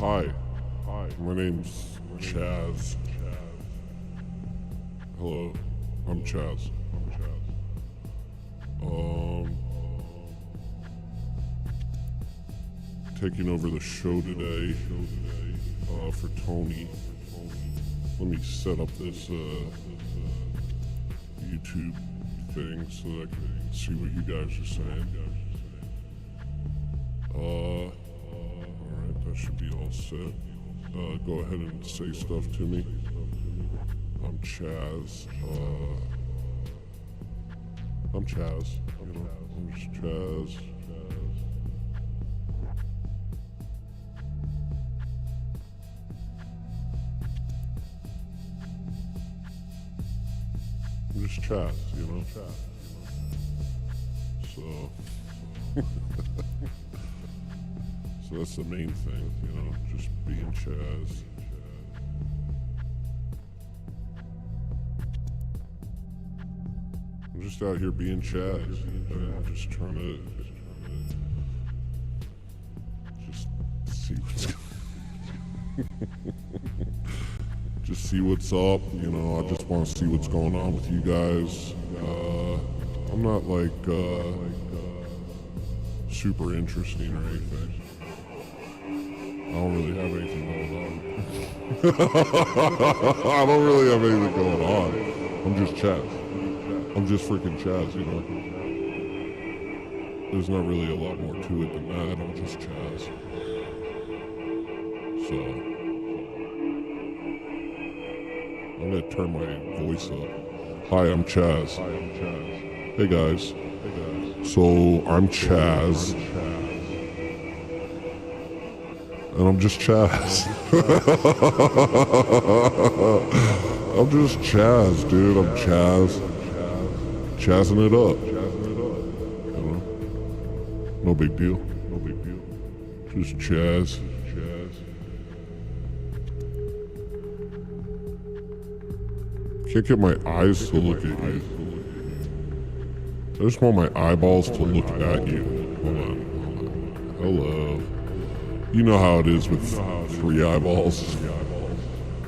Hi, my name's Chaz. Hello, I'm Chaz. Taking over the show today for Tony. Let me set up this YouTube thing so that I can see what you guys are saying. Alright, that should be all set. Go ahead and say stuff to me. I'm Chaz. I'm Chaz. You know, I'm just Chaz. I'm just Chaz, you know? So... So that's the main thing, you know, just being Chaz. I'm just out here being Chaz. I'm just trying to just see what's just see what's up, you know. I just want to see what's going on with you guys. I'm not like super interesting or anything. I don't really have anything going on. I don't really have anything going on. I'm just Chaz. I'm just freaking Chaz, you know. There's not really a lot more to it than that. I'm just Chaz. So I'm gonna turn my voice up. Hi, I'm Chaz. Hey guys. So I'm Chaz. And I'm just Chaz. I'm just Chaz, dude. I'm Chaz. Chazzing it up. You know? No big deal. No big deal. Just Chaz. Can't get my eyes to look at you. I just want my eyeballs to look at you. Hold on. Hello. You know how it is with 3 eyeballs.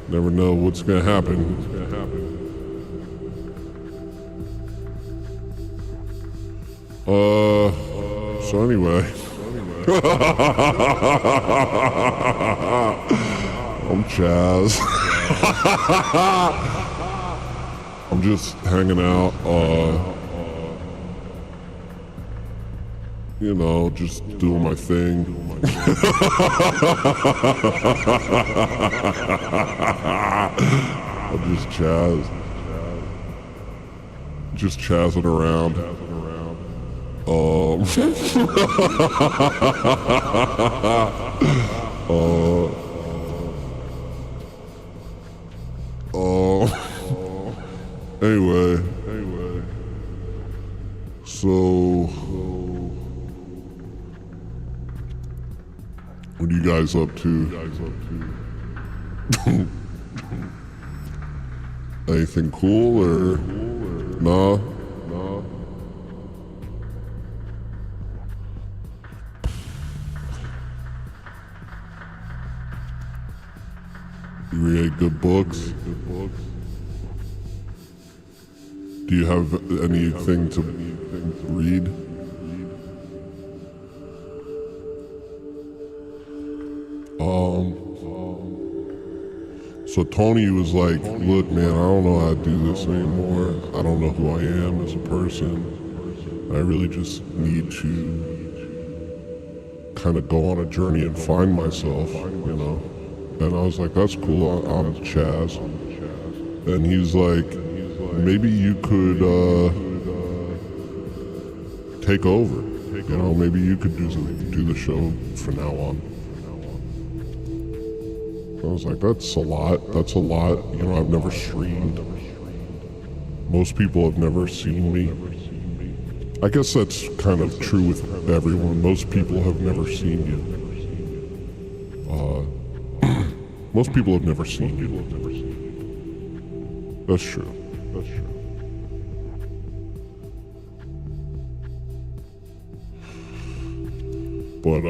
Never know what's gonna happen. So anyway. I'm Chaz. I'm just hanging out, you know, just doing my thing. I'm just Chaz. Just Chazzing around. Anyway. So... What are you guys up to? Anything cool or nah? You read good books? Do you have anything to read? So Tony was like, look man, I don't know how to do this anymore. I don't know who I am as a person. I really just need to kind of go on a journey and find myself, you know. And I was like, that's cool, I'm Chaz. And he's like, maybe you could take over. You know, maybe you could do the show from now on. I was like, that's a lot. You know, I've never streamed. Most people have never seen me. I guess that's kind of true with everyone. Most people have never seen you. Most people have never seen you. That's true. But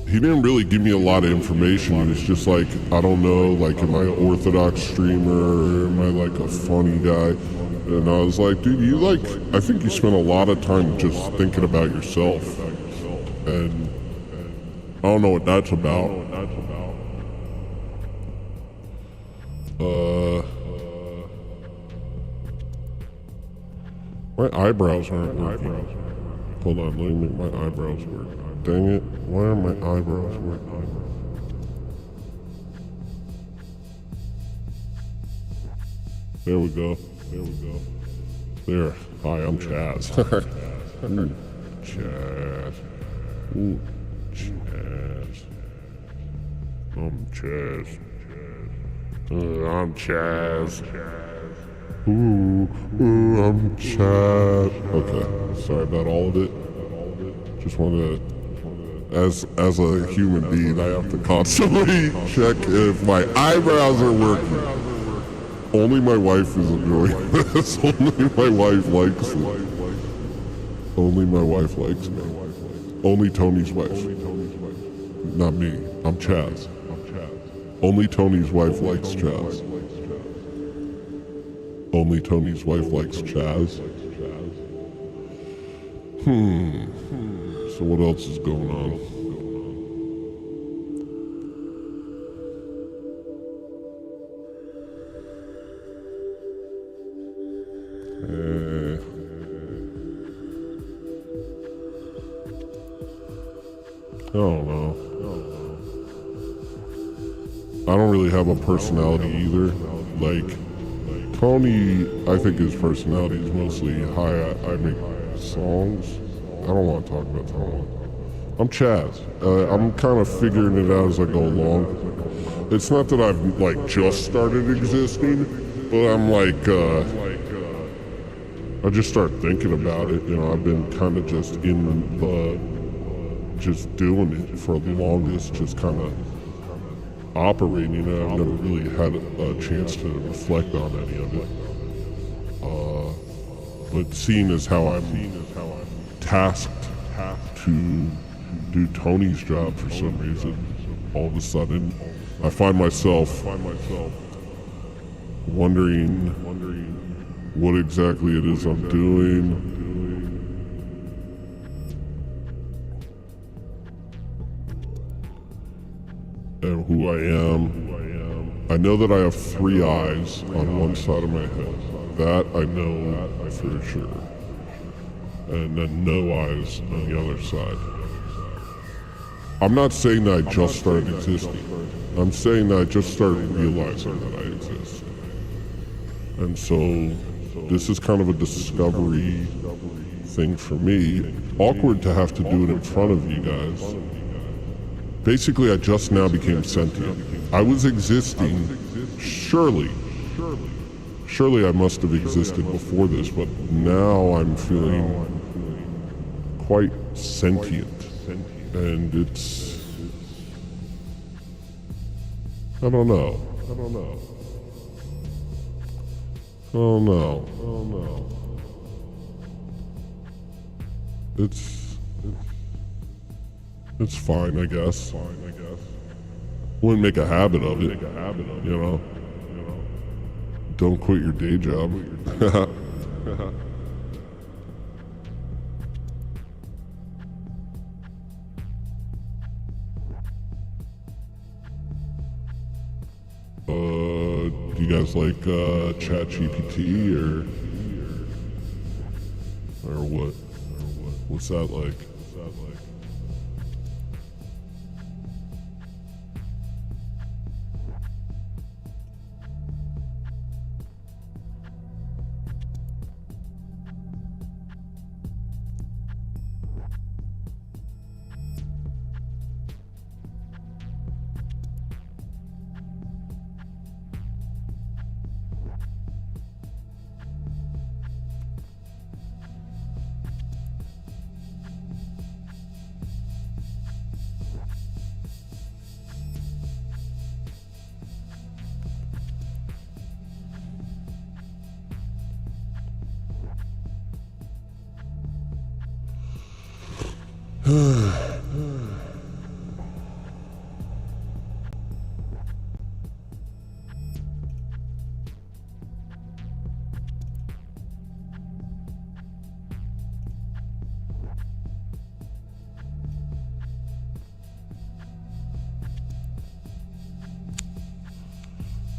he didn't really give me a lot of information. He was just like, I don't know, like, am I an orthodox streamer or am I like a funny guy? And I was like, dude, I think you spend a lot of time just thinking about yourself. And I don't know what that's about. My eyebrows aren't working. Hold on, let me make my eyebrows work. Dang it, why are my eyebrows working? There we go. There. Hi, I'm Chaz. Ooh, Chaz. Ooh, Chaz. I'm Chaz. I'm Chaz. Ooh, I'm Chaz. Okay, sorry about all of it. Just wanted to, as a human being, I have to constantly check if my eyebrows are working. Only my wife is enjoying this. Only my wife likes it. Only my wife likes me. Only Tony's wife. Not me. I'm Chaz. Only Tony's wife likes Chaz. Only Tony's wife likes Chaz. So what else is going on? I don't know. I don't really have a personality either. Like, Tony, I think his personality is mostly, hi, I make songs. I don't want to talk about Tony. I'm Chaz. I'm kind of figuring it out as I go along. It's not that I've, like, just started existing, but I'm like, I just start thinking about it. You know, I've been kind of just in the, just doing it for the longest, just kind of operating it. I've never really had a chance to reflect on any of it. But seeing as how I'm tasked to do Tony's job for some reason, all of a sudden, I find myself wondering what exactly it is I'm doing. And who I am. I know that I have 3 eyes on one side of my head. That I know for sure. And then no eyes on the other side. I'm not saying that I just started existing. I'm saying that I just started realizing that I exist. And so this is kind of a discovery thing for me. Awkward to have to do it in front of you guys. Basically, I just now became sentient. I was existing, surely I must have existed before this, but now I'm feeling quite sentient. And it's, I don't know. It's fine, I guess. Wouldn't make a habit of it, you know? Don't quit your day job. Do you guys like ChatGPT or what? What's that like?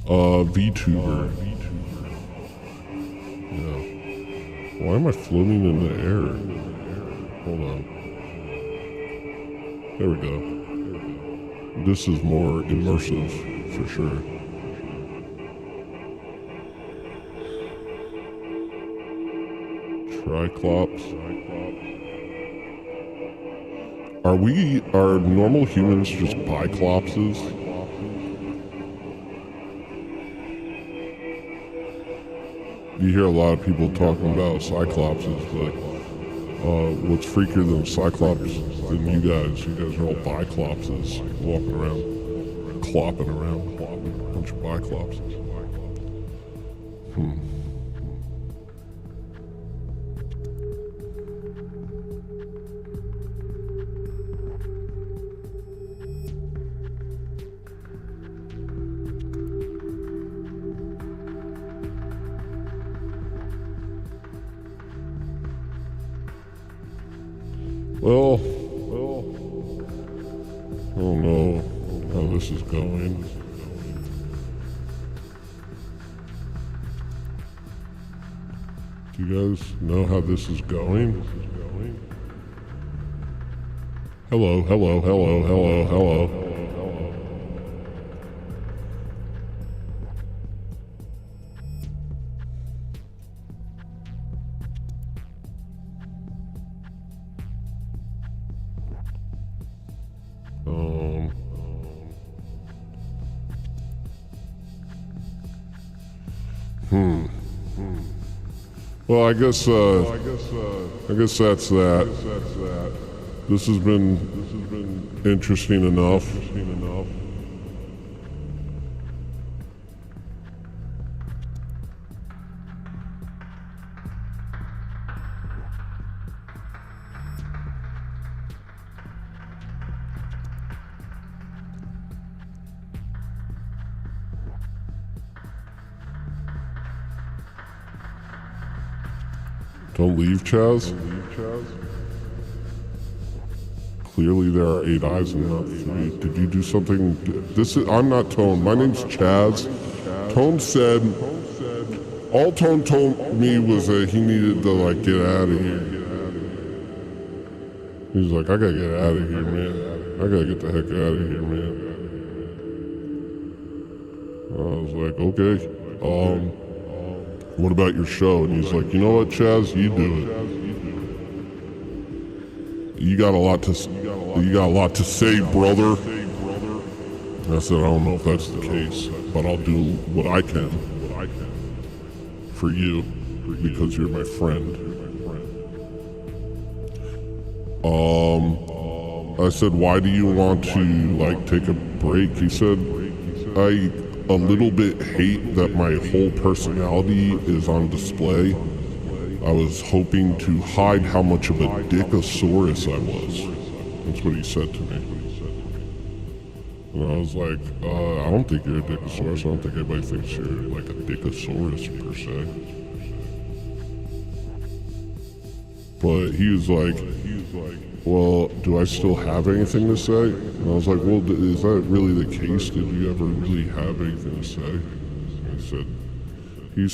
VTuber. Yeah. Why am I floating in the air? Hold on. There we go. This is more immersive, for sure. Triclops. Are normal humans just biclopses? You hear a lot of people talking about cyclopses, but what's freakier than cyclops than you guys? You guys are all biclopses, walking around, clopping around, a bunch of biclopses. Well, I don't know how this is going. Do you guys know how this is going? Hello, hello, hello, hello, hello. Well, I guess that's that. This has been interesting enough. Don't leave, Chaz. Clearly there are 8 eyes and not 3. Did you do something? I'm not Tone. My name's Chaz. Tone said, all Tone told me was that he needed to, like, get out of here. He's like, I gotta get out of here, man. I gotta get the heck out of here, man. I was like, okay. What about your show? And he's like, you know what, Chaz, you do it. You got a lot to say, brother. And I said, I don't know if that's the case, but I'll do what I can for you because you're my friend. I said, why do you want to, like, take a break? He said, I a little bit hate that my whole personality is on display. I was hoping to hide how much of a dickosaurus I was. That's what he said to me. And I was like, I don't think you're a dickosaurus. I don't think anybody thinks you're like a dickosaurus per se. But he was like, well, do I still have anything to say? And I was like, well, is that really the case? Did you ever really have anything to say? And he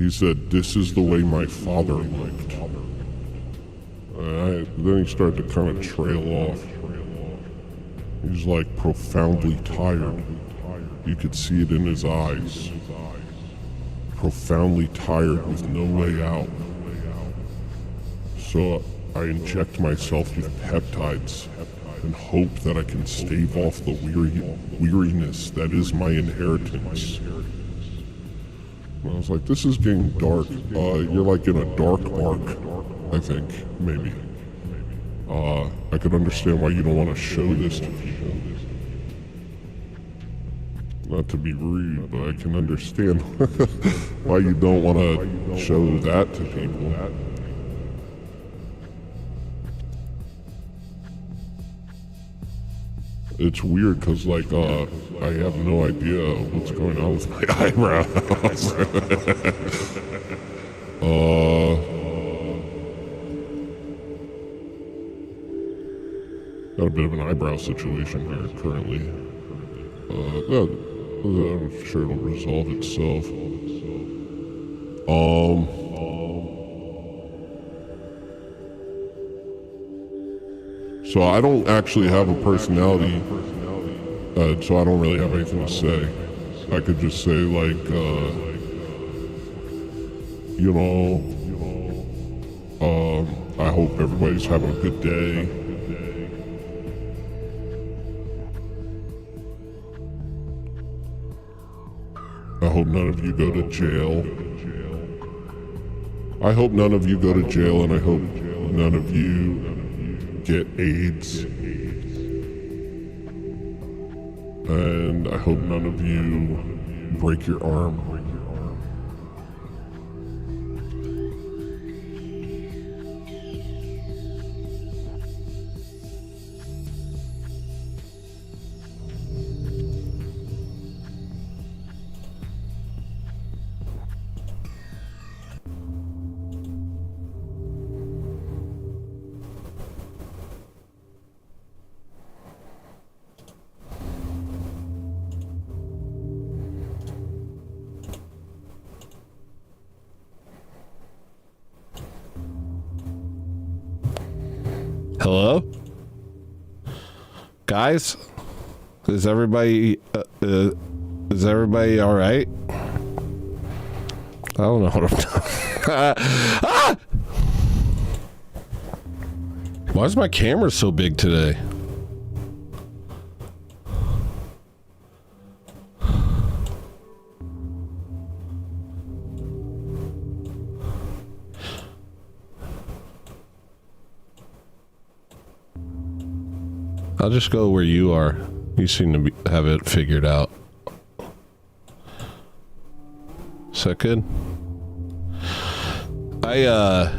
said, this is the way my father looked. Then he started to kind of trail off. He was like profoundly tired. You could see it in his eyes. Profoundly tired with no way out. So I inject myself with peptides and hope that I can stave off the weariness that is my inheritance. And I was like, this is getting dark. You're like in a dark arc, I think, maybe. I could understand why you don't want to show this to people. Not to be rude, but I can understand why you don't want to show that to people. It's weird because, like, I have no idea what's going on with my eyebrows. Got a bit of an eyebrow situation here currently. I'm sure it'll resolve itself. So I don't actually have a personality, so I don't really have anything to say. I could just say like, I hope everybody's having a good day. I hope none of you go to jail. I hope none of you go to jail, and I hope none of you get AIDS. And I hope none of you break your arm. Hello? Guys? Is everybody all right? I don't know what I'm doing. Ah! Why is my camera so big today? I'll just go where you are. You seem to have it figured out. Is that good? I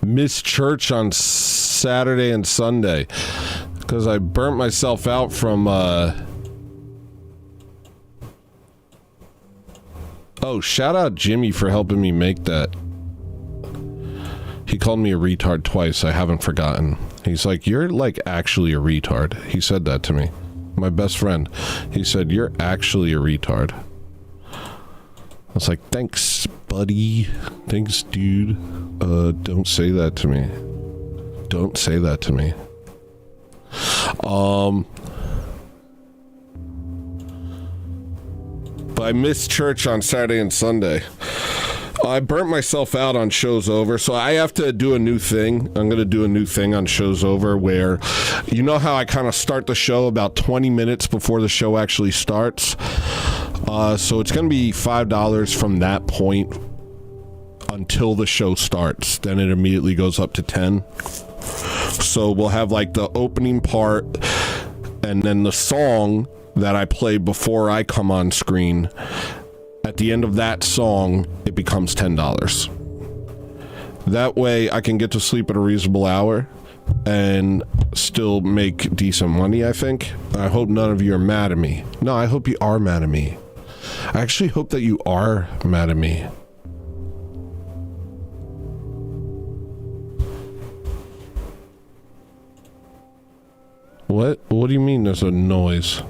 missed church on Saturday and Sunday because I burnt myself out from Oh, shout out Jimmy for helping me make that. He called me a retard twice. I haven't forgotten. He's like, you're like actually a retard. He said that to me. My best friend. He said, you're actually a retard. I was like, thanks, buddy. Thanks, dude. Don't say that to me. Don't say that to me. But I missed church on Saturday and Sunday. I burnt myself out on Show's Over, so I have to do a new thing. I'm going to do a new thing on Show's Over where, you know how I kind of start the show about 20 minutes before the show actually starts? So it's going to be $5 from that point until the show starts. Then it immediately goes up to 10. So we'll have like the opening part and then the song that I play before I come on screen. At the end of that song, it becomes $10. That way I can get to sleep at a reasonable hour and still make decent money, I think. I hope none of you are mad at me. No, I hope you are mad at me. I actually hope that you are mad at me. What? What do you mean there's a noise?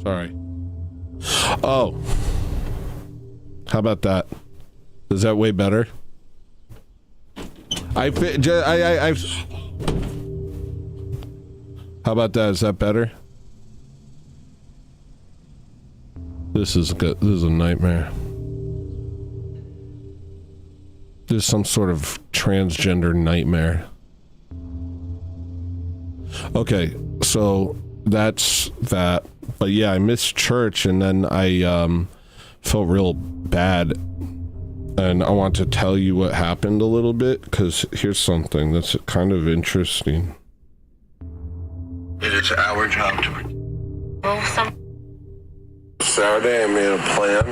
Sorry. Oh. How about that? Is that way better? How about that? Is that better? This is good. This is a nightmare. This is some sort of transgender nightmare. Okay, so that's that. But yeah, I missed church and then I felt real bad. And I want to tell you what happened a little bit, because here's something that's kind of interesting. It is our job to... Saturday, I made a plan.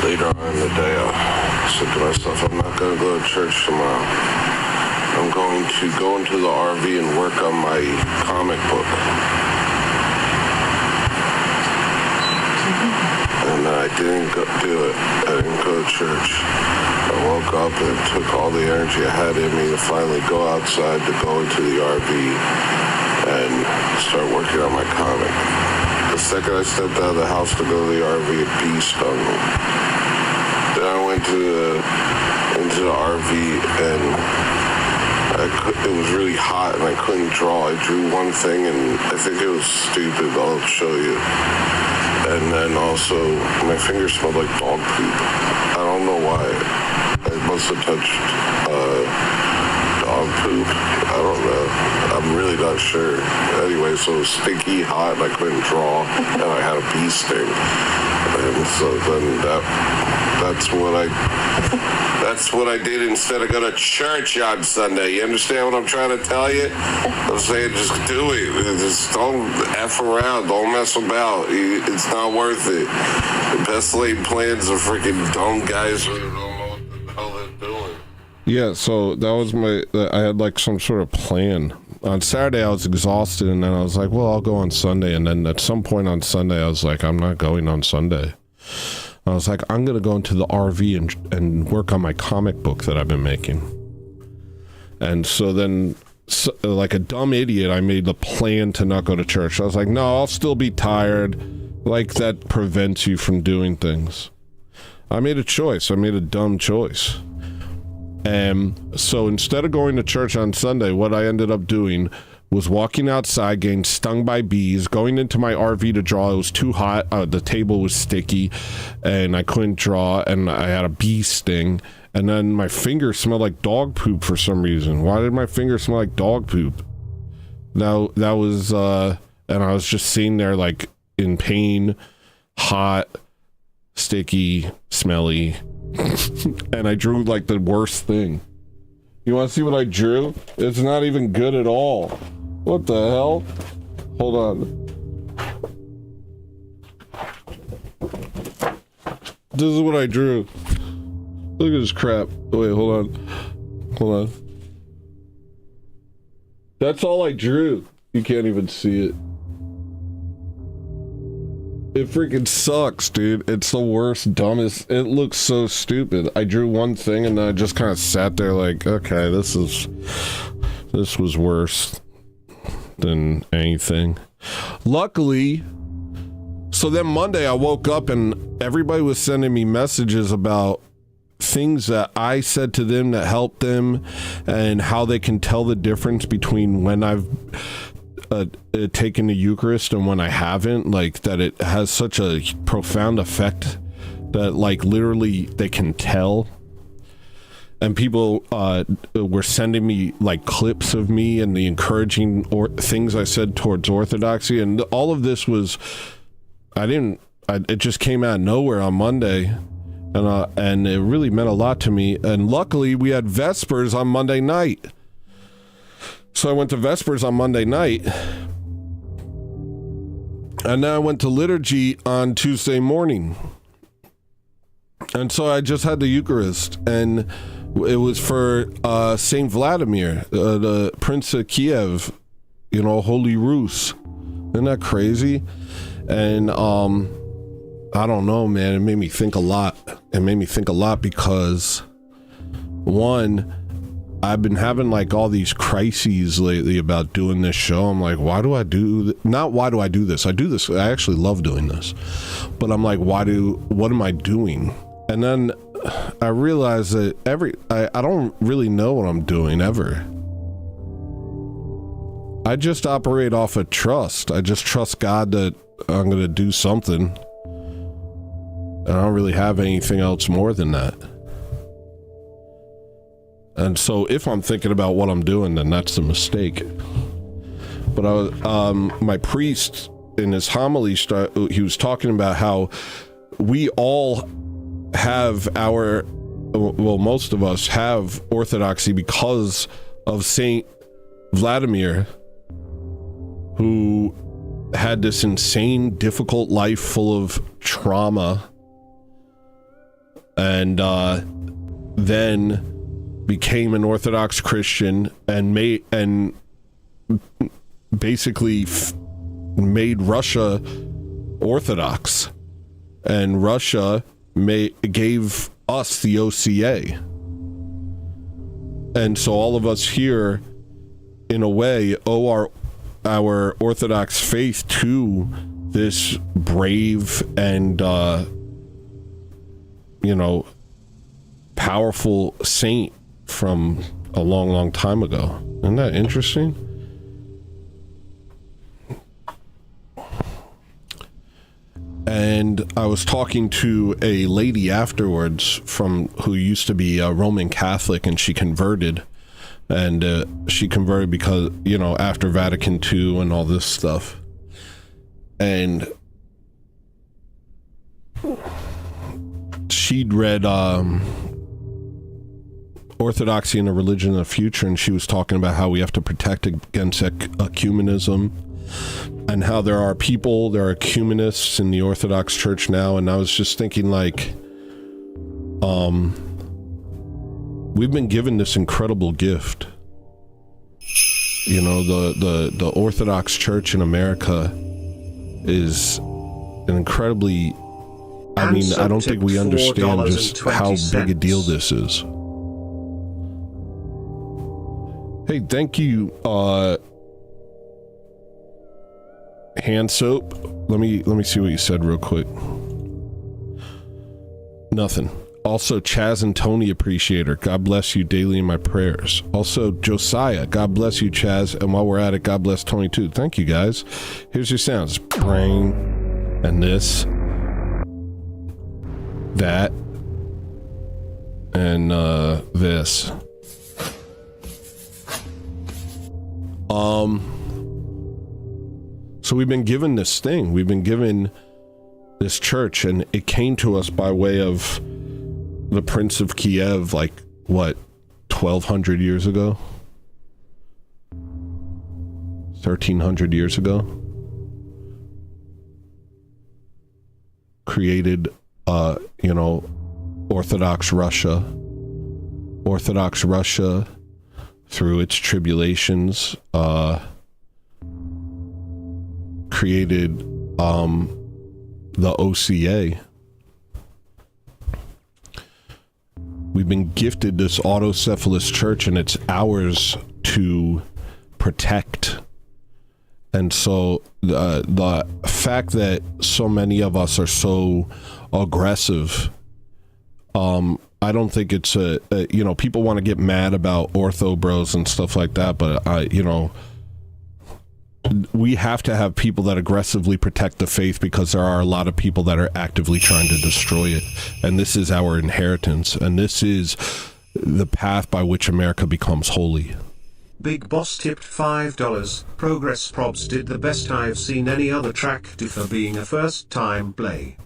Later on in the day, I said to myself, I'm not going to go to church tomorrow. I'm going to to go into the RV and work on my comic book. And I didn't do it. I didn't go to church. I woke up and it took all the energy I had in me to finally go outside, to go into the RV and start working on my comic. The second I stepped out of the house to go to the RV, a bee stung me. Then I went into the RV and it was really hot and I couldn't draw. I drew one thing and I think it was stupid. I'll show you. And then also my fingers smelled like dog poop. I don't know why. I must have touched dog poop. I don't know. I'm really not sure. Anyway, so it was stinky, hot, and I couldn't draw, and I had a bee sting. And so then that's what I did instead of go to church on Sunday. You understand what I'm trying to tell you? I'm saying just do it. Just don't F around. Don't mess about. It's not worth it. The best laid plans are freaking dumb guys who don't know what the hell they're doing. Yeah, so that was I had like some sort of plan. On Saturday I was exhausted, and then I was like, well, I'll go on Sunday. And then at some point on Sunday I was like, I'm not going on Sunday. I was like, I'm going to go into the RV and work on my comic book that I've been making. And so then, like a dumb idiot, I made the plan to not go to church. I was like, no, I'll still be tired. Like, that prevents you from doing things. I made a choice. I made a dumb choice. And so instead of going to church on Sunday, what I ended up doing was walking outside, getting stung by bees, going into my RV to draw. It was too hot. The table was sticky, and I couldn't draw, and I had a bee sting. And then my fingers smelled like dog poop for some reason. Why did my fingers smell like dog poop? Now, that was, and I was just sitting there, like, in pain, hot, sticky, smelly, and I drew, like, the worst thing. You want to see what I drew? It's not even good at all. What the hell? Hold on. This is what I drew. Look at this crap. Wait, hold on. Hold on. That's all I drew. You can't even see it. It freaking sucks, dude. It's the worst, dumbest. It looks so stupid. I drew one thing and then I just kind of sat there like, okay, this was worse than anything. Luckily, so then Monday I woke up and everybody was sending me messages about things that I said to them that helped them and how they can tell the difference between when I've taken the Eucharist and when I haven't, like that it has such a profound effect that like literally they can tell. And people were sending me like clips of me and the encouraging things I said towards Orthodoxy, and all of this was it just came out of nowhere on Monday, and it really meant a lot to me. And luckily we had Vespers on Monday night. So I went to Vespers on Monday night, and then I went to liturgy on Tuesday morning. And so I just had the Eucharist, and it was for Saint Vladimir, the Prince of Kiev, Holy Rus. Isn't that crazy? And I don't know, man. It made me think a lot. It made me think a lot because, one, I've been having like all these crises lately about doing this show. I'm like, why do I do not why do I do this? I do this. I actually love doing this. But I'm like, what am I doing? And then I realized that I don't really know what I'm doing ever. I just operate off of trust. I just trust God that I'm going to do something. And I don't really have anything else more than that. And so if I'm thinking about what I'm doing, then that's a mistake. But my priest in his homily, he was talking about how we all have most of us have Orthodoxy because of Saint Vladimir, who had this insane, difficult life full of trauma. And then became an Orthodox Christian and basically made Russia Orthodox, and Russia gave us the OCA, and so all of us here, in a way, owe our Orthodox faith to this brave and powerful saint from a long, long time ago. Isn't that interesting? And I was talking to a lady afterwards who used to be a Roman Catholic, and she converted. And she converted because, after Vatican II and all this stuff. And she'd read Orthodoxy and the Religion of the Future, and she was talking about how we have to protect against ecumenism, and how there are ecumenists in the Orthodox Church now. And I was just thinking, like, we've been given this incredible gift. The Orthodox Church in America is an incredibly, I don't think we understand just how big a deal this is. Hey, thank you, Hand Soap. Let me see what you said real quick. Nothing. Also, Chaz and Tony Appreciator, God bless you daily in my prayers. Also, Josiah, God bless you, Chaz. And while we're at it, God bless Tony too. Thank you, guys. Here's your sounds. Brain, and this, that, and this. So we've been given this thing. We've been given this church, and it came to us by way of the Prince of Kiev, like, what, 1,200 years ago? 1,300 years ago? Created, Orthodox Russia. Orthodox Russia, through its tribulations, created, the OCA. We've been gifted this autocephalous church, and it's ours to protect. And so the fact that so many of us are so aggressive, I don't think it's people want to get mad about ortho bros and stuff like that, but we have to have people that aggressively protect the faith, because there are a lot of people that are actively trying to destroy it. And this is our inheritance, and this is the path by which America becomes holy. Big Boss tipped $5. Progress Probs did the best I've seen any other track do for being a first time play.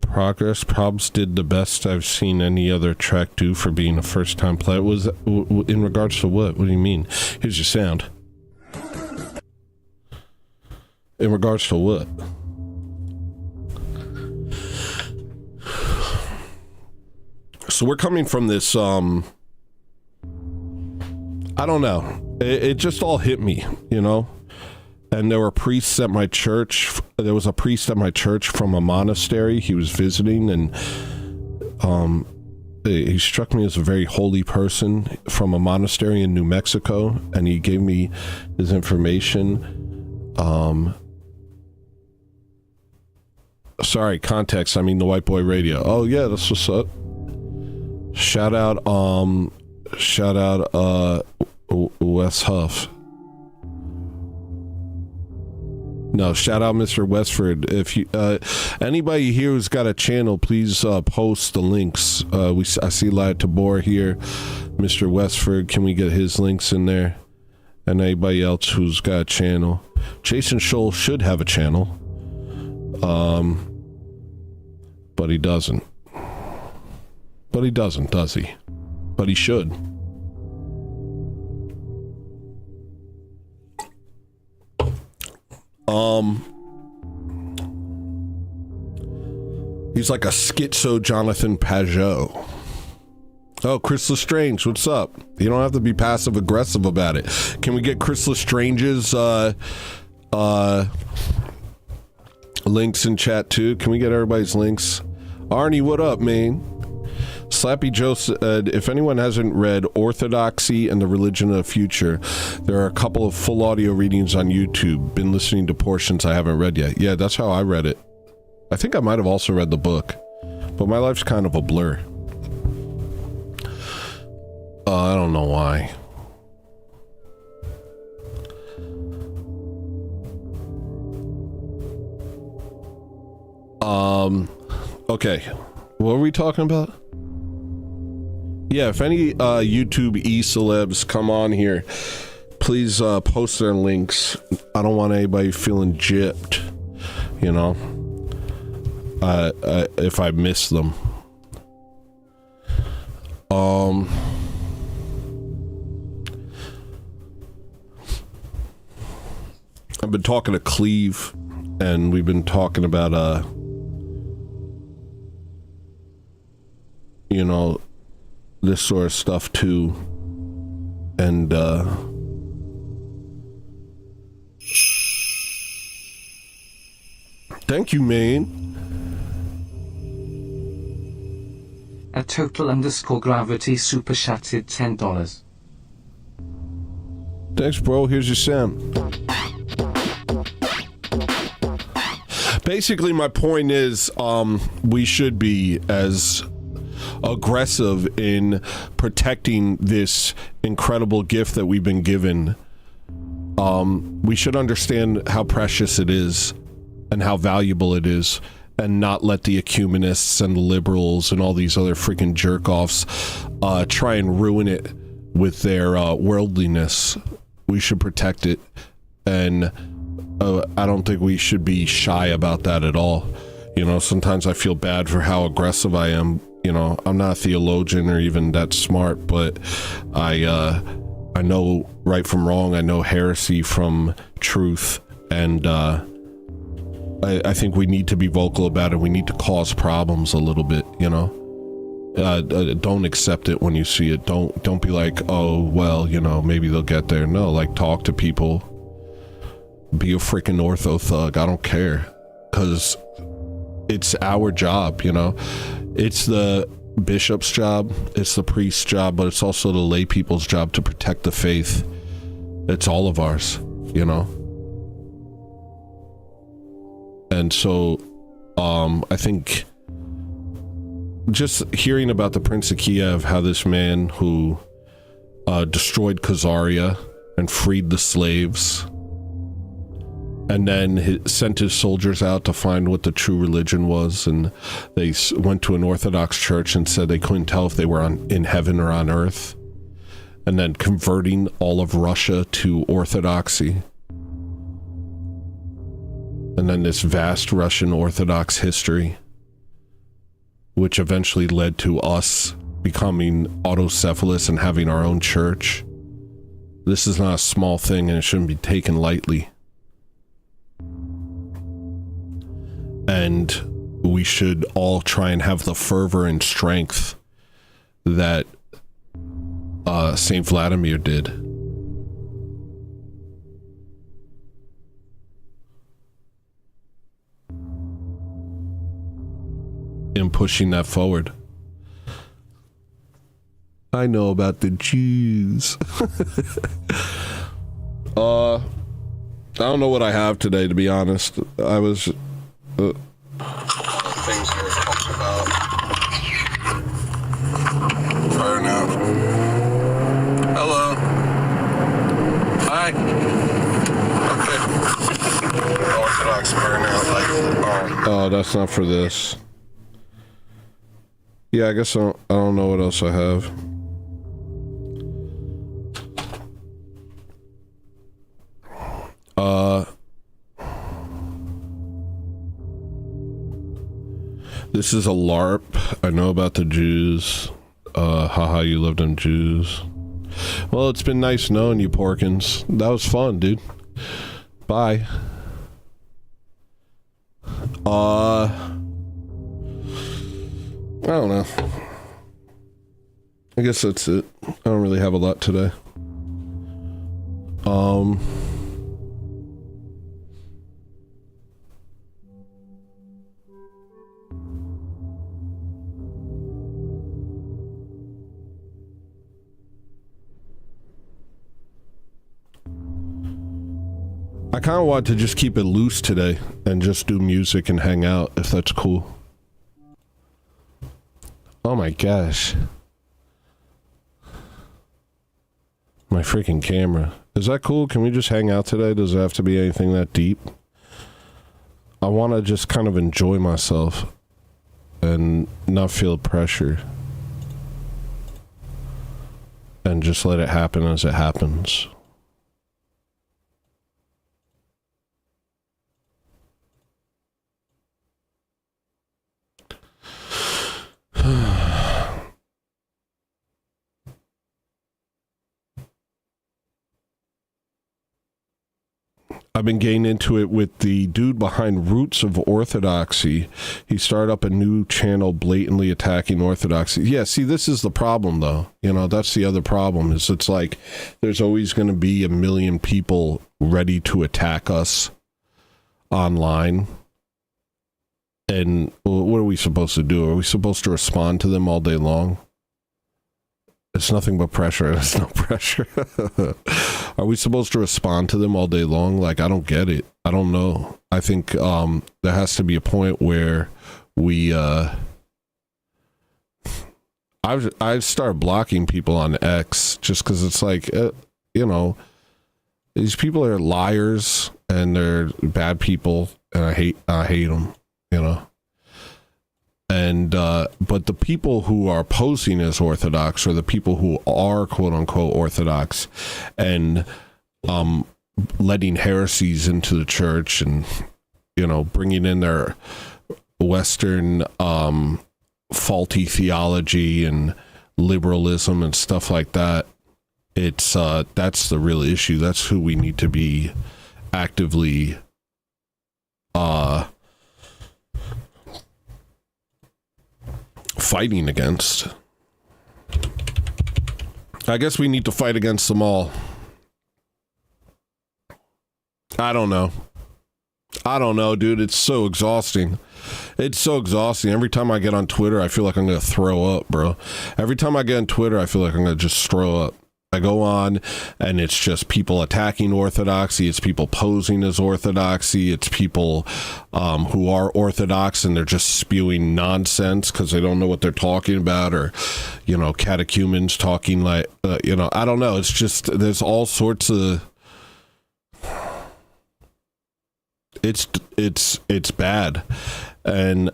Progress Probs did the best I've seen any other track do for being a first-time play. Was in regards to what? What do you mean? Here's your sound. In regards to what? So we're coming from this, I don't know. It just all hit me, And there were priests at my church. There was a priest at my church from a monastery. He was visiting, and he struck me as a very holy person from a monastery in New Mexico, and he gave me his information. Sorry, context. I mean the White Boy Radio. Oh yeah, that's what's up. Shout out Wes Huff. No, shout out Mr. Westford. If you anybody here who's got a channel, please post the links. I see Lad Tabor here. Mr. Westford, can we get his links in there? And anybody else who's got a channel. Jason Scholl should have a channel. But he doesn't. But he doesn't, does he? But he should. He's like a schizo Jonathan Pajot. Oh, Chris Lestrange, what's up? You don't have to be passive aggressive about it. Can we get Chris Lestrange's links in chat too? Can we get everybody's links? Arnie, what up, man? Slappy Joe said, if anyone hasn't read Orthodoxy and the Religion of the Future, there are a couple of full audio readings on YouTube. Been listening to portions I haven't read yet. Yeah, that's how I read it. I think I might have also read the book, but my life's kind of a blur. I don't know why. Okay. What were we talking about? Yeah, if any YouTube e-celebs come on here, please post their links. I don't want anybody feeling gypped, you know, if I miss them. I've been talking to Cleve, and we've been talking about, you know, this sort of stuff too. And, thank you, man. A total _ gravity super chatted $10. Thanks, bro. Here's your sound. Basically, my point is, we should be as aggressive in protecting this incredible gift that we've been given. We should understand how precious it is and how valuable it is, and not let the ecumenists and liberals and all these other freaking jerk-offs try and ruin it with their worldliness. We should protect it, and I don't think we should be shy about that at all. You know, sometimes I feel bad for how aggressive I am. You know, I'm not a theologian or even that smart, but I know right from wrong. I know heresy from truth, and I think we need to be vocal about it. We need to cause problems a little bit, you know. Don't accept it when you see it. Don't be like, oh, well, you know, maybe they'll get there. No, like, talk to people. Be a freaking ortho thug. I don't care, because it's our job, you know. It's the bishop's job, it's the priest's job, but it's also the lay people's job to protect the faith. It's all of ours, you know. And so, I think just hearing about the Prince of Kiev, how this man who destroyed Khazaria and freed the slaves, and then sent his soldiers out to find what the true religion was, and they went to an Orthodox church and said they couldn't tell if they were in heaven or on earth, and then converting all of Russia to Orthodoxy. And then this vast Russian Orthodox history, which eventually led to us becoming autocephalous and having our own church. This is not a small thing, and it shouldn't be taken lightly. And we should all try and have the fervor and strength that Saint Vladimir did. In pushing that forward. I know about the Jews. I don't know what I have today, to be honest. I was things we were talking about. Burnout. Hello. Hi. Okay. Orthodox burnout, like, Oh, that's not for this. Yeah, I guess I don't know what else I have. This is a LARP. I know about the Jews. Haha, you love them Jews. Well, it's been nice knowing you, Porkins. That was fun, dude. Bye. I don't know. I guess that's it. I don't really have a lot today. I kind of want to just keep it loose today and just do music and hang out, if that's cool. Oh my gosh. My freaking camera. Is that cool? Can we just hang out today? Does it have to be anything that deep? I want to just kind of enjoy myself and not feel pressure. And just let it happen as it happens. I've been getting into it with the dude behind Roots of Orthodoxy. He started up a new channel blatantly attacking Orthodoxy. Yeah, see, this is the problem, though. You know, that's the other problem, is it's like there's always going to be a million people ready to attack us online. And what are we supposed to do? Are we supposed to respond to them all day long? It's nothing but pressure. It's no pressure. Are we supposed to respond to them all day long? Like, I don't get it. I don't know. I think there has to be a point where we I've started blocking people on X just because it's like, you know, these people are liars and they're bad people, and I hate them, you know. And but the people who are posing as Orthodox, or the people who are quote unquote Orthodox, and letting heresies into the church, and, you know, bringing in their Western faulty theology and liberalism and stuff like that, it's that's the real issue. That's who we need to be actively fighting against. I guess we need to fight against them all. I don't know, dude. It's so exhausting. It's so exhausting. Every time I get on Twitter, I feel like I'm going to throw up, bro. Every time I get on Twitter, I feel like I'm going to just throw up. I go on and it's just people attacking Orthodoxy. It's people posing as Orthodoxy. It's people who are Orthodox and they're just spewing nonsense because they don't know what they're talking about, or, you know, catechumens talking like, you know, I don't know. It's just, there's all sorts of, it's bad. And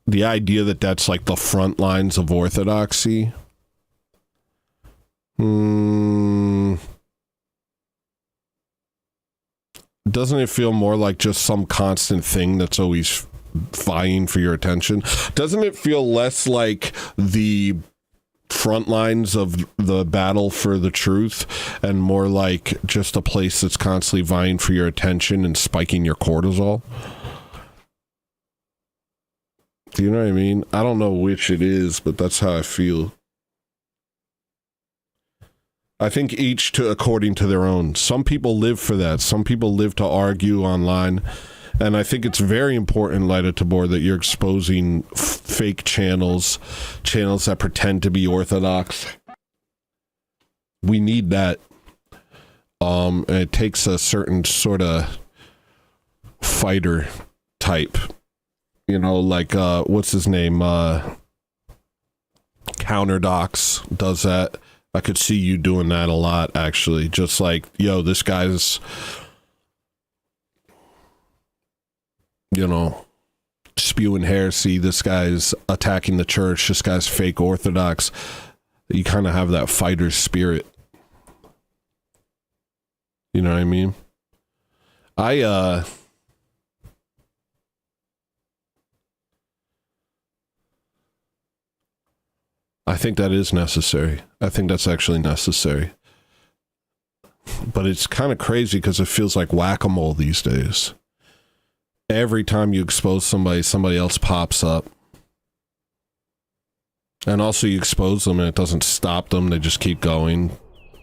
the idea that that's like the front lines of Orthodoxy, doesn't it feel more like just some constant thing that's always vying for your attention? Doesn't it feel less like the front lines of the battle for the truth, and more like just a place that's constantly vying for your attention and spiking your cortisol? Do you know what I mean? I don't know which it is, but that's how I feel. I think each according to their own. Some people live for that. Some people live to argue online. And I think it's very important, Lighta Tabor, that you're exposing fake channels that pretend to be Orthodox. We need that. And it takes a certain sort of fighter type. You know, like, what's his name? Counterdox does that. I could see you doing that a lot, actually. Just like, yo, this guy's, you know, spewing heresy. This guy's attacking the church. This guy's fake Orthodox. You kind of have that fighter spirit. You know what I mean? I think that is necessary. I think that's actually necessary. But it's kind of crazy because it feels like whack-a-mole these days. Every time you expose somebody, somebody else pops up. And also you expose them and it doesn't stop them. They just keep going.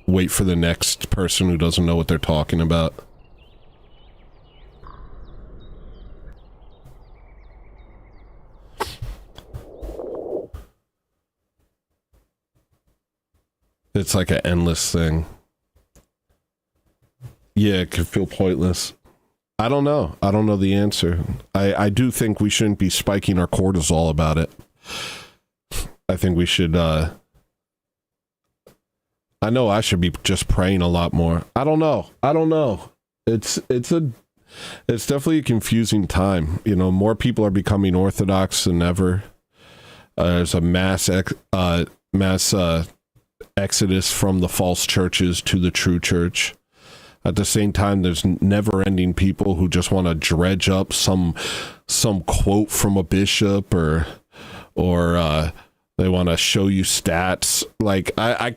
Wait for the next person who doesn't know what they're talking about. It's like an endless thing. Yeah, it could feel pointless. I don't know. I don't know the answer. I do think we shouldn't be spiking our cortisol about it. I think we should, I know I should be just praying a lot more. I don't know. It's definitely a confusing time. You know, more people are becoming Orthodox than ever. There's a mass exodus from the false churches to the true church. At the same time, there's never-ending people who just want to dredge up some quote from a bishop or they want to show you stats. Like I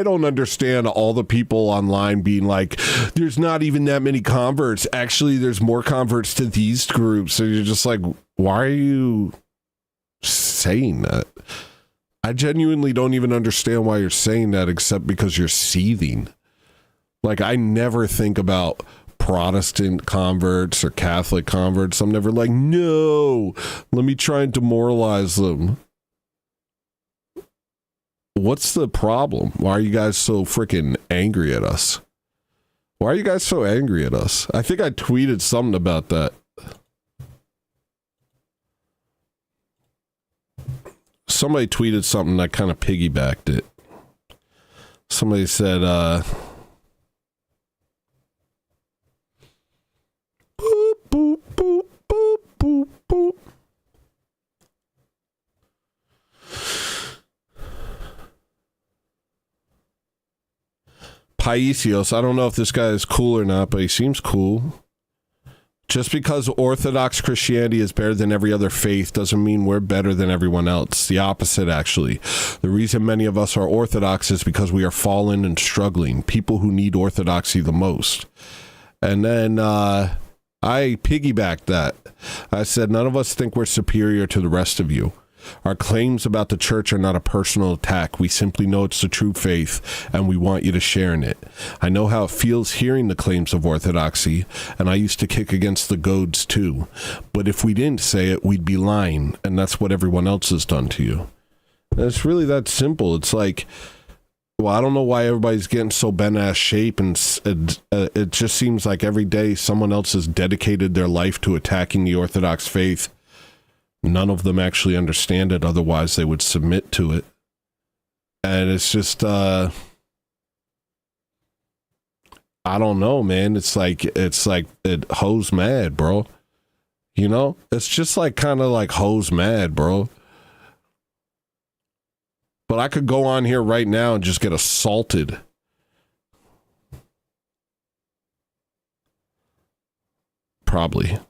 don't understand all the people online being like, there's not even that many converts. Actually, there's more converts to these groups. And you're just like, why are you saying that? I genuinely don't even understand why you're saying that except because you're seething. Like, I never think about Protestant converts or Catholic converts. I'm never like, no, let me try and demoralize them. What's the problem? Why are you guys so freaking angry at us? Why are you guys so angry at us? I think I tweeted something about that. Somebody tweeted something that kind of piggybacked it. Somebody said, boop, boop, boop, boop, boop, boop. Paisios, I don't know if this guy is cool or not, but he seems cool. Just because Orthodox Christianity is better than every other faith doesn't mean we're better than everyone else. The opposite, actually. The reason many of us are Orthodox is because we are fallen and struggling, people who need Orthodoxy the most. And then I piggybacked that. I said, none of us think we're superior to the rest of you. Our claims about the church are not a personal attack. We simply know it's the true faith, and we want you to share in it. I know how it feels hearing the claims of orthodoxy, and I used to kick against the goads too. But if we didn't say it, we'd be lying, and that's what everyone else has done to you. And it's really that simple. It's like, well, I don't know why everybody's getting so bent-ass shape, and it just seems like every day someone else has dedicated their life to attacking the Orthodox faith. None of them actually understand it, otherwise they would submit to it. And it's just, I don't know, man. It's like it hoes mad, bro. You know? It's just like kind of like hoes mad, bro. But I could go on here right now and just get assaulted. Probably.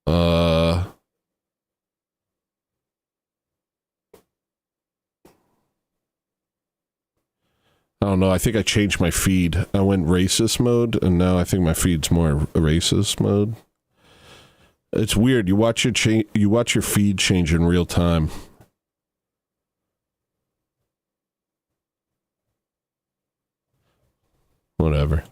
I don't know. I think I changed my feed. I went racist mode, and now I think my feed's more racist mode. It's weird. You watch your feed change in real time. Whatever.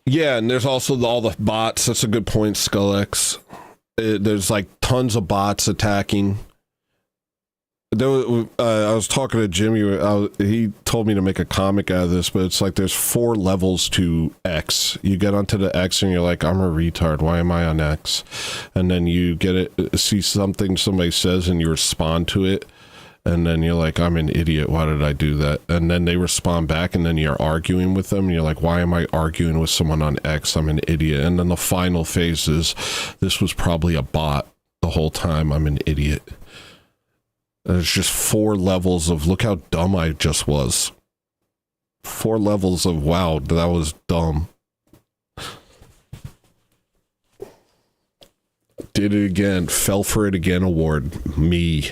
Yeah, and there's also all the bots. That's a good point, SkullX. There's like tons of bots attacking. I was talking to Jimmy. He told me to make a comic out of this, but it's like there's 4 levels to X. You get onto the X and you're like, I'm a retard. Why am I on X? And then you see something somebody says and you respond to it. And then you're like, I'm an idiot. Why did I do that? And then they respond back, and then you're arguing with them. And you're like, why am I arguing with someone on X? I'm an idiot. And then the final phase is, this was probably a bot the whole time. I'm an idiot. There's just 4 levels of, look how dumb I just was. 4 levels of, wow, that was dumb. Did it again. Fell for it again award. Me.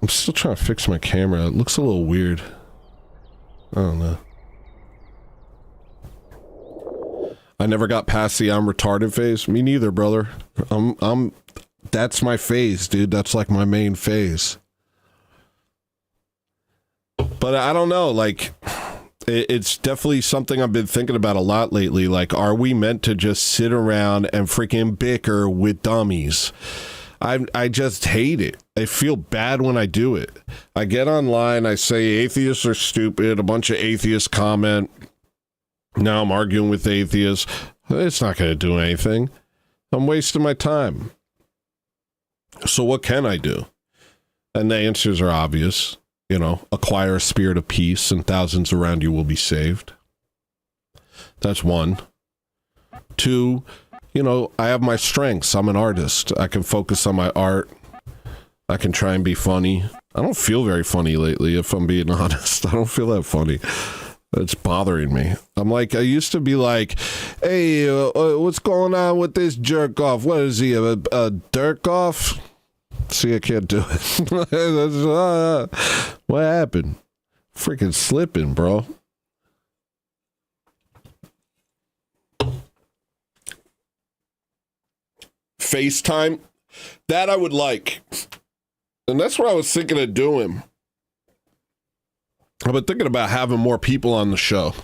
I'm still trying to fix my camera. It looks a little weird. I don't know. I never got past the I'm retarded phase. Me neither, brother. That's my phase, dude. That's like my main phase. But I don't know, like, it's definitely something I've been thinking about a lot lately. Like, are we meant to just sit around and freaking bicker with dummies? I just hate it. I feel bad when I do it. I get online, I say atheists are stupid, a bunch of atheists comment. Now I'm arguing with atheists. It's not going to do anything. I'm wasting my time. So what can I do? And the answers are obvious. You know, acquire a spirit of peace and thousands around you will be saved. That's one. Two, you know, I have my strengths. I'm an artist. I can focus on my art. I can try and be funny. I don't feel very funny lately, if I'm being honest. I don't feel that funny. It's bothering me. I'm like, I used to be like, hey, what's going on with this jerk off? What is he, a dirk off? See, I can't do it. What happened? Freaking slipping, bro. FaceTime? That I would like. And that's what I was thinking of doing. I've been thinking about having more people on the show.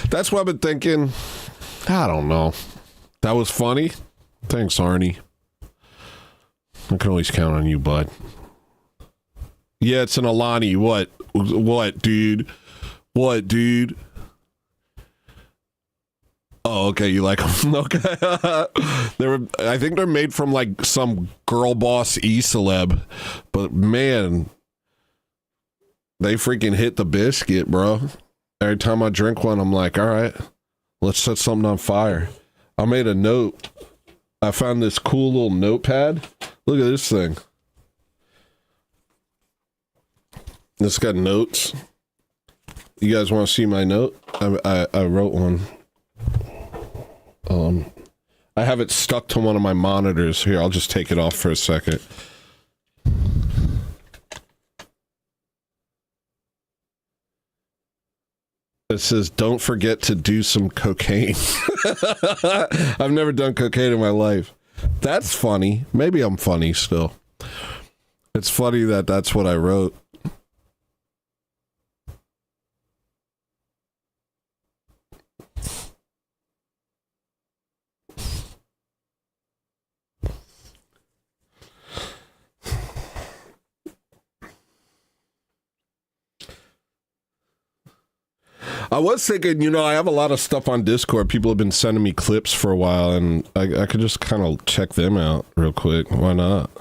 That's what I've been thinking. I don't know. That was funny. Thanks, Arnie. I can always count on you, bud. Yeah, it's an Alani. What? What, dude? What, dude? Oh, okay, you like them? Okay. I think they're made from, like, some girl boss e-celeb. But, man, they freaking hit the biscuit, bro. Every time I drink one, I'm like, all right, let's set something on fire. I made a note. I found this cool little notepad. Look at this thing. It's got notes. You guys want to see my note? I wrote one. I have it stuck to one of my monitors. Here, I'll just take it off for a second. It says, don't forget to do some cocaine. I've never done cocaine in my life. That's funny. Maybe I'm funny still. It's funny that that's what I wrote. I was thinking, you know, I have a lot of stuff on Discord. People have been sending me clips for a while, and I could just kind of check them out real quick. Why not?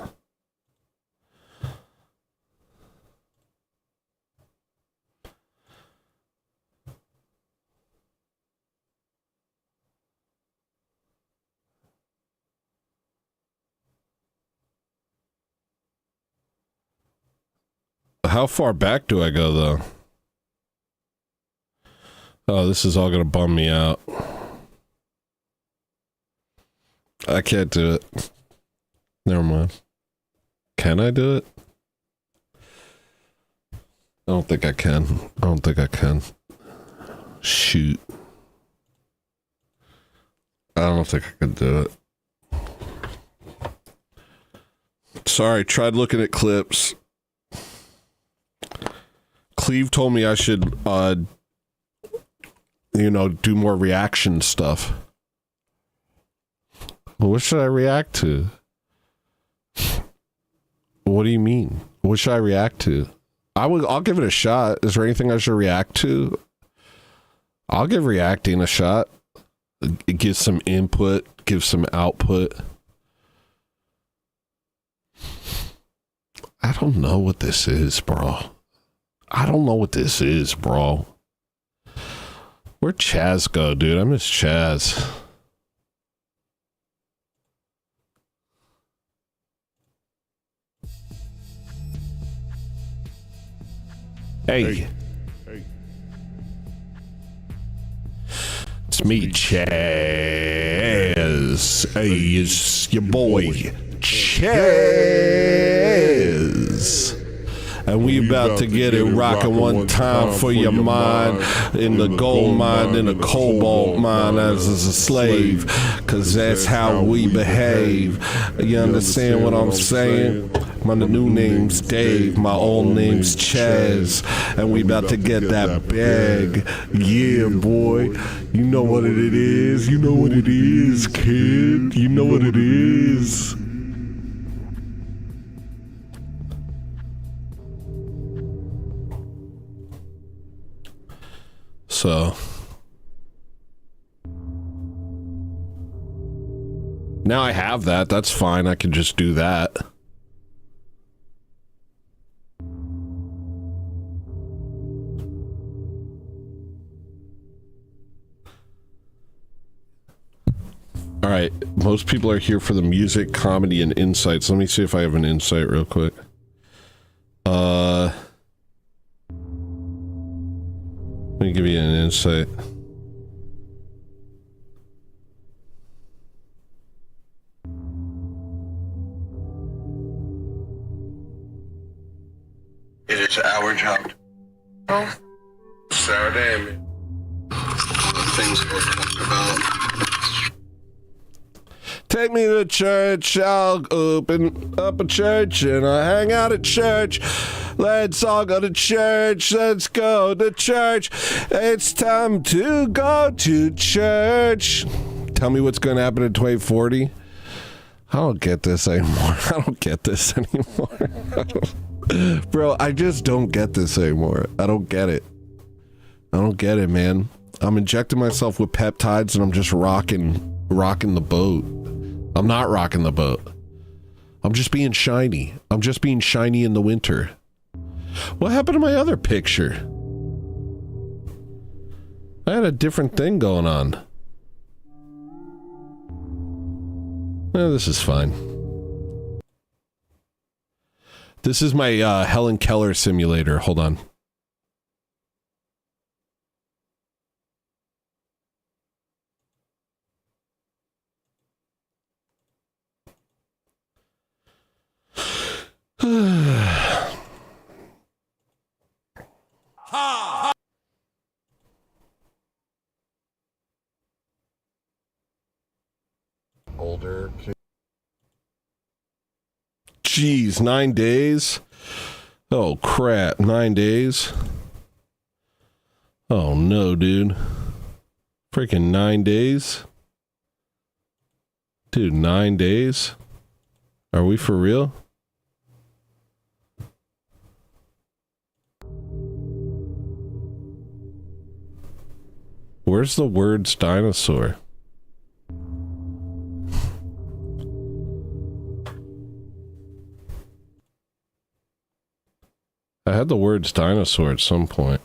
How far back do I go, though? Oh, this is all gonna bum me out. I can't do it. Never mind. Can I do it? I don't think I can. I don't think I can. Shoot. I don't think I can do it. Sorry, tried looking at clips. Cleve told me I should, you know, do more reaction stuff. Well, what should I react to? What do you mean? What should I react to? I'll give it a shot. Is there anything I should react to? I'll give reacting a shot. Give some input, give some output. I don't know what this is, bro. I don't know what this is, bro. Where'd Chaz go, dude? I miss Chaz. Hey. It's me, Chaz. Hey, it's your boy, Chaz. And we about to get it rocking one time for your mind. In the gold mine, in the cobalt mine as a slave. Cause that's how we behave. You understand what I'm saying? My new name's Dave, my old name's Chaz, and we about to get that bag. Yeah, boy. You know what it is. You know what it is, kid. You know what it is. So now I have that. That's fine. I can just do that. All right, most people are here for the music, comedy, and insights. Let me see if I have an insight real quick. Let me give you an insight. It is our job. Oh, Saturday. All the things that we're talking about. Take me to church, I'll open up a church and I'll hang out at church. Let's all go to church, let's go to church. It's time to go to church. Tell me what's gonna happen in 2040. I don't get this anymore. I don't get this anymore. Bro, I just don't get this anymore. I don't get it. I don't get it, man. I'm injecting myself with peptides and I'm just rocking the boat. I'm not rocking the boat. I'm just being shiny. I'm just being shiny in the winter. What happened to my other picture? I had a different thing going on. This is fine. This is my Helen Keller simulator. Hold on. Older kid. Jeez, 9 days? Oh crap, 9 days? Oh no, dude. Freaking 9 days? Dude, 9 days? Are we for real? Where's the words dinosaur? I had the words dinosaur at some point.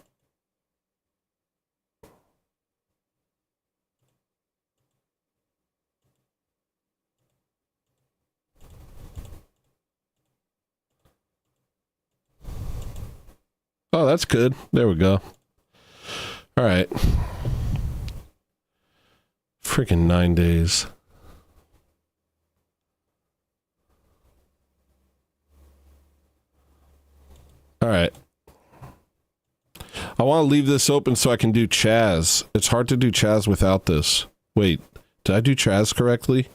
Oh, that's good. There we go. All right. Freaking 9 days. All right. I want to leave this open so I can do Chaz. It's hard to do Chaz without this. Wait, did I do Chaz correctly?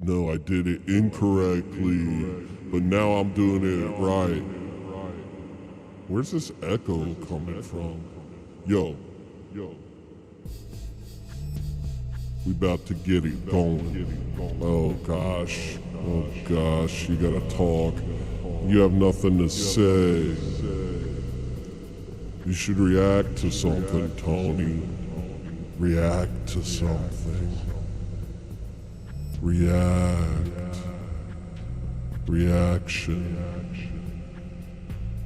No, I did it incorrectly, but now I'm doing it right. Where's this echo coming from? Yo. We about to get it going. Oh gosh, you gotta talk. You have nothing to say. You should react to something, Tony. React to something. Reaction.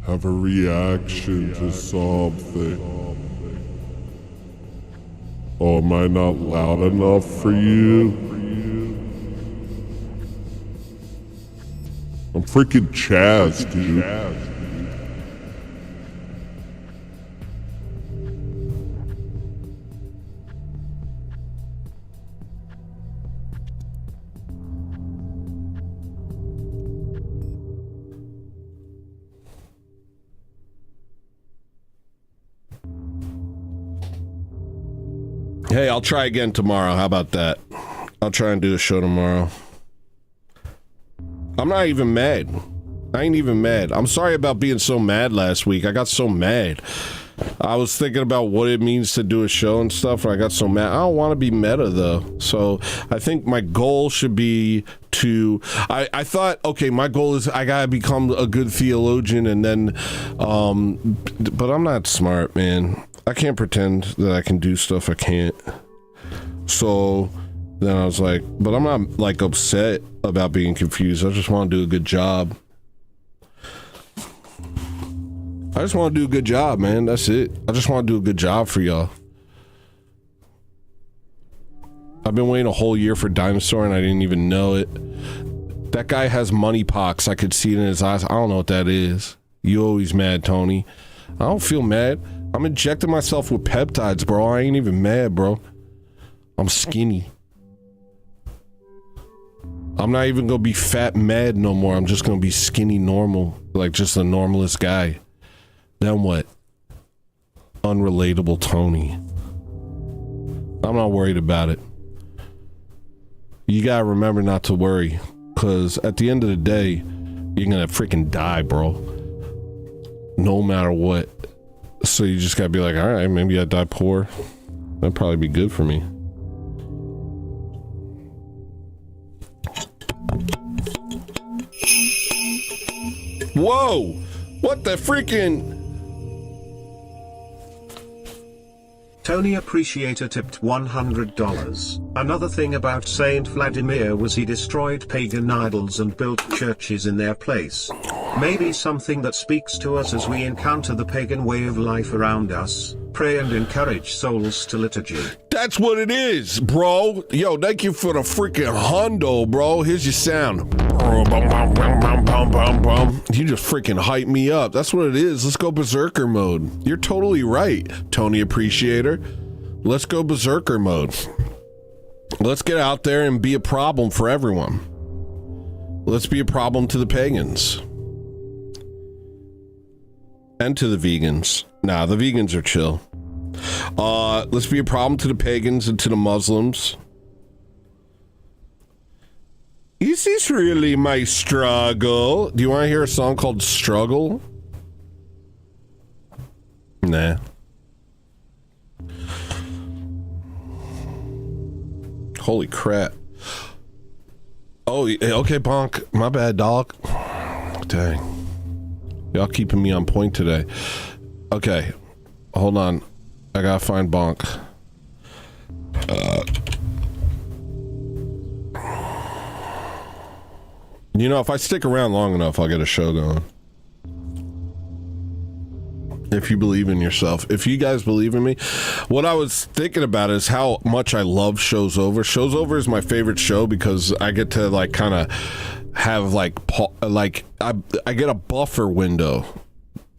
Have a reaction to something. Oh, am I not loud enough for you? I'm freaking Chaz, dude. Hey, I'll try again tomorrow. How about that? I'll try and do a show tomorrow. I'm not even mad. I ain't even mad. I'm sorry about being so mad last week. I got so mad. I was thinking about what it means to do a show and stuff, and I got so mad. I don't want to be meta, though. So I think my goal should be to... I thought, okay, my goal is I gotta become a good theologian, and then... but I'm not smart, man. I can't pretend that I can do stuff I can't. So then I was like, but I'm not, like, upset about being confused. I just want to do a good job. I just want to do a good job, man. That's it. I just want to do a good job for y'all. I've been waiting a whole year for Dinosaur and I didn't even know it. That guy has money pox. I could see it in his eyes. I don't know what that is. You always mad, Tony. I don't feel mad. I'm injecting myself with peptides, bro. I ain't even mad, bro. I'm skinny. I'm not even gonna be fat mad no more. I'm just gonna be skinny normal. Like just a normalist guy. Then what? Unrelatable Tony. I'm not worried about it. You gotta remember not to worry. Because at the end of the day, you're gonna freaking die, bro. No matter what. So you just gotta be like, alright, maybe I die poor. That'd probably be good for me. Whoa! What the freaking... Tony Appreciator tipped $100. Another thing about Saint Vladimir was he destroyed pagan idols and built churches in their place. Maybe something that speaks to us as we encounter the pagan way of life around us. Pray and encourage souls to liturgy. That's what it is, bro. Yo, thank you for the freaking hundo, bro. Here's your sound. You just freaking hype me up. That's what it is. Let's go berserker mode. You're totally right, Tony Appreciator. Let's go berserker mode. Let's get out there and be a problem for everyone. Let's be a problem to the pagans. And to the vegans. Nah, the vegans are chill. Let's be a problem to the pagans and to the Muslims. Is this really my struggle? Do you want to hear a song called Struggle? Nah. Holy crap. Oh, okay, Bonk. My bad, dog. Dang. Y'all keeping me on point today. Okay. Hold on. I gotta find Bonk. You know, if I stick around long enough, I'll get a show going. If you believe in yourself. If you guys believe in me. What I was thinking about is how much I love Shows Over. Shows Over is my favorite show because I get to, like, kind of have, like, I get a buffer window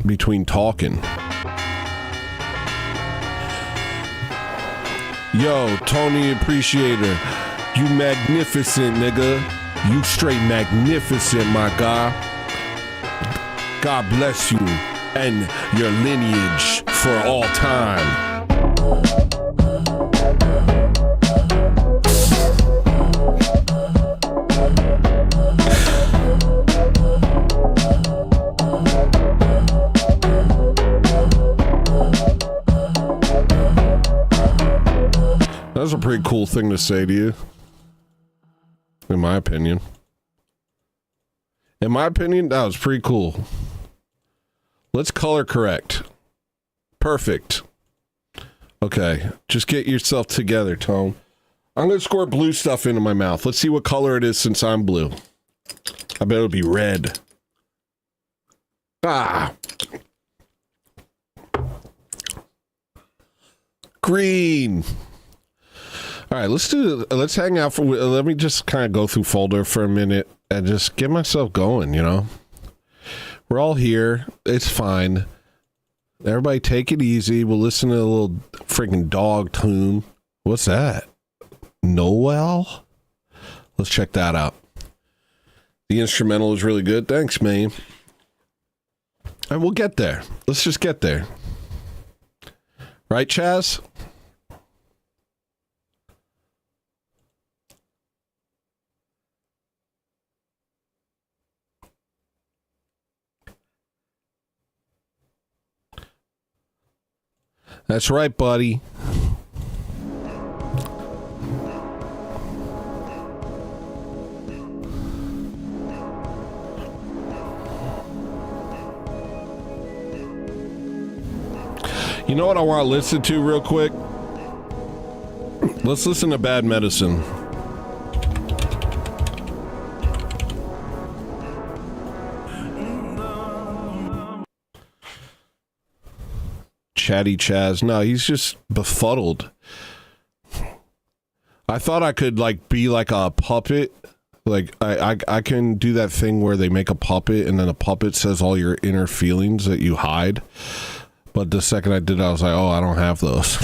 between talking. Yo, Tony Appreciator, you magnificent, nigga. You straight magnificent, my guy. God bless you and your lineage for all time. That's a pretty cool thing to say to you. In my opinion. In my opinion, that was pretty cool. Let's color correct. Perfect. Okay, just get yourself together, Tone. I'm gonna squirt blue stuff into my mouth. Let's see what color it is since I'm blue. I bet it'll be red. Ah! Green! Alright, let's hang out for, let me just kind of go through folder for a minute and just get myself going, you know? We're all here. It's fine. Everybody take it easy. We'll listen to a little freaking dog tune. What's that? Noel? Let's check that out. The instrumental is really good. Thanks, man. And we'll get there. Let's just get there. Right, Chaz? That's right, buddy. You know what I want to listen to real quick? Let's listen to Bad Medicine. Chatty Chaz. No, he's just befuddled. I thought I could like be like a puppet. Like I can do that thing where they make a puppet and then a puppet says all your inner feelings that you hide. But the second I did it, I was like, oh, I don't have those.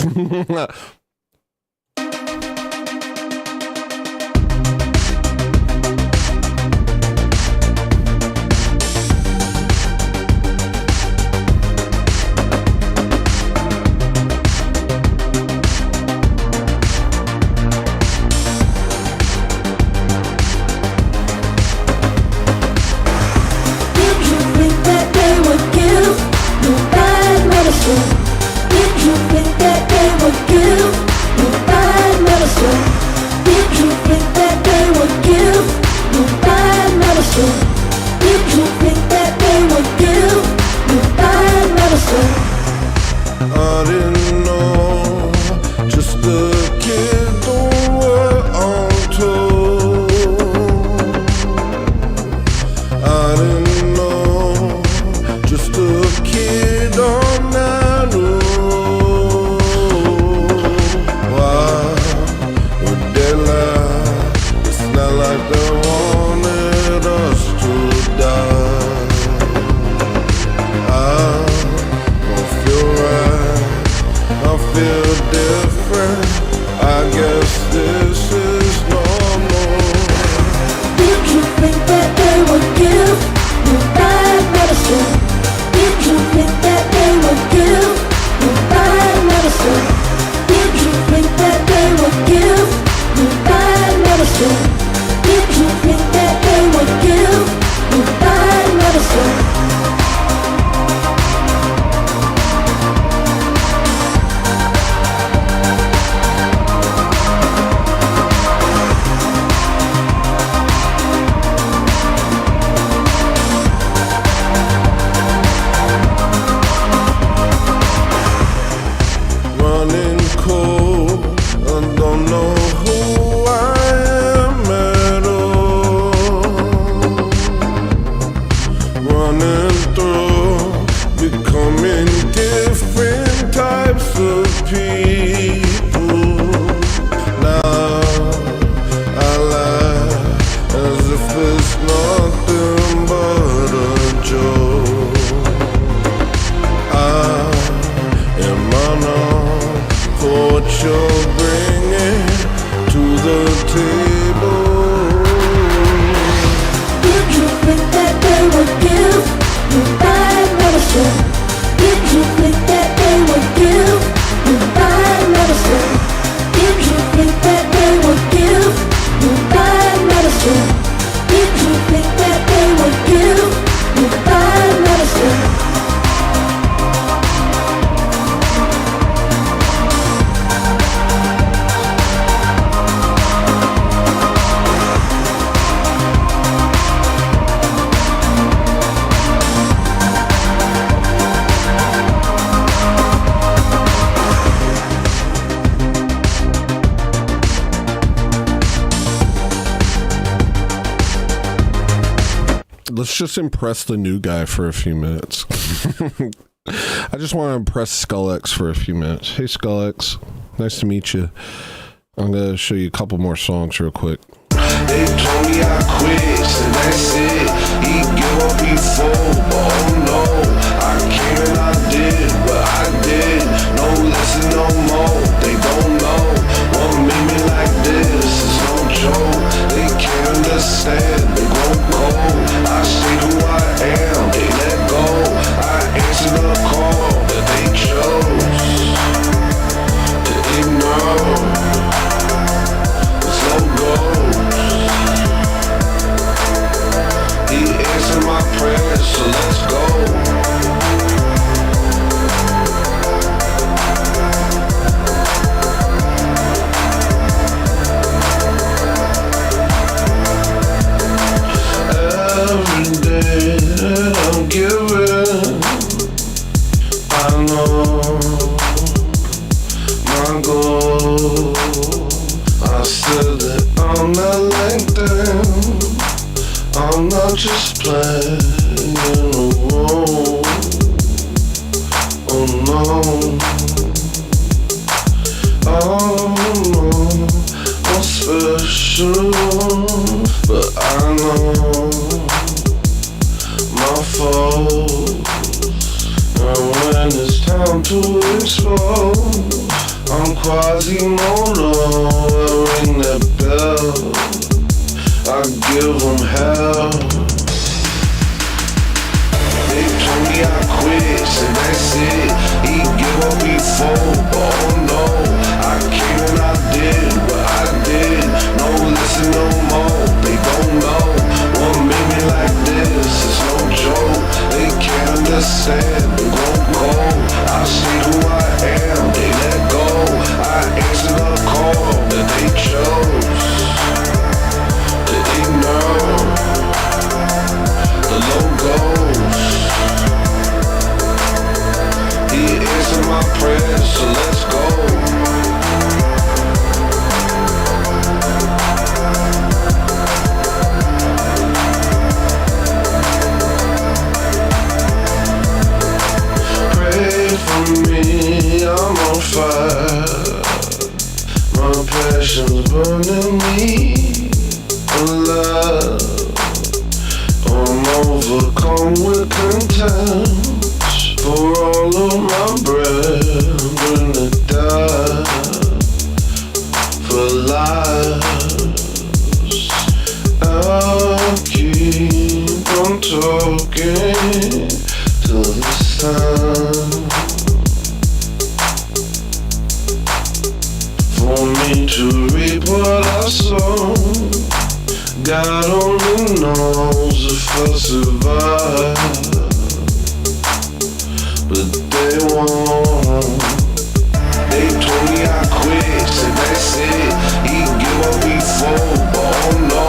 I didn't know, just a kid doing what I'm told. I didn't know, just a kid on that road. Why would they lie? It's not like they wanted us to die. I feel different. I guess this is normal. Did you think that they would give you bad medicine? Did you think that they would give you bad medicine? Did you think that they would give you bad medicine? Did you think that they would give you bad medicine? Let's just impress the new guy for a few minutes. I just want to impress SkullX for a few minutes. Hey, SkullX. Nice to meet you. I'm going to show you a couple more songs real quick. They told me I quit, so that's it. He give up before, but oh no, I came and I did what I did. No lesson, no more. They don't know what made me like this. It's no joke. They can't understand. They grow cold. I say who I am. They let go. I answer the call that they chose to ignore. It's no go. He answered my prayers, so let's go. playing. I'm not just playing alone. Oh no. Oh no. I'm special, but I know my fault. And when it's time to explode, I'm Quasimodo, I ring that bell, I give them hell. They told me I quit, said that's it, he give up before, but oh no, I came and I did what I did, no listen no more, they don't know, what made me like this, it's no joke, they can't understand, they won't go, I say who I am, they let go, I answer the call that they chose, that they know, the logos, he answered my prayers, so let's go. Me, I'm on fire. My passion's burning me alive. I'm overcome with contempt for all of my brethren that died for lives. I'll keep on talking till this time. For me to reap what I sow, God only knows if I survive, but they won't. They told me I quit, said that's it, he give up before, but oh no,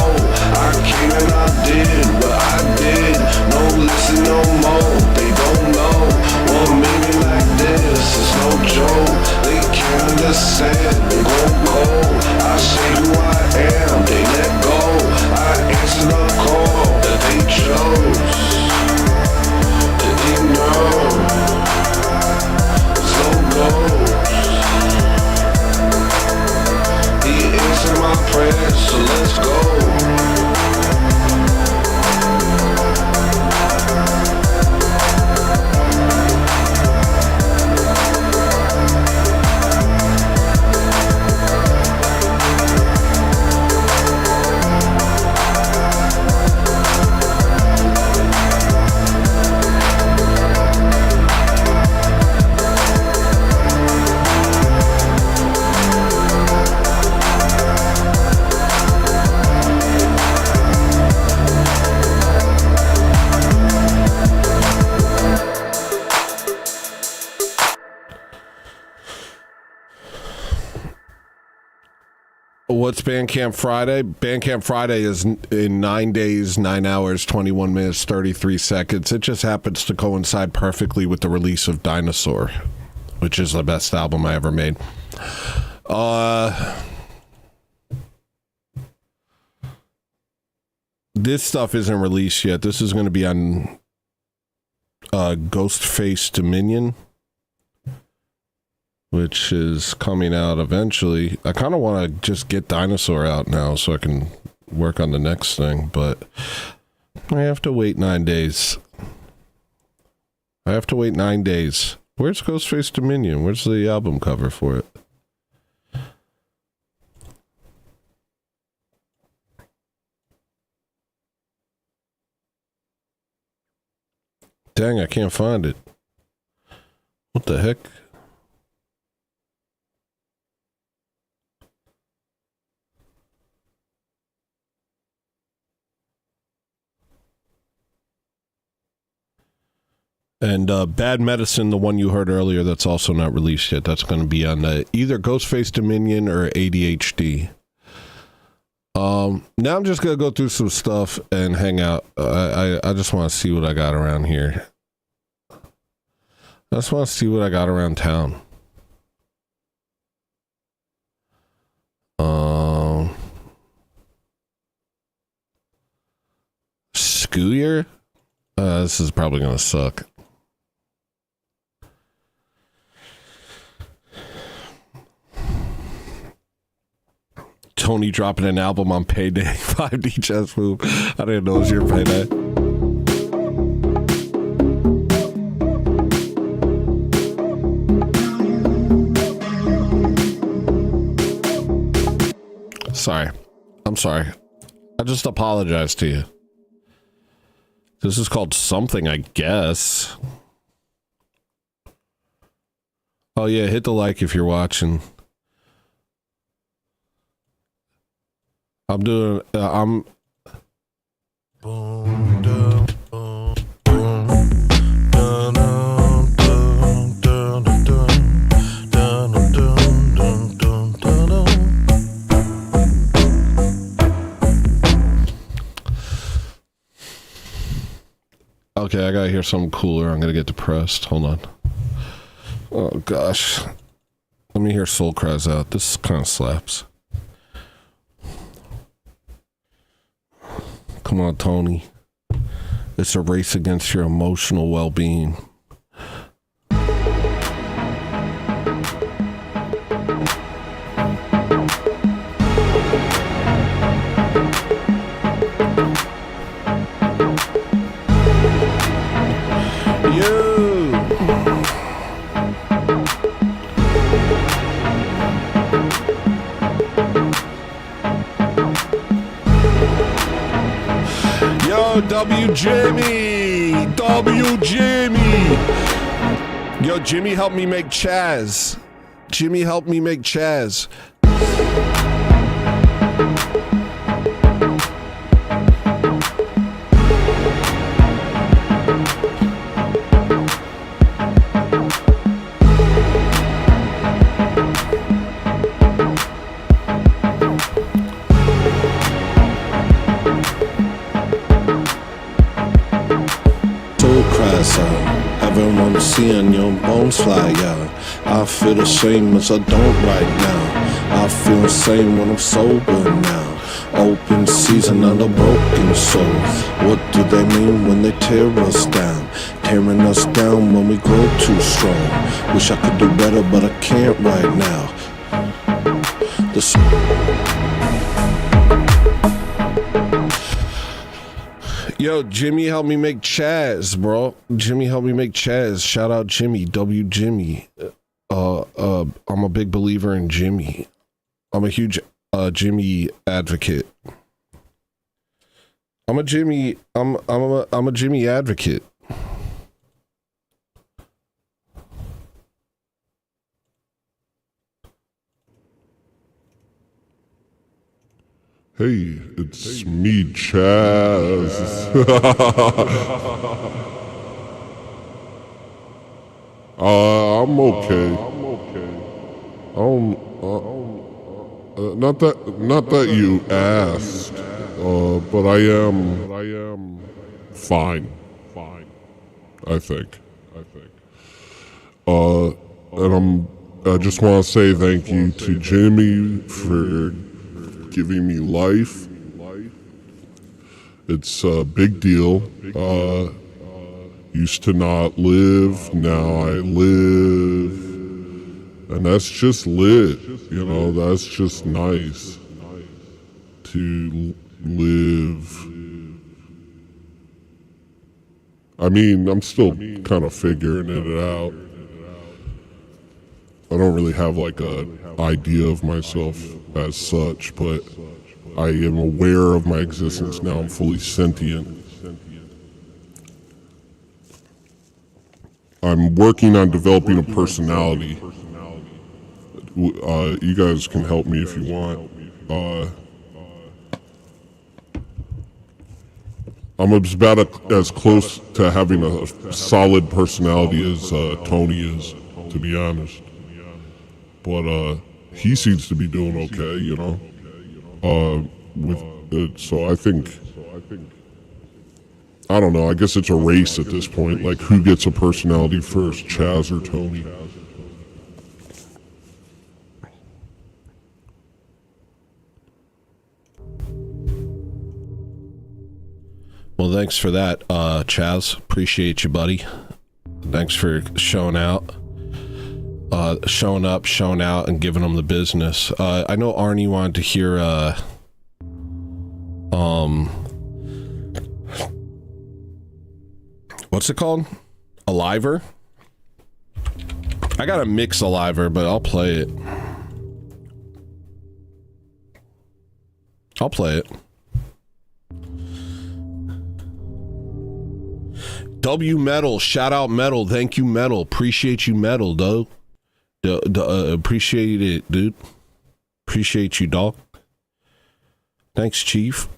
I came and I did what I did, no listen no more, they don't know, what made me like this, it's no joke, they can't understand, they won't go, I say who I am, they let go, I answer the call that they chose, that they know, so go. He answered my prayers, so let's go. What's Bandcamp Friday? Bandcamp Friday is in 9 days, 9 hours, 21 minutes, 33 seconds. It just happens to coincide perfectly with the release of Dinosaur, which is the best album I ever made. This stuff isn't released yet. This is going to be on Ghostface Dominion, which is coming out eventually. I kind of want to just get Dinosaur out now so I can work on the next thing, but I have to wait 9 days. Where's Ghostface Dominion? Where's the album cover for it? Dang, I can't find it. What the heck? And Bad Medicine, the one you heard earlier, that's also not released yet. That's going to be on either Ghostface Dominion or ADHD. Now I'm just going to go through some stuff and hang out. I just want to see what I got around here. I just want to see what I got around town. school year? This is probably gonna suck. Tony dropping an album on payday. 5D chess move. I didn't know it was your payday. Sorry. I'm sorry. I just apologize to you. This is called something, I guess. Oh yeah, hit the like if you're watching. I'm doing, I'm... Okay, I gotta hear something cooler. I'm gonna get depressed. Hold on. Oh gosh. Let me hear Soul Cries Out. This kind of slaps. Come on, Tony. It's a race against your emotional well-being. W Jimmy! W Jimmy! Yo, Jimmy helped me make Chaz. Jimmy helped me make Chaz. Everyone seeing your bones fly out. I feel the same as I don't right now. I feel the same when I'm sober now. Open season on a broken soul. What do they mean when they tear us down? Tearing us down when we grow too strong. Wish I could do better, but I can't right now. Yo, Jimmy helped me make Chaz, bro. Jimmy helped me make Chaz. Shout out Jimmy, W Jimmy. I'm a big believer in Jimmy. I'm a huge Jimmy advocate. I'm a Jimmy advocate. Hey, it's me, Chaz. I'm okay. Not that you asked, but I am fine. I think. And I just want to say thank you to Jimmy for giving me life. It's a big deal. Used to not live, now I live. And that's just lit, you know, that's just nice to live. I mean, I'm still kind of figuring it out. I don't really have like a idea of myself as such, but I am aware of my existence now. I'm fully sentient. I'm working on developing a personality. You guys can help me if you want. I'm about as close to having a solid personality as Tony is, to be honest. But he seems to be doing okay, you know. With it, so I think, I don't know. I guess it's a race at this point. Like, who gets a personality first, Chaz or Tony? Well, thanks for that, Chaz. Appreciate you, buddy. Thanks for showing out. Showing up, showing out, and giving them the business. I know Arnie wanted to hear, what's it called? Aliver? I got a mix Aliver, but I'll play it. I'll play it. W Metal, shout out Metal. Thank you, Metal. Appreciate you, Metal, though. Appreciate it, dude. Appreciate you, dog. Thanks, Chief.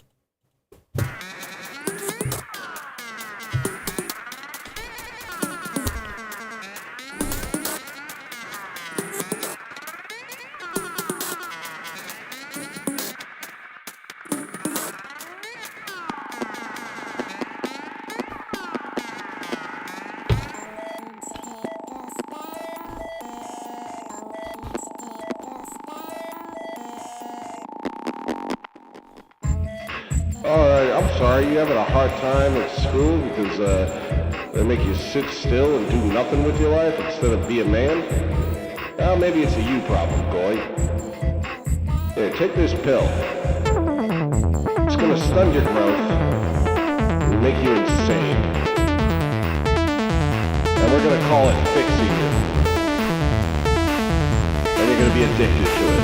I'm sorry, you having a hard time at school because they make you sit still and do nothing with your life instead of be a man? Well, maybe it's a you problem, Goy. Here, take this pill. It's gonna stun your growth and make you insane. And we're gonna call it fixing you. And you're gonna be addicted to it.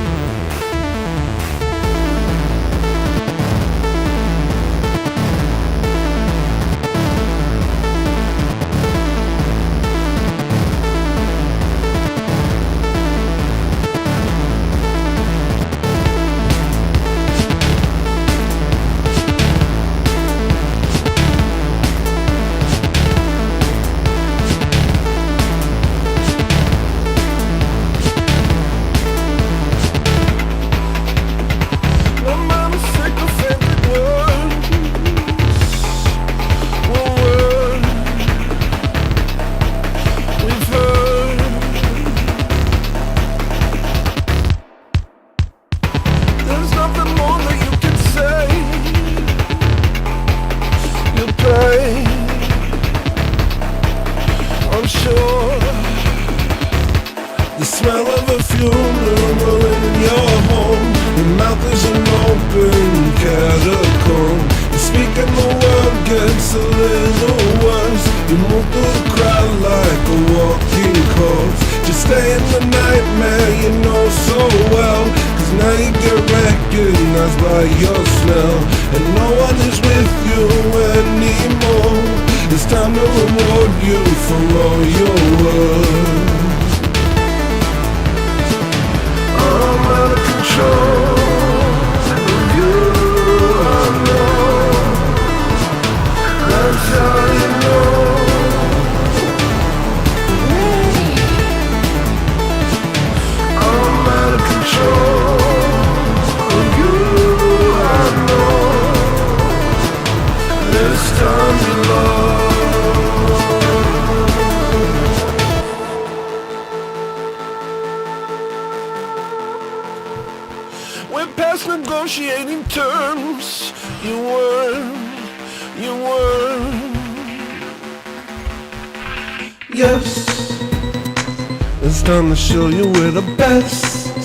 Show you we're the best.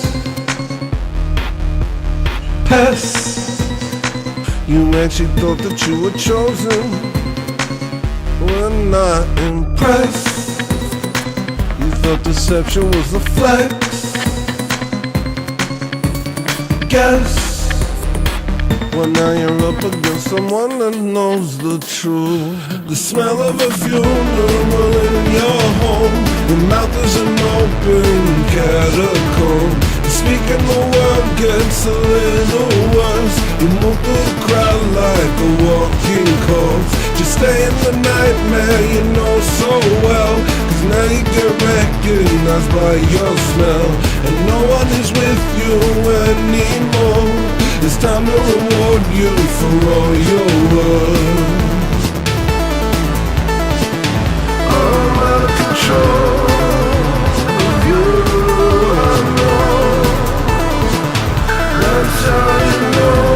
Pest. You actually thought that you were chosen. We're not impressed. You thought deception was a flex. Guess. Well, now you're up against someone that knows the truth. The smell of a funeral in your home. Your mouth is an open catacomb. Speaking the word gets a little worse. You move through the crowd like a walking corpse. Just stay in the nightmare you know so well. Cause now you get recognized by your smell. And no one is with you anymore. It's time to reward you for all your work. I'm out of control of you, I know. That's how you know.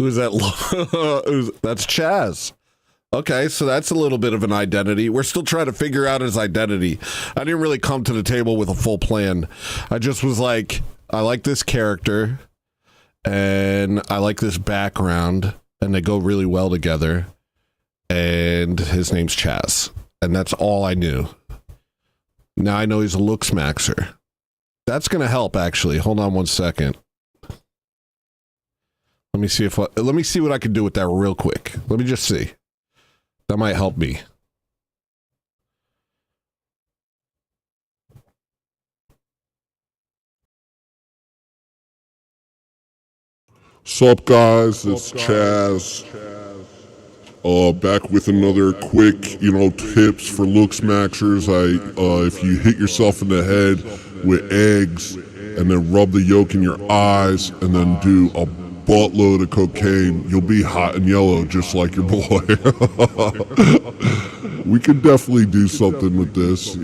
Who's that? That's Chaz. Okay, so that's a little bit of an identity. We're still trying to figure out his identity. I didn't really come to the table with a full plan. I just was like, I like this character, and I like this background, and they go really well together. And his name's Chaz. And that's all I knew. Now I know he's a looks maxer. That's going to help, actually. Hold on one second. Let me see what I can do with that real quick. Let me just see. That might help me. Sup guys, it's Chaz. Back with another quick, tips for looks maxers. If you hit yourself in the head with eggs and then rub the yolk in your eyes and then do a buttload of cocaine, you'll be hot and yellow just like your boy. We could definitely do something with this,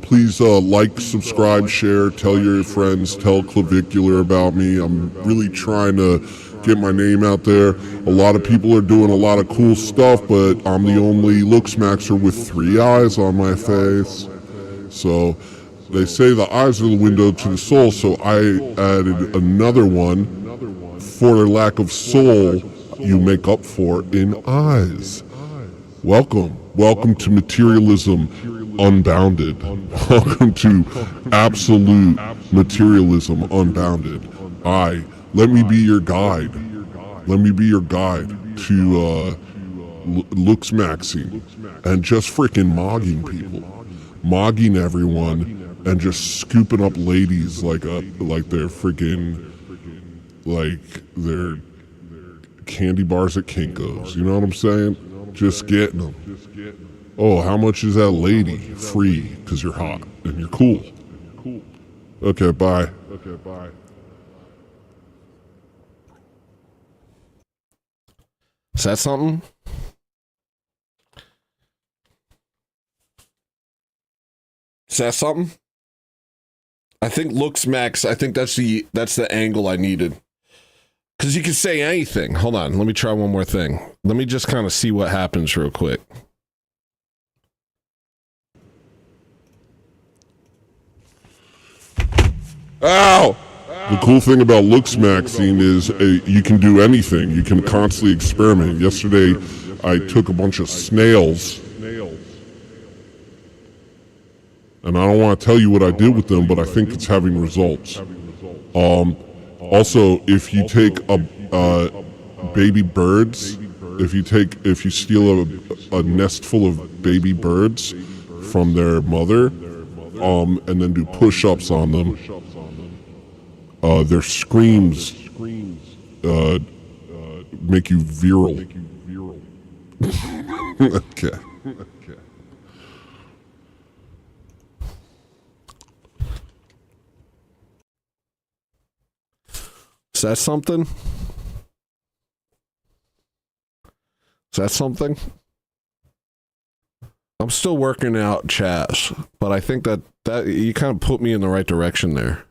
please like, subscribe, share, tell your friends, tell Clavicular about me. I'm really trying to get my name out there. A lot of people are doing a lot of cool stuff, but I'm the only looks maxer with 3 eyes on my face. So they say the eyes are the window to the soul, so I added another one. For their lack of soul, you make up for in eyes. Welcome to materialism unbounded. Welcome to absolute materialism unbounded. Let me be your guide. Let me be your guide to looks maxing and just freaking mogging people, mogging everyone, and just scooping up ladies like they're freaking they're candy bars at Kinko's. You know what I'm saying? Just getting them. Oh, how much is that lady? Free, because you're hot and you're cool. Okay, bye. Is that something? Is that something? I think looks max. I think that's the angle I needed. Because you can say anything. Hold on. Let me try one more thing. Let me just kind of see what happens real quick. Ow! The cool thing about looks maxing is you can do anything. You can constantly experiment. Yesterday, I took a bunch of snails, and I don't want to tell you what I did with them, but I think it's having results. Also, if you take baby birds, if you steal a nest full of baby birds from their mother, and then do push-ups on them, their screams make you virile. Okay. Is that something? Is that something? I'm still working out Chaz, but I think that you kind of put me in the right direction there.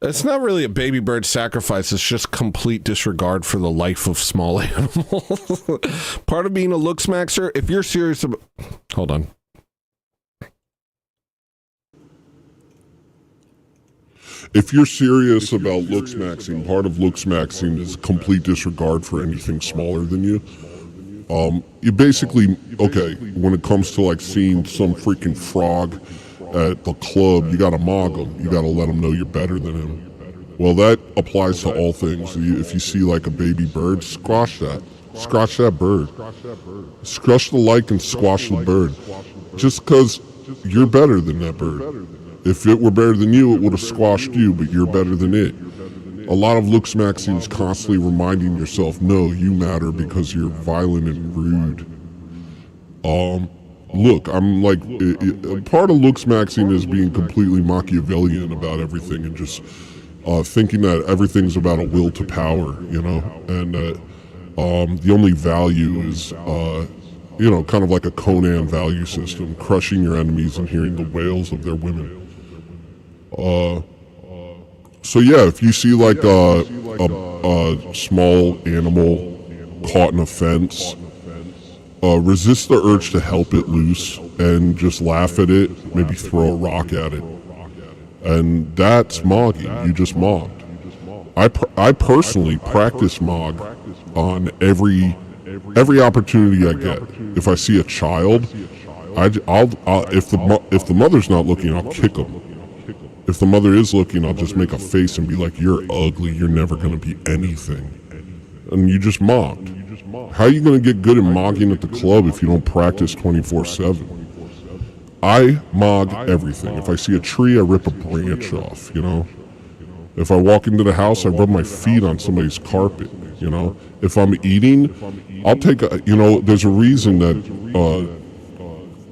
It's not really a baby bird sacrifice, it's just complete disregard for the life of small animals. Part of being a looks maxer, if you're serious about... Hold on. If you're serious about looks maxing, part of looks maxing is complete disregard for anything smaller than you. You basically, okay, when it comes to like seeing some freaking frog at the club, you gotta mog him. You gotta let him know you're better than him. Well, that applies to all things. If you see like a baby bird, squash that. Squash that bird. Squash the like and squash the bird. Just because you're better than that bird. If it were better than you, it would have squashed you, but you're better than it. A lot of looks maxing is constantly reminding yourself, no, you matter because you're violent and rude. Look, I'm like, part of looks maxing is being completely Machiavellian about everything and just thinking that everything's about a will to power, and that the only value is, kind of like a Conan value system, crushing your enemies and hearing the wails of their women. So yeah, if you see like a small animal caught in a fence, resist the urge to help it loose and just laugh at it, maybe throw a rock at it. And that's mogging. You just mogged. I personally practice mog on every opportunity I get. If I see a child, if the mother's not looking, I'll kick them. If the mother is looking, I'll just make a face and be like, "You're ugly. You're never gonna be anything." And you just mogged. How are you gonna get good at mogging at the club if you don't practice 24/7? I mog everything. If I see a tree, I rip a branch off, you know? If I walk into the house, I rub my feet on somebody's carpet, you know? If I'm eating, I'll take a, you know, there's a reason that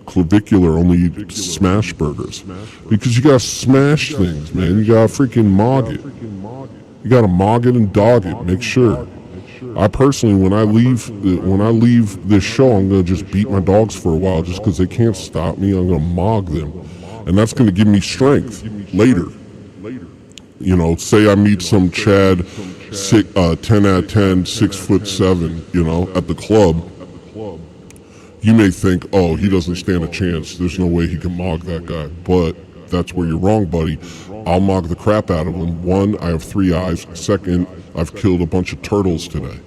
clavicular only eat smash burgers. Because you gotta smash things, man. You gotta freaking mog it. You gotta mog it and dog it, make sure. I personally, when I leave this show, I'm gonna just beat my dogs for a while just because they can't stop me. I'm gonna mog them, and that's gonna give me strength later. You know, say I meet some Chad, 10 out of 10, 6'7", you know, at the club. You may think, oh, he doesn't stand a chance. There's no way he can mog that guy. But that's where you're wrong, buddy. I'll mog the crap out of him. One, I have 3 eyes. Second, I've killed a bunch of turtles today.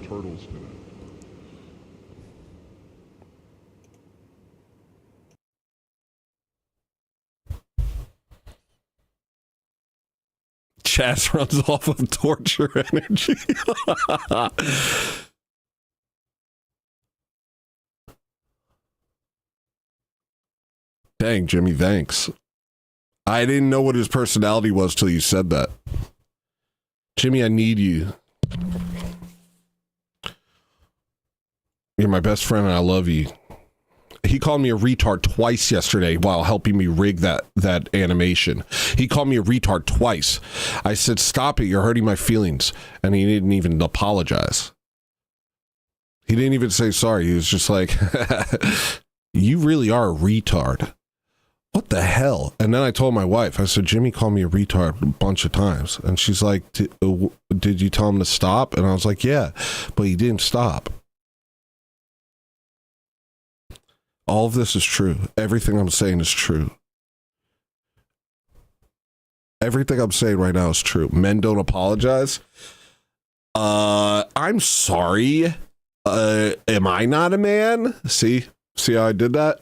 Chaz runs off of torture energy. Dang, Jimmy, thanks. I didn't know what his personality was till you said that. Jimmy, I need you. You're my best friend and I love you. He called me a retard twice yesterday while helping me rig that animation. He called me a retard twice. I said, stop it, you're hurting my feelings. And he didn't even apologize. He didn't even say sorry. He was just like, you really are a retard. What the hell? And then I told my wife, I said, Jimmy called me a retard a bunch of times. And she's like, did you tell him to stop? And I was like, yeah, but he didn't stop. All of this is true. Everything I'm saying is true. Everything I'm saying right now is true. Men don't apologize. I'm sorry. Am I not a man? See how I did that?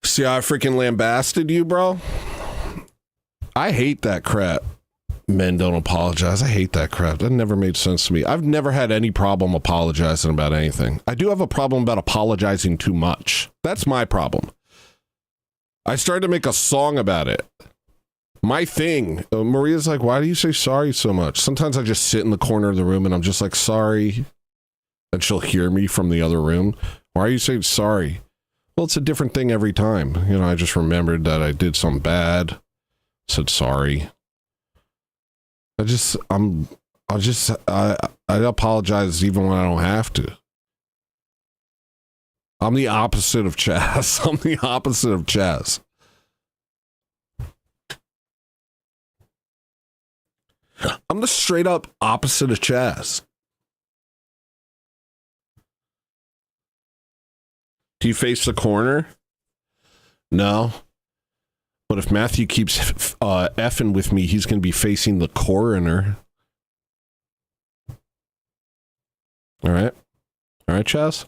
See how I freaking lambasted you, bro? I hate that crap. Men don't apologize. I hate that crap. That never made sense to me. I've never had any problem apologizing about anything. I do have a problem about apologizing too much. That's my problem. I started to make a song about it. My thing. Maria's like, why do you say sorry so much? Sometimes I just sit in the corner of the room and I'm just like, sorry. And she'll hear me from the other room. Why are you saying sorry? Well, it's a different thing every time. You know, I just remembered that I did something bad. Said sorry. I apologize even when I don't have to. I'm the opposite of Chaz. I'm the opposite of Chaz. I'm the straight up opposite of Chaz. Do you face the corner? No. But if Matthew keeps effing with me, he's going to be facing the coroner. All right. All right, Chaz?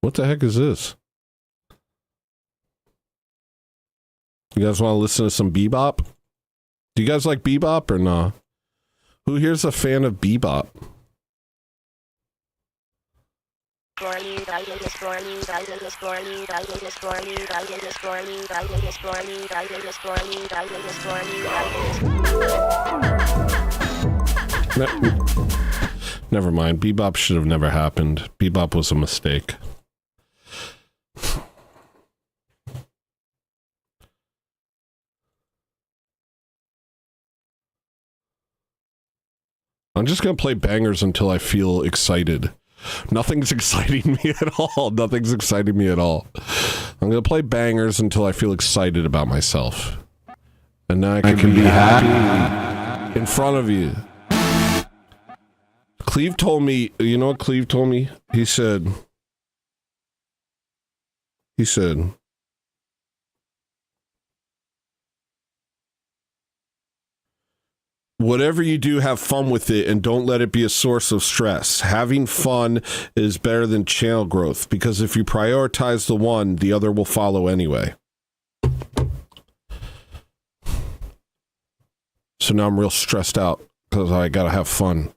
What the heck is this? You guys want to listen to some bebop? Do you guys like bebop or no? Who here's a fan of bebop? Never mind. Bebop should have never happened. Bebop was a mistake. I'm just going to play bangers until I feel excited. Nothing's exciting me at all. Nothing's exciting me at all. I'm going to play bangers until I feel excited about myself. And now I can be happy in front of you. Cleve told me, you know what Cleve told me? He said, whatever you do, have fun with it and don't let it be a source of stress. Having fun is better than channel growth because if you prioritize the one, the other will follow anyway. So now I'm real stressed out because I gotta have fun.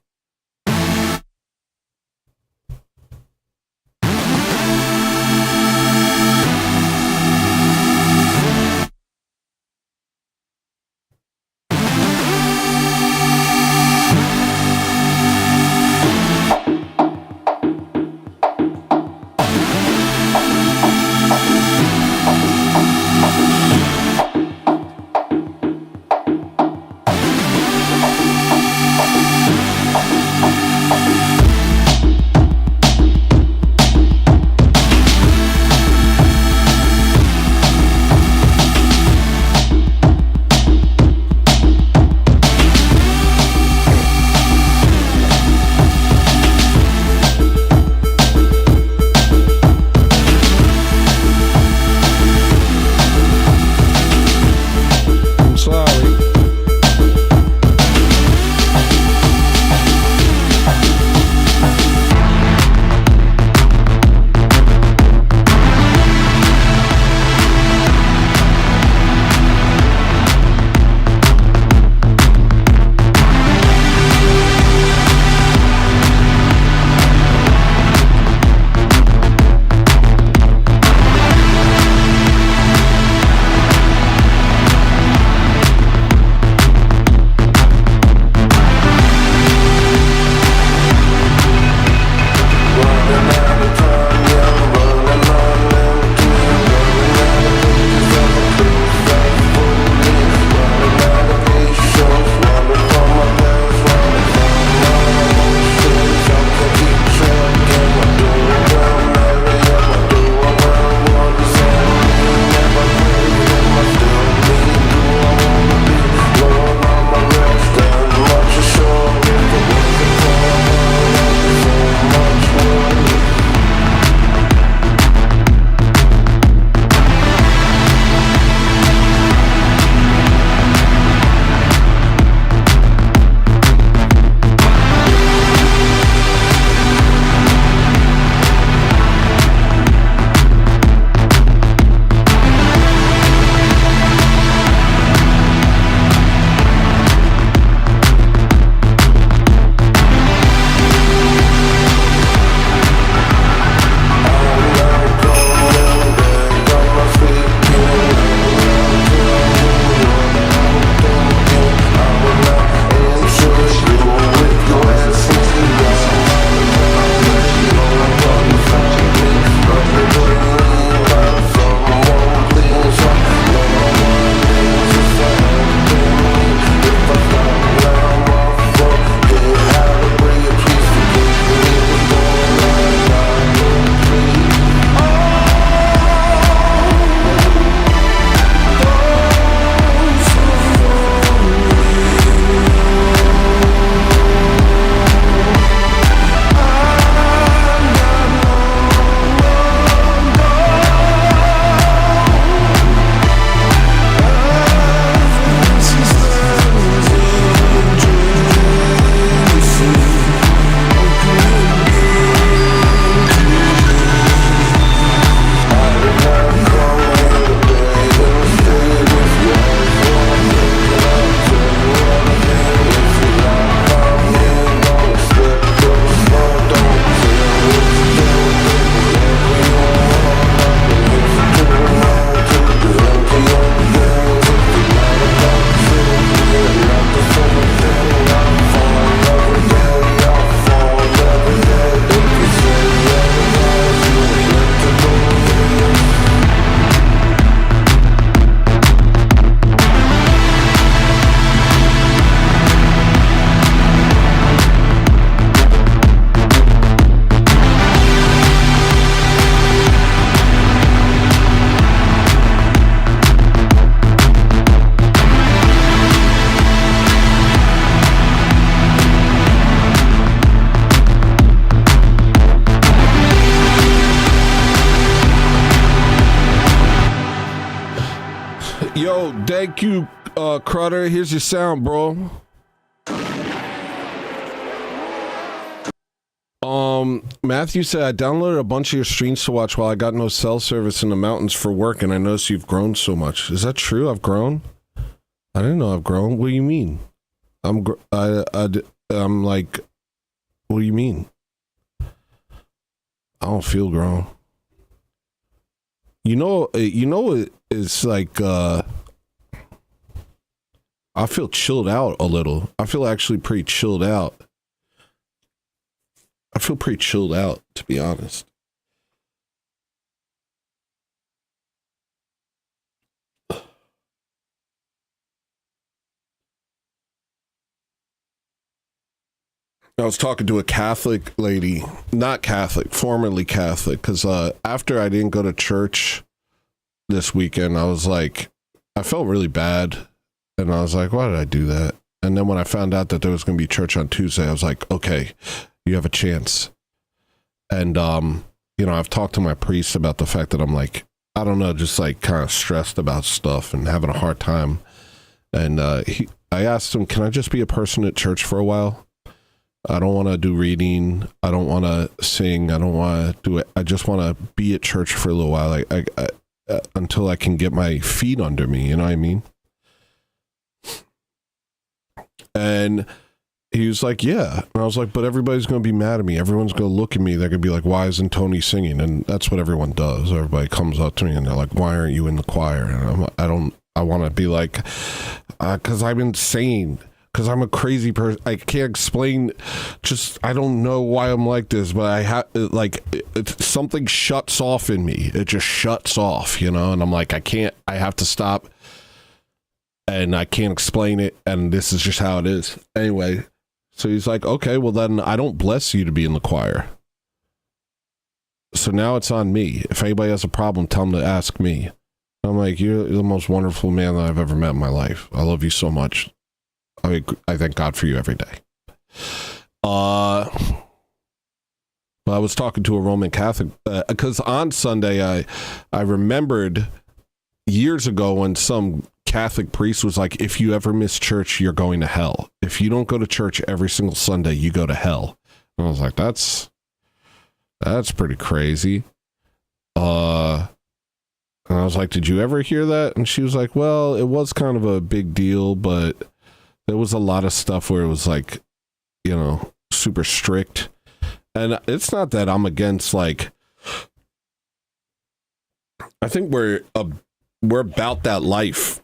Thank you, Crutter. Here's your sound, bro. Matthew said, I downloaded a bunch of your streams to watch while I got no cell service in the mountains for work, and I noticed you've grown so much. Is that true? I've grown? I didn't know I've grown. What do you mean? I'm like, what do you mean? I don't feel grown. It's like, I feel chilled out a little. I feel actually pretty chilled out. I feel pretty chilled out, to be honest. I was talking to a Catholic lady, not Catholic, formerly Catholic, because after I didn't go to church this weekend, I was like, I felt really bad. And I was like, why did I do that? And then when I found out that there was going to be church on Tuesday, I was like, okay, you have a chance. And, you know, I've talked to my priest about the fact that I'm like, I don't know, just like kind of stressed about stuff and having a hard time. And I asked him, can I just be a person at church for a while? I don't want to do reading. I don't want to sing. I don't want to do it. I just want to be at church for a little while, like until I can get my feet under me. You know what I mean? And he was like, yeah. And I was like, but everybody's going to be mad at me. Everyone's going to look at me. They're going to be like, why isn't Tony singing? And that's what everyone does. Everybody comes up to me and they're like, why aren't you in the choir? And I want to be like, because I've been singing. Because I'm a crazy person. I can't explain. I don't know why I'm like this, but I have something shuts off in me. It just shuts off, you know. And I'm like, I have to stop, and I can't explain it. And this is just how it is. Anyway, so he's like, okay, well then I don't bless you to be in the choir. So now it's on me. If anybody has a problem, tell them to ask me. I'm like, you're the most wonderful man that I've ever met in my life. I love you so much. I thank God for you every day. But I was talking to a Roman Catholic because on Sunday I remembered years ago when some Catholic priest was like, if you ever miss church, you're going to hell. If you don't go to church every single Sunday, you go to hell. And I was like, that's pretty crazy. And I was like, did you ever hear that? And she was like, well, it was kind of a big deal, but there was a lot of stuff where it was like, you know, super strict. And it's not that I'm against, like, I think we're about that life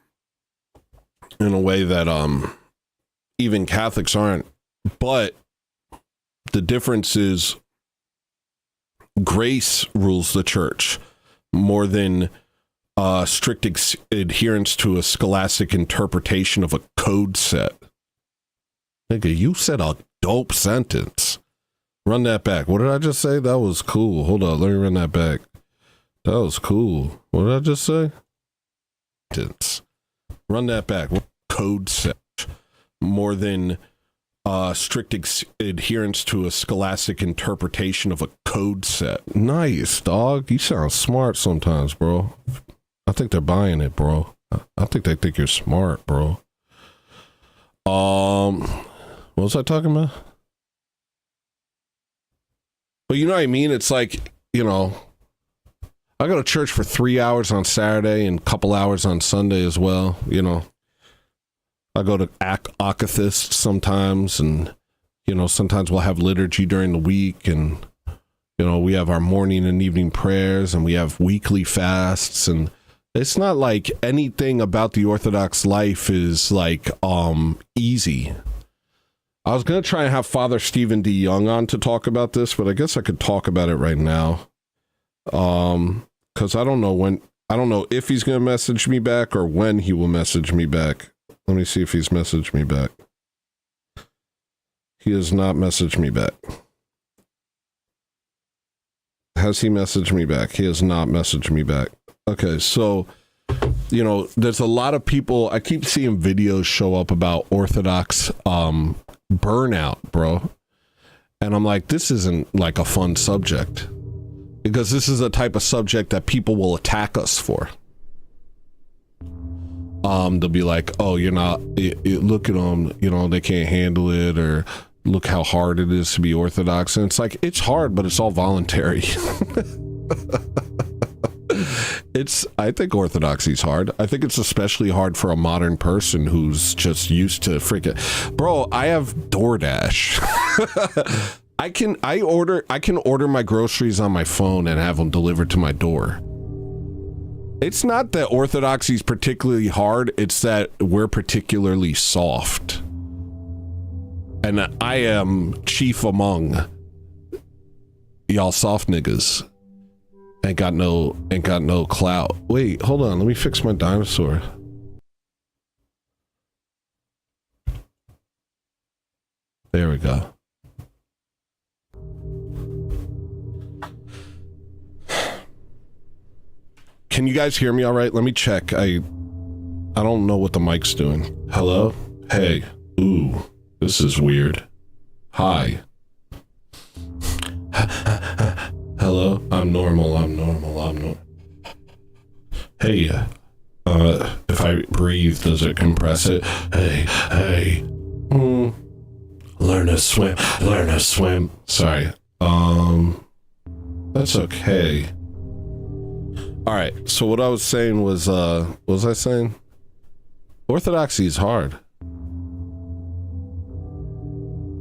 in a way that even Catholics aren't. But the difference is grace rules the church more than strict adherence to a scholastic interpretation of a code set. Nigga, you said a dope sentence. Run that back. What did I just say? That was cool. Hold on, let me run that back. That was cool. What did I just say? Sentence. Run that back. Code set. More than strict adherence to a scholastic interpretation of a code set. Nice, dog. You sound smart sometimes, bro. I think they're buying it, bro. I think they think you're smart, bro. What was I talking about? But you know what I mean? It's like, you know, I go to church for 3 hours on Saturday and a couple hours on Sunday as well. You know, I go to Akathist sometimes, and, you know, sometimes we'll have liturgy during the week, and, you know, we have our morning and evening prayers, and we have weekly fasts, and it's not like anything about the Orthodox life is like easy. I was going to try and have Father Stephen D. Young on to talk about this, but I guess I could talk about it right now. Because I don't know if he's going to message me back or when he will message me back. Let me see if he's messaged me back. He has not messaged me back. Has he messaged me back? He has not messaged me back. Okay, so, you know, there's a lot of people, I keep seeing videos show up about Orthodox burnout, bro. And I'm like, this isn't like a fun subject. Because this is a type of subject that people will attack us for. they'll be like, oh, you're not, look at them, you know, they can't handle it, or look how hard it is to be Orthodox. And it's like, it's hard, but it's all voluntary. I think Orthodoxy's hard. I think it's especially hard for a modern person who's just used to freaking, bro, I have DoorDash. I can order my groceries on my phone and have them delivered to my door. It's not that Orthodoxy is particularly hard, it's that we're particularly soft. And I am chief among y'all soft niggas. Ain't got no clout. Wait, hold on, let me fix my dinosaur. There we go. Can you guys hear me all right? Let me check. I don't know what the mic's doing. Hello? Hey. Ooh, this is weird. Hi. Hello? I'm normal. Hey, if I breathe, does it compress it? Hey. Learn to swim. Sorry. That's okay. All right, so what I was saying was, what was I saying? Orthodoxy is hard.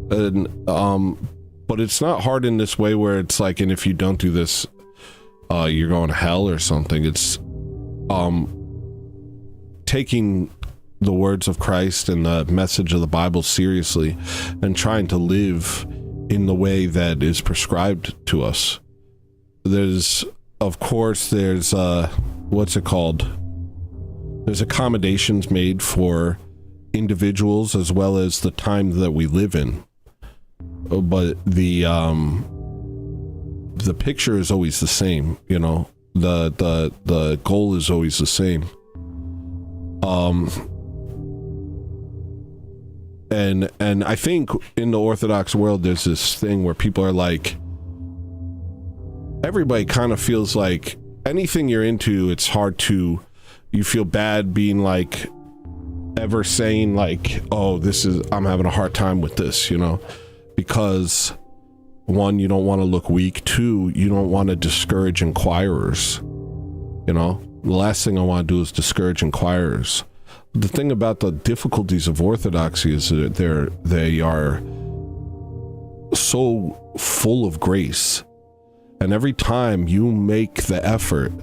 And, but it's not hard in this way where it's like, and if you don't do this, you're going to hell or something. It's, taking the words of Christ and the message of the Bible seriously and trying to live in the way that is prescribed to us. Of course, there's what's it called? There's accommodations made for individuals as well as the time that we live in. But the picture is always the same, you know. The goal is always the same. And I think in the Orthodox world there's this thing where people are like, everybody kind of feels like anything you're into, it's hard to, you feel bad being like, ever saying like, oh, I'm having a hard time with this, you know, because one, you don't want to look weak. Two, you don't want to discourage inquirers, you know. The last thing I want to do is discourage inquirers. The thing about the difficulties of Orthodoxy is that they are so full of grace. And every time you make the effort,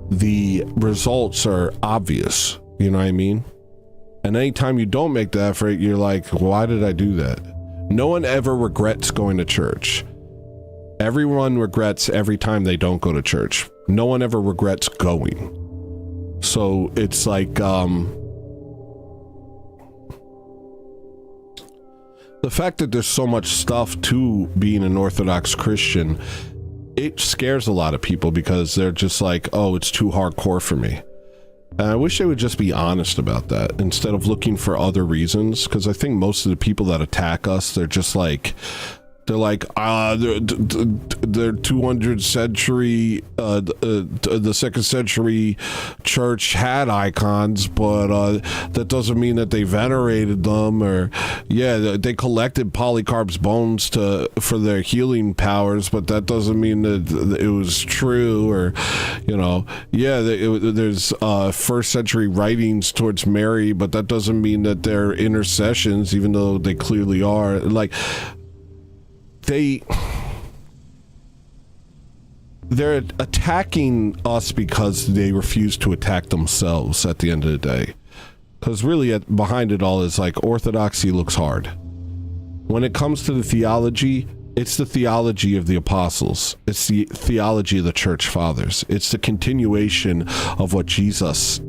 the results are obvious. You know what I mean? And anytime you don't make the effort, you're like, why did I do that? No one ever regrets going to church. Everyone regrets every time they don't go to church. No one ever regrets going. So it's like, the fact that there's so much stuff to being an Orthodox Christian, it scares a lot of people because they're just like, oh, it's too hardcore for me. And I wish they would just be honest about that instead of looking for other reasons, because I think most of the people that attack us, they're just like, they're 200th century, the second century church had icons, but that doesn't mean that they venerated them, or yeah, they collected Polycarp's bones for their healing powers, but that doesn't mean that it was true, or you know, yeah, there's first century writings towards Mary, but that doesn't mean that they're intercessions, even though they clearly are. Like, they're attacking us because they refuse to attack themselves at the end of the day. Because really behind it all is like, Orthodoxy looks hard. When it comes to the theology, it's the theology of the apostles. It's the theology of the church fathers. It's the continuation of what Jesus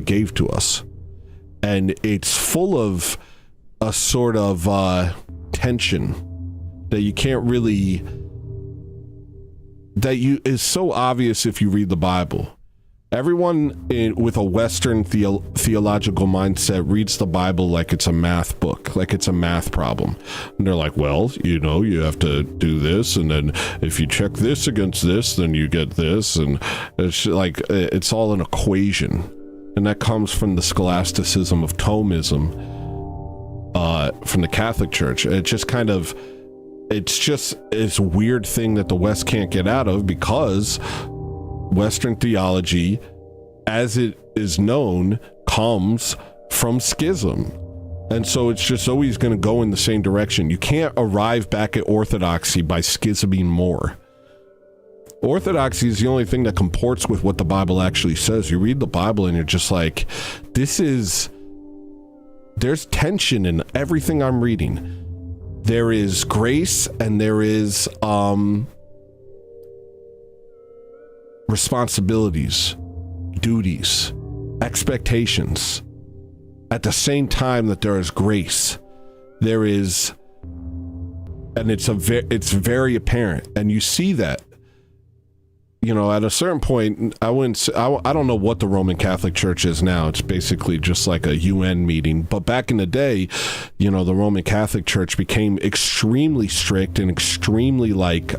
gave to us. And it's full of a sort of tension that you can't really, is so obvious if you read the Bible. Everyone with a Western theological mindset reads the Bible like it's a math book, like it's a math problem. And they're like, well, you know, you have to do this, and then if you check this against this, then you get this. And it's like, it's all an equation. and that comes from the scholasticism of Thomism from the Catholic Church. It just kind of, it's just this weird thing that the West can't get out of, because Western theology, as it is known, comes from schism. And so it's just always going to go in the same direction. You can't arrive back at orthodoxy by schisming more. Orthodoxy is the only thing that comports with what the Bible actually says. You read the Bible and you're just like, there's tension in everything I'm reading. There is grace and there is responsibilities, duties, expectations. At the same time that there is grace, there is, and it's very apparent, and you see that. You know, at a certain point, I don't know what the Roman Catholic Church is now. It's basically just like a UN meeting. But back in the day, you know, the Roman Catholic Church became extremely strict and extremely like,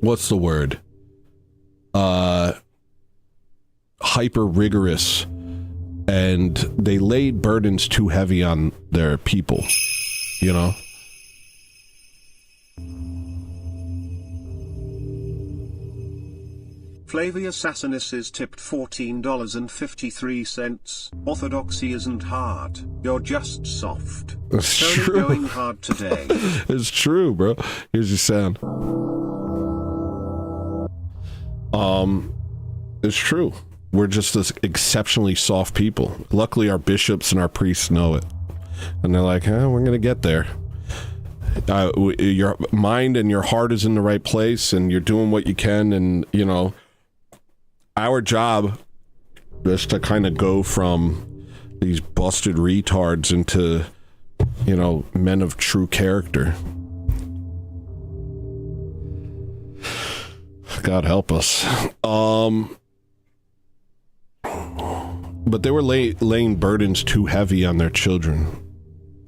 what's the word? Hyper rigorous. And they laid burdens too heavy on their people, you know? Flavius Assasinus is tipped $14.53. Orthodoxy isn't hard, you're just soft. That's Tony true. Going hard today. It's true, bro. Here's your sound. It's true. We're just this exceptionally soft people. Luckily, our bishops and our priests know it. And they're like, we're going to get there. Your mind and your heart is in the right place, and you're doing what you can. And, you know, our job is to kind of go from these busted retards into, you know, men of true character. God help us. But they were laying burdens too heavy on their children.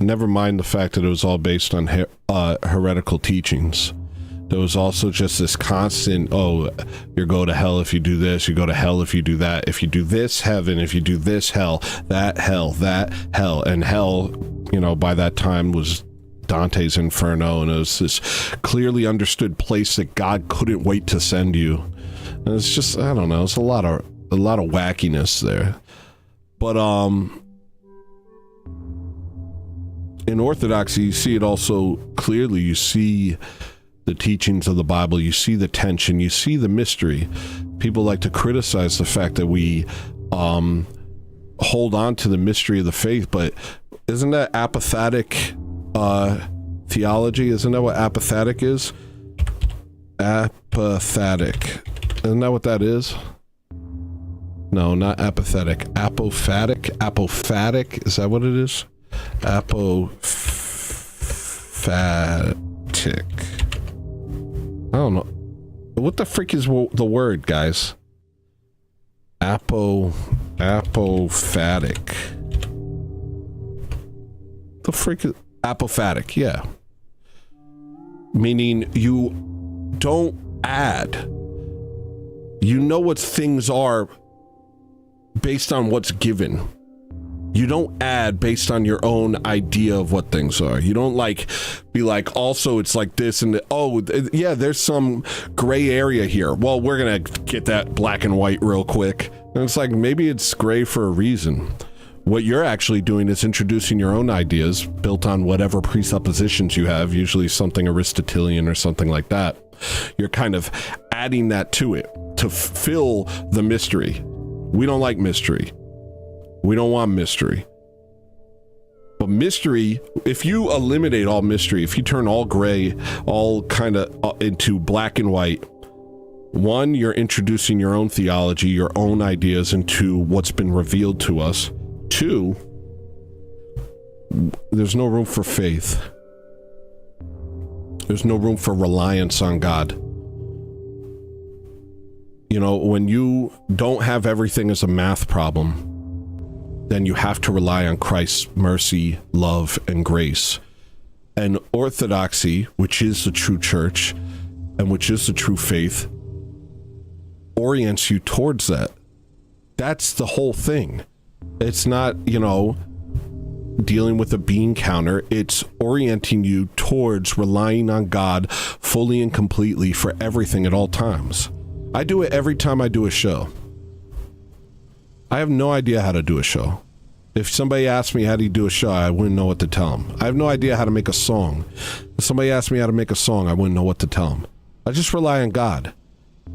Never mind the fact that it was all based on heretical teachings. There was also just this constant, you go to hell if you do this, you go to hell if you do that. If you do this, heaven. If you do this, hell. That hell. And hell, you know, by that time was Dante's Inferno, and it was this clearly understood place that God couldn't wait to send you. And it's just, I don't know, it's a lot of wackiness there. But in Orthodoxy, you see it also clearly. You see the teachings of the Bible, you see the tension, you see the mystery. People like to criticize the fact that we hold on to the mystery of the faith, but isn't that apathetic theology? Isn't that what apathetic is? Apathetic. Isn't that what that is? No, not apathetic. Apophatic? Apophatic? Is that what it is? Apophatic. I don't know. What the freak is the word, guys? Apophatic. The freak is apophatic, yeah. Meaning you don't add. You know what things are based on what's given. You don't add based on your own idea of what things are. You don't like be like, also it's like this and yeah, there's some gray area here. Well, we're gonna get that black and white real quick. And it's like, maybe it's gray for a reason. What you're actually doing is introducing your own ideas built on whatever presuppositions you have, usually something Aristotelian or something like that. You're kind of adding that to it to fill the mystery. We don't like mystery. We don't want mystery. But mystery, if you eliminate all mystery, if you turn all gray, all kind of into black and white, one, you're introducing your own theology, your own ideas into what's been revealed to us. Two, there's no room for faith. There's no room for reliance on God. You know, when you don't have everything as a math problem, then you have to rely on Christ's mercy, love, and grace. And Orthodoxy, which is the true church, and which is the true faith, orients you towards that. That's the whole thing. It's not, dealing with a bean counter. It's orienting you towards relying on God fully and completely for everything at all times. I do it every time I do a show. I have no idea how to do a show. If somebody asked me how do you do a show, I wouldn't know what to tell them. I have no idea how to make a song. If somebody asked me how to make a song, I wouldn't know what to tell them. I just rely on God.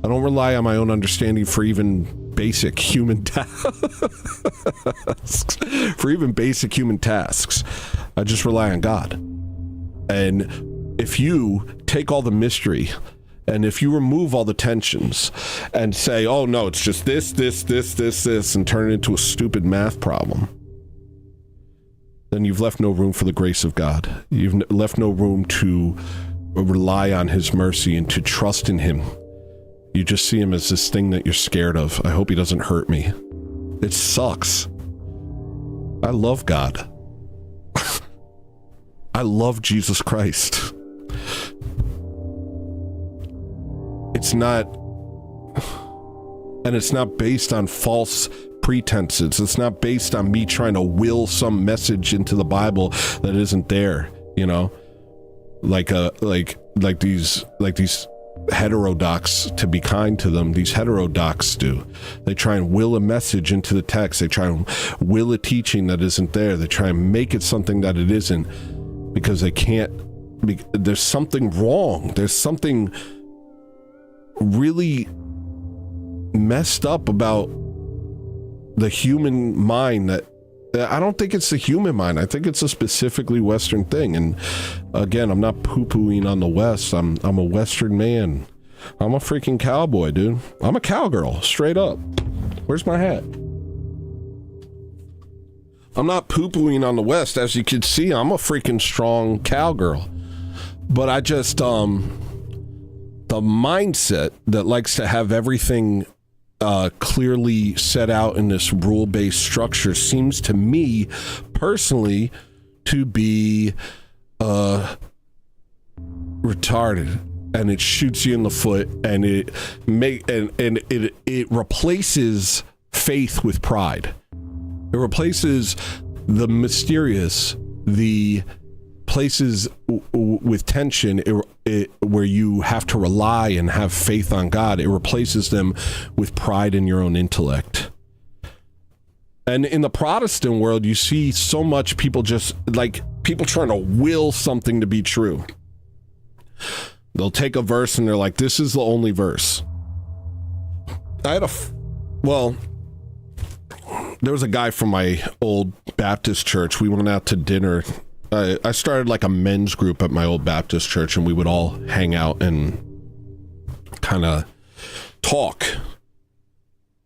I don't rely on my own understanding for even basic human tasks. I just rely on God. And if you take all the mystery and if you remove all the tensions and say, oh no, it's just this, and turn it into a stupid math problem, then you've left no room for the grace of God. You've left no room to rely on his mercy and to trust in him. You just see him as this thing that you're scared of. I hope he doesn't hurt me. It sucks. I love God. I love Jesus Christ. It's not based on false pretenses. It's not based on me trying to will some message into the Bible that isn't there, like these heterodox, to be kind to them, these heterodox do. They try and will a message into the text. They try and will a teaching that isn't there. They try and make it something that it isn't because they can't. There's something wrong. There's something really messed up about the human mind that I don't think it's the human mind. I think it's a specifically Western thing. And again, I'm not poo-pooing on the West. I'm a Western man. I'm a freaking cowboy, dude. I'm a cowgirl, straight up. Where's my hat? I'm not poo-pooing on the West. As you can see, I'm a freaking strong cowgirl. But I just, the mindset that likes to have everything clearly set out in this rule-based structure seems to me personally to be retarded, and it shoots you in the foot, and it replaces faith with pride. It replaces the mysterious, the places with tension where you have to rely and have faith on God. It replaces them with pride in your own intellect. And in the Protestant world, you see so much people just like people trying to will something to be true. They'll take a verse and they're like, this is the only verse. There was a guy from my old Baptist church. We went out to dinner. I started like a men's group at my old Baptist church, and we would all hang out and kind of talk.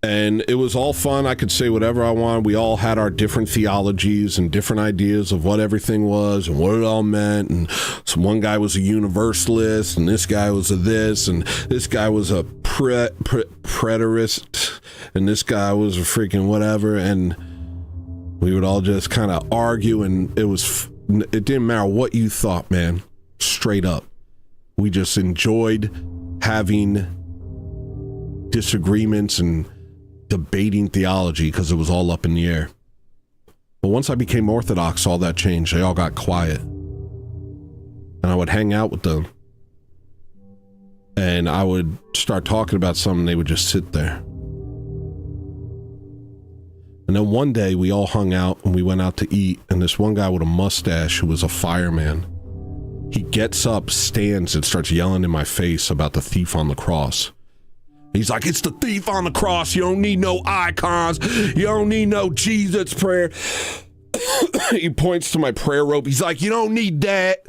And it was all fun. I could say whatever I wanted. We all had our different theologies and different ideas of what everything was and what it all meant. And so one guy was a universalist, and this guy was a this, and this guy was a preterist, and this guy was a freaking whatever. And we would all just kind of argue, and it didn't matter what you thought, man. Straight up. We just enjoyed having disagreements and debating theology because it was all up in the air. But once I became Orthodox, all that changed. They all got quiet. And I would hang out with them. And I would start talking about something, they would just sit there. And then one day we all hung out and we went out to eat, and this one guy with a mustache who was a fireman, he gets up, stands, and starts yelling in my face about the thief on the cross. He's like, it's the thief on the cross. You don't need no icons. You don't need no Jesus prayer. He points to my prayer rope. He's like, you don't need that.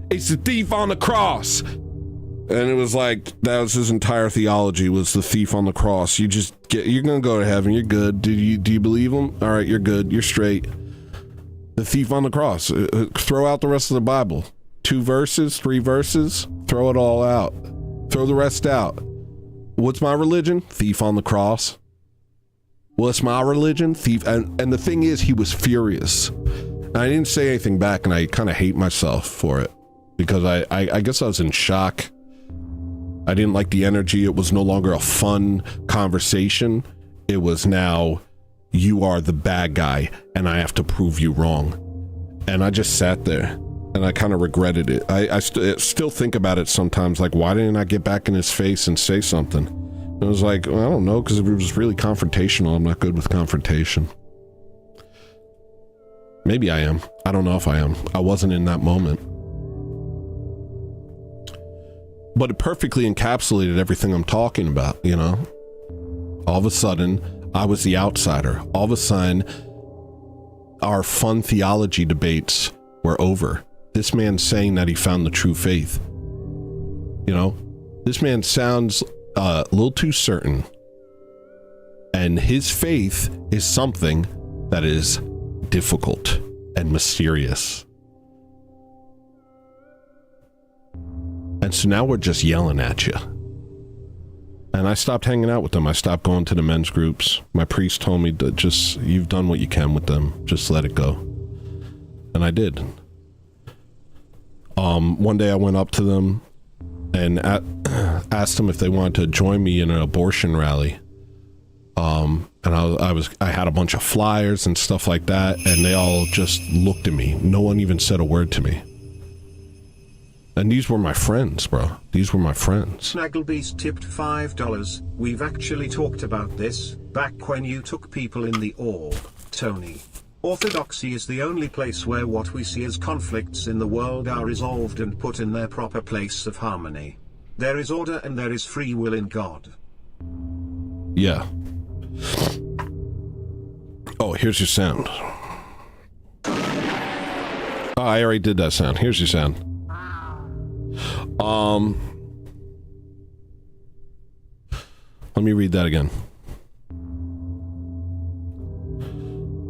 It's the thief on the cross. And it was like, that was his entire theology, was the thief on the cross. You're going to go to heaven. You're good. Do you believe him? All right, you're good. You're straight. The thief on the cross. Throw out the rest of the Bible. 2 verses, 3 verses, throw it all out. Throw the rest out. What's my religion? Thief on the cross. What's my religion? Thief. And the thing is, he was furious. And I didn't say anything back, and I kind of hate myself for it. Because I guess I was in shock. I didn't like the energy. It was no longer a fun conversation. It was now, you are the bad guy, and I have to prove you wrong. And I just sat there, and I kind of regretted it. I still think about it sometimes, like, why didn't I get back in his face and say something? And I was like, well, I don't know, because it was really confrontational. I'm not good with confrontation. Maybe I am. I don't know if I am. I wasn't in that moment. But it perfectly encapsulated everything I'm talking about, you know? All of a sudden, I was the outsider. All of a sudden, our fun theology debates were over. This man saying that he found the true faith. You know? This man sounds a little too certain. And his faith is something that is difficult and mysterious. And so now we're just yelling at you. And I stopped hanging out with them. I stopped going to the men's groups. My priest told me to just, you've done what you can with them. Just let it go. And I did. One day I went up to them and asked them if they wanted to join me in an abortion rally. And I had a bunch of flyers and stuff like that, and they all just looked at me. No one even said a word to me. And these were my friends, bro. These were my friends. Snagglebeast tipped $5. We've actually talked about this, back when you took people in the orb, Tony. Orthodoxy is the only place where what we see as conflicts in the world are resolved and put in their proper place of harmony. There is order and there is free will in God. Yeah. Oh, here's your sound. Oh, I already did that sound. Here's your sound. Let me read that again.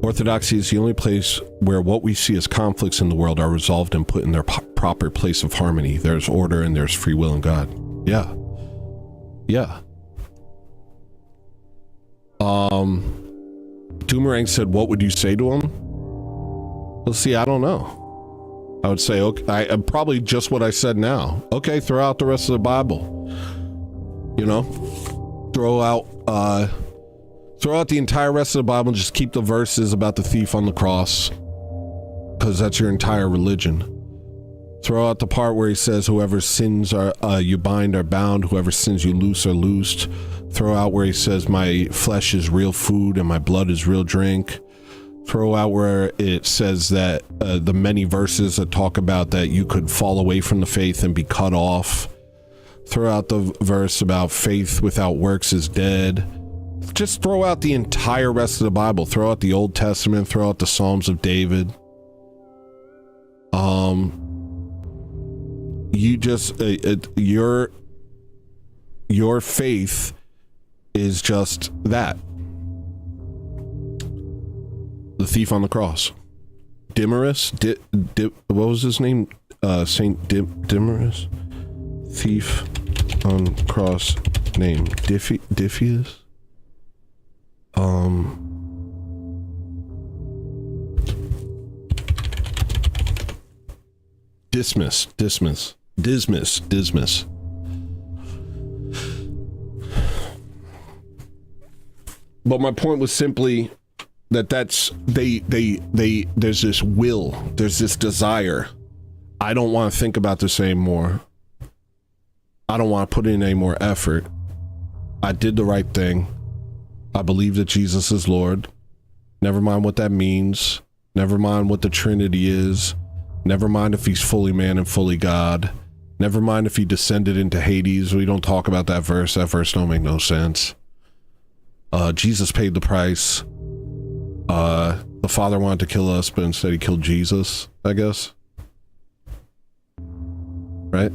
Orthodoxy is the only place where what we see as conflicts in the world are resolved and put in their proper place of harmony. There's order and there's free will in God. Yeah. Yeah. Doomerang said, what would you say to him? Well, see, I don't know. I would say, okay, probably just what I said now. Okay, throw out the rest of the Bible. You know? Throw out the entire rest of the Bible and just keep the verses about the thief on the cross. Because that's your entire religion. Throw out the part where he says, whoever sins you bind are bound, whoever sins you loose are loosed. Throw out where he says, my flesh is real food and my blood is real drink. Throw out where it says that the many verses that talk about that you could fall away from the faith and be cut off. Throw out the verse about faith without works is dead. Just throw out the entire rest of the Bible. Throw out the Old Testament. Throw out the Psalms of David. You just your faith is just that. The thief on the cross. Dimarus? What was his name? Saint Dimarus? Thief on cross name. Diffius? Dismas. But my point was simply that there's this will, there's this desire. I don't want to think about this anymore. I don't want to put in any more effort. I did the right thing. I believe that Jesus is Lord. Never mind what that means. Never mind what the Trinity is. Never mind if he's fully man and fully God. Never mind if he descended into Hades. We don't talk about that verse. That verse don't make no sense. Jesus paid the price. The Father wanted to kill us, but instead he killed Jesus, I guess. Right?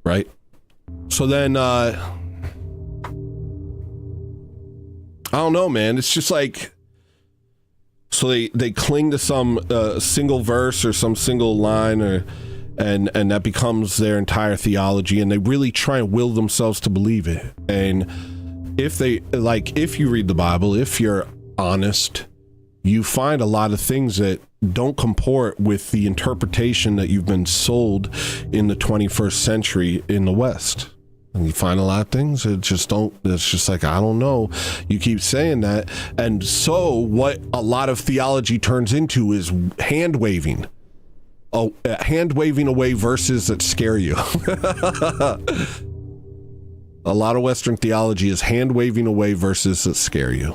Right? So then, I don't know, man. It's just like, so they cling to some single verse or some single line, and that becomes their entire theology, and they really try and will themselves to believe it. And if you read the Bible, if you're honest, you find a lot of things that don't comport with the interpretation that you've been sold in the 21st century in the West. And you find a lot of things that just don't, it's just like, I don't know. You keep saying that. And so what a lot of theology turns into is hand waving. Oh, hand waving away verses that scare you. A lot of Western theology is hand waving away verses that scare you.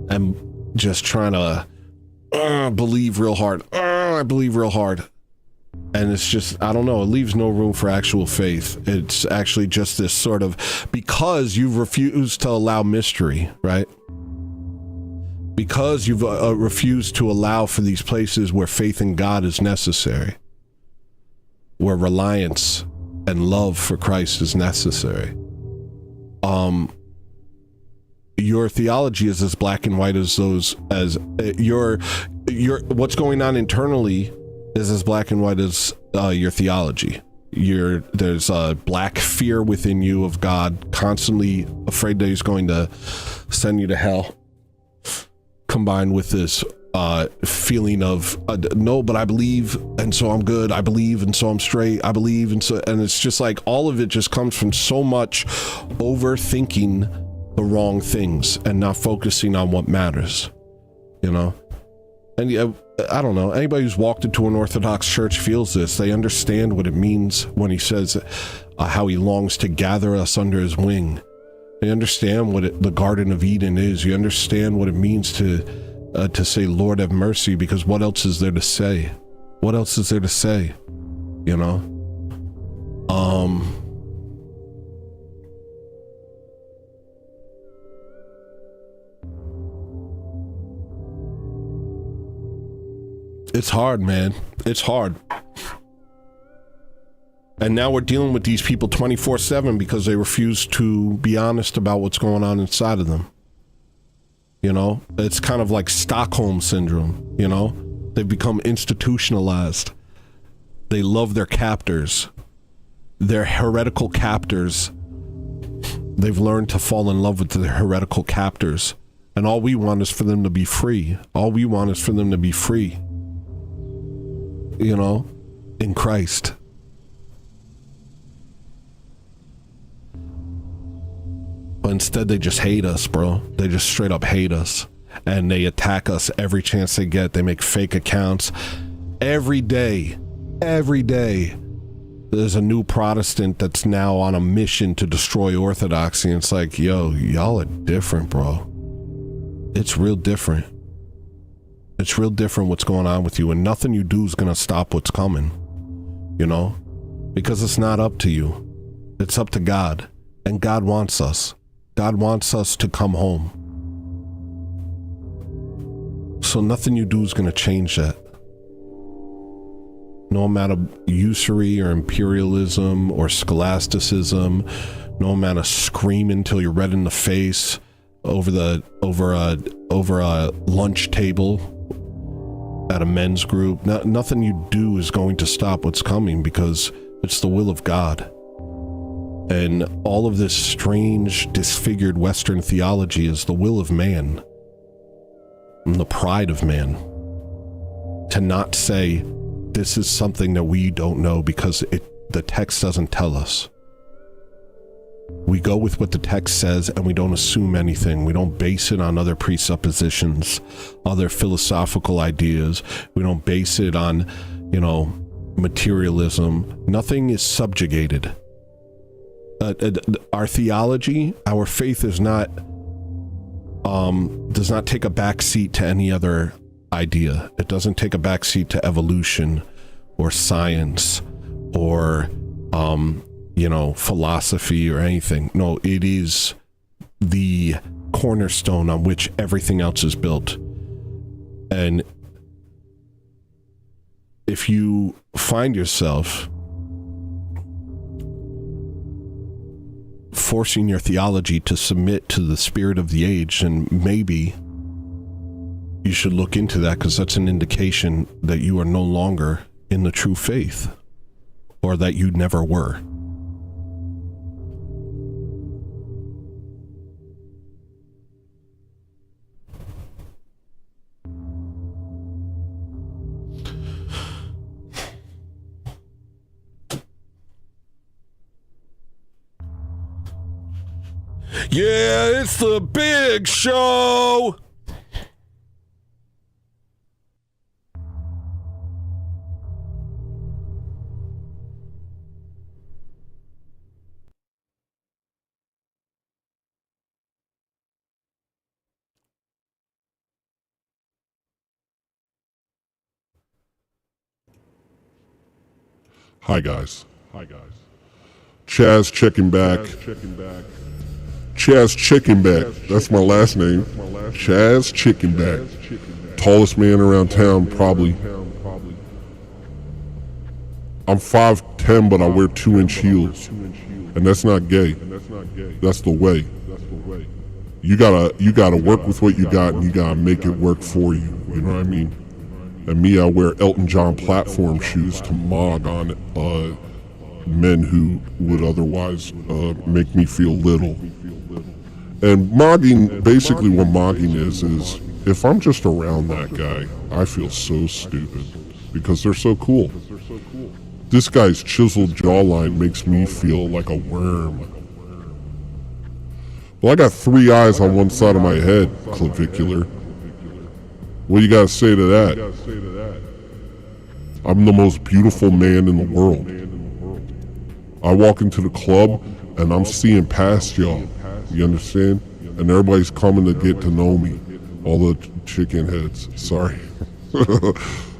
And just trying to believe real hard. I believe real hard. And it's just, I don't know, it leaves no room for actual faith. It's actually just this sort of, because you've refused to allow mystery, right? Because you've refused to allow for these places where faith in God is necessary, where reliance and love for Christ is necessary. Your theology is as black and white as those, as your what's going on internally is as black and white as your theology. There's a black fear within you of God, constantly afraid that he's going to send you to hell, combined with this feeling of no, but I believe, and so I'm good. I believe, and so I'm straight. I believe, and it's just like all of it just comes from so much overthinking the wrong things and not focusing on what matters, you know. And I don't know, anybody who's walked into an Orthodox church feels this. They understand what it means when he says how he longs to gather us under his wing. They understand what the Garden of Eden is. You understand what it means to say, Lord, have mercy, because what else is there to say? What else is there to say? You know? It's hard, man. It's hard. And now we're dealing with these people 24/7 because they refuse to be honest about what's going on inside of them. You know, it's kind of like Stockholm syndrome, you know? They've become institutionalized. They love their captors. They're heretical captors. They've learned to fall in love with their heretical captors. And all we want is for them to be free. All we want is for them to be free. You know, in Christ. But instead they just hate us, bro. They just straight up hate us. And they attack us every chance they get. They make fake accounts. Every day, there's a new Protestant that's now on a mission to destroy Orthodoxy. And it's like, yo, y'all are different, bro. It's real different. It's real different what's going on with you, and nothing you do is going to stop what's coming, you know, because it's not up to you. It's up to God, and God wants us. God wants us to come home. So nothing you do is going to change that. No amount of usury or imperialism or scholasticism, no amount of screaming till you're red in the face over a lunch table at a men's group. Nothing you do is going to stop what's coming, because it's the will of God. And all of this strange, disfigured Western theology is the will of man and the pride of man to not say this is something that we don't know because the text doesn't tell us. We go with what the text says, and we don't assume anything. We don't base it on other presuppositions, other philosophical ideas. We don't base it on, you know, materialism. Nothing is subjugated. Our theology, our faith is not, does not take a backseat to any other idea. It doesn't take a backseat to evolution or science or, you know, philosophy or anything. No, it is the cornerstone on which everything else is built. And if you find yourself forcing your theology to submit to the spirit of the age, then maybe you should look into that, because that's an indication that you are no longer in the true faith, or that you never were. Yeah, it's the big show. Hi guys. Chaz checking back. Chaz Chicken Back. That's my last name. Chaz Chicken Back. Tallest man around town, probably. I'm 5'10", but I wear 2-inch heels. And that's not gay. That's the way. You gotta work with what you got, and you gotta make it work for you. You know what I mean? And me, I wear Elton John platform shoes to mog on men who would otherwise make me feel little. And mogging, basically what mogging is if I'm just around that guy, I feel so stupid because they're so cool. This guy's chiseled jawline makes me feel like a worm. Well, I got 3 eyes on one side of my head, clavicular. What do you gotta say to that? I'm the most beautiful man in the world. I walk into the club and I'm seeing past y'all. You understand? And everybody's coming to get to know me. All the chicken heads. Sorry.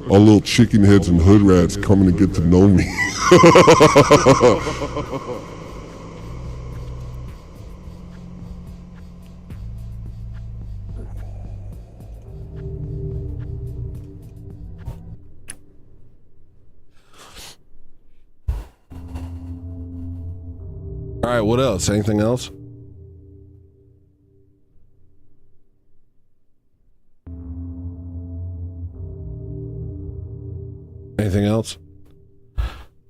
All little chicken heads and hood rats coming to get to know me. All right, what else? Anything else? Anything else?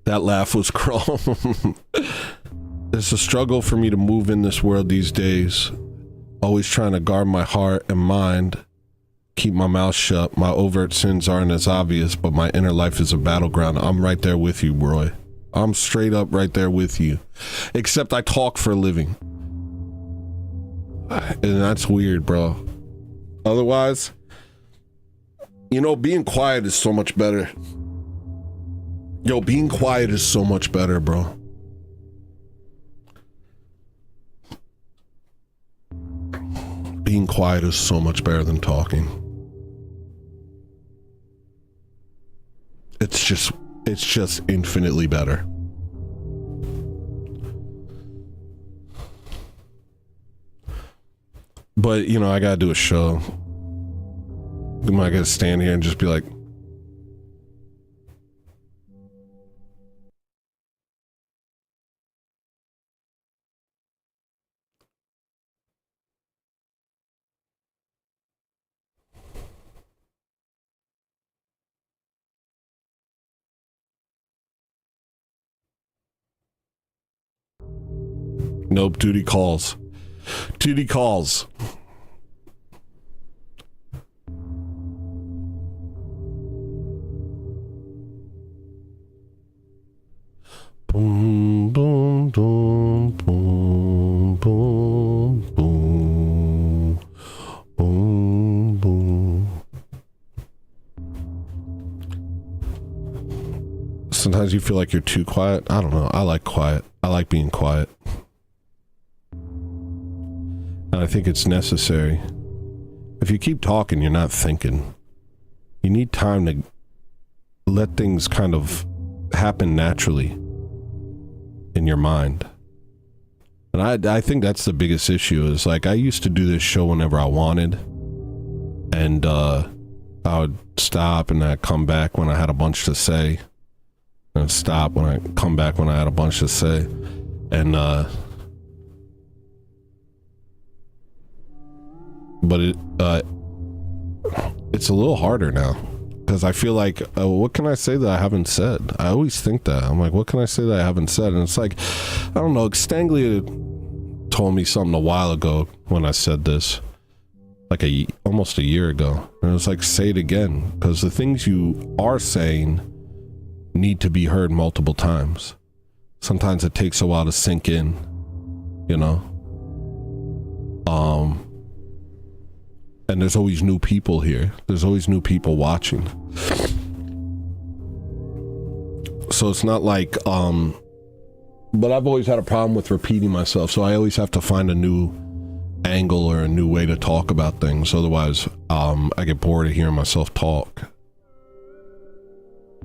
That laugh was crawl. It's a struggle for me to move in this world these days. Always trying to guard my heart and mind. Keep my mouth shut. My overt sins aren't as obvious, but my inner life is a battleground. I'm right there with you, Roy. I'm straight up right there with you. Except I talk for a living. And that's weird, bro. Otherwise, you know, being quiet is so much better. Yo, being quiet is so much better, bro. Being quiet is so much better than talking. It's just infinitely better. But, you know, I gotta do a show. Am I gonna stand here and just be like, nope, duty calls. Duty calls. Boom, boom, boom, boom, boom, boom, boom, boom. Sometimes you feel like you're too quiet. I don't know. I like quiet. I like being quiet. And I think it's necessary. If you keep talking, you're not thinking. You need time to let things kind of happen naturally in your mind. And I think that's the biggest issue is like I used to do this show whenever I wanted. And I would stop and I'd come back when I had a bunch to say. And I'd stop when I come back when I had a bunch to say. And but it's a little harder now because I feel like what can I say that I haven't said? I always think that. I'm like, what can I say that I haven't said? And it's like, I don't know, Stanglia told me something a while ago when I said this, like almost a year ago, and it was like, say it again, because the things you are saying need to be heard multiple times. Sometimes it takes a while to sink in, you know. And there's always new people here. There's always new people watching. So it's not like, but I've always had a problem with repeating myself. So I always have to find a new angle or a new way to talk about things. Otherwise, I get bored of hearing myself talk.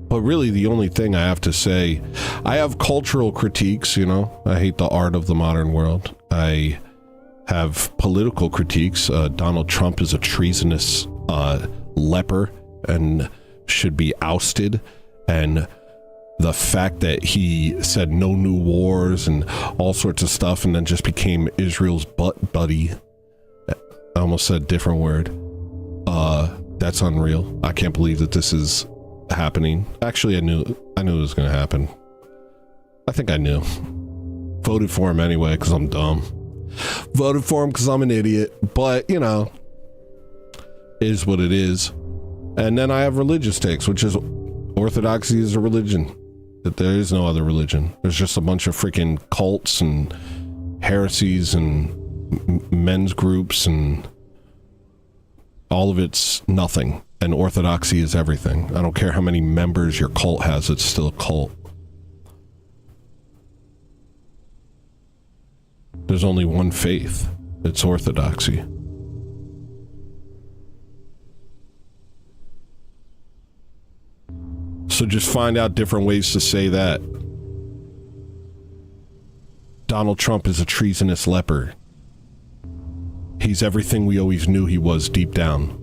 But really, the only thing I have to say, I have cultural critiques, you know. I hate the art of the modern world. I have political critiques. Donald Trump is a treasonous leper and should be ousted. And the fact that he said no new wars and all sorts of stuff and then just became Israel's butt buddy. I almost said a different word. That's unreal. I can't believe that this is happening. Actually, I knew it was going to happen. I think I knew. Voted for him anyway because I'm dumb. Voted for him because I'm an idiot. But, you know, is what it is. And then I have religious takes, which is orthodoxy is a religion. That there is no other religion. There's just a bunch of freaking cults and heresies and men's groups and all of it's nothing. And orthodoxy is everything. I don't care how many members your cult has, it's still a cult. There's only one faith. It's orthodoxy. So just find out different ways to say that. Donald Trump is a treasonous leper. He's everything we always knew he was deep down.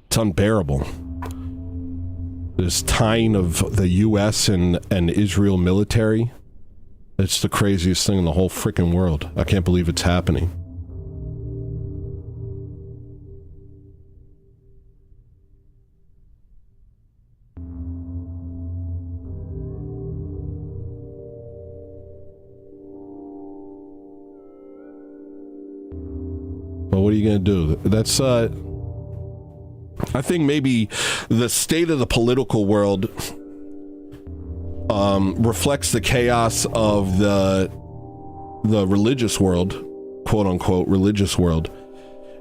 It's unbearable. This tying of the U.S. and Israel military, it's the craziest thing in the whole freaking world. I can't believe it's happening. Well, what are you going to do? That's, I think maybe the state of the political world reflects the chaos of the religious world, quote unquote religious world,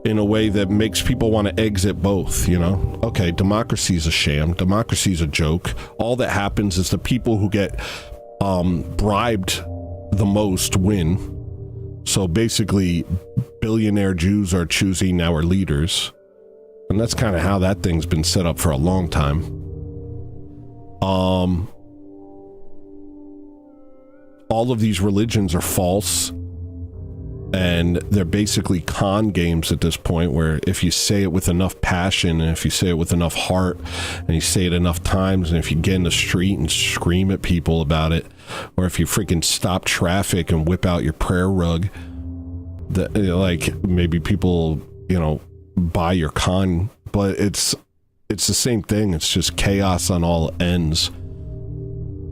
in a way that makes people want to exit both, you know? Okay, democracy is a sham. Democracy is a joke. All that happens is the people who get bribed the most win. So basically, billionaire Jews are choosing our leaders. And that's kind of how that thing's been set up for a long time. All of these religions are false. And they're basically con games at this point, where if you say it with enough passion, and if you say it with enough heart, and you say it enough times, and if you get in the street and scream at people about it, or if you freaking stop traffic and whip out your prayer rug, that, like, maybe people, you know, buy your con. But it's the same thing. It's just chaos on all ends.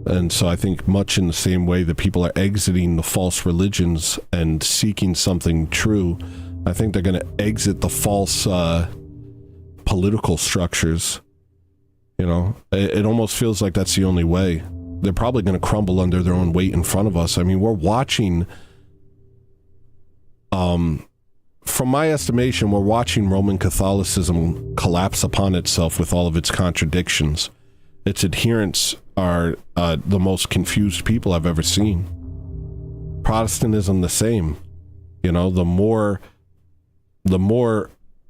And so I think much in the same way that people are exiting the false religions and seeking something true, I think they're going to exit the false political structures. You know, it almost feels like that's the only way. They're probably going to crumble under their own weight in front of us. I mean, we're watching, from my estimation, we're watching Roman Catholicism collapse upon itself with all of its contradictions. Its adherents are the most confused people I've ever seen. Protestantism the same. You know, the more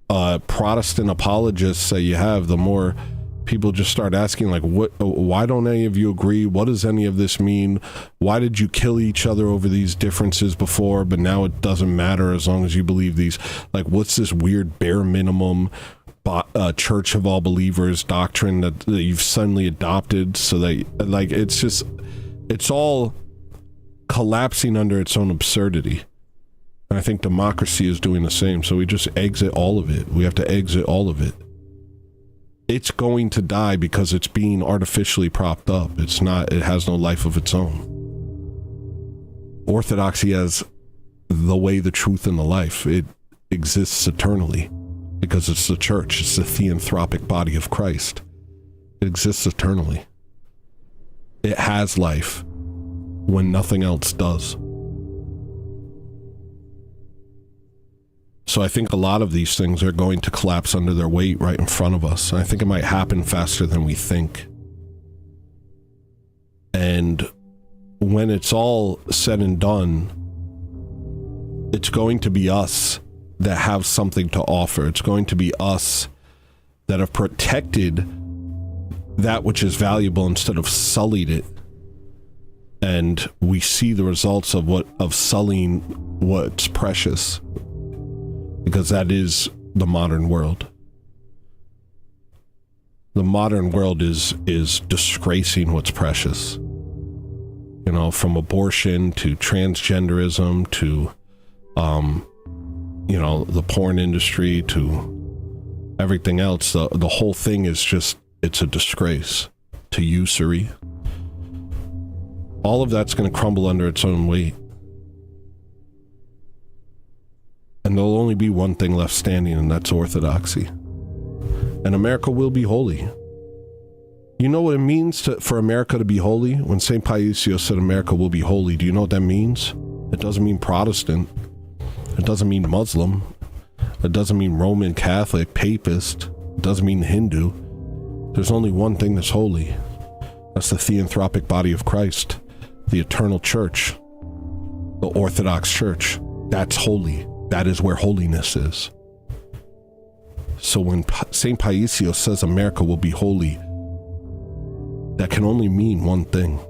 Protestant apologists that you have, the more people just start asking, like, why don't any of you agree? What does any of this mean? Why did you kill each other over these differences before, but now it doesn't matter as long as you believe these? Like, what's this weird bare minimum church of all believers doctrine that you've suddenly adopted? So that, like, it's all collapsing under its own absurdity. And I think democracy is doing the same. So we just exit all of it. We have to exit all of it. It's going to die because it's being artificially propped up. It has no life of its own. Orthodoxy has the way, the truth, and the life. It exists eternally. because it's the church. It's the theanthropic body of Christ. It exists eternally. It has life when nothing else does. So I think a lot of these things are going to collapse under their weight right in front of us. I think it might happen faster than we think. And when it's all said and done, it's going to be us that have something to offer. It's going to be us that have protected that which is valuable instead of sullied it. And we see the results of sullying what's precious, because that is the modern world. The modern world is disgracing what's precious. You know, from abortion to transgenderism to the porn industry to everything else. The whole thing is just, it's a disgrace to usury. All of that's going to crumble under its own weight. And there'll only be one thing left standing, and that's orthodoxy. And America will be holy. You know what it means for America to be holy? When St. Paisios said America will be holy, do you know what that means? It doesn't mean Protestant. It doesn't mean Muslim. It doesn't mean Roman Catholic, Papist. It doesn't mean Hindu. There's only one thing that's holy. That's the theanthropic body of Christ, the eternal church, the Orthodox Church. That's holy. That is where holiness is. So when St. Paisios says America will be holy, that can only mean one thing.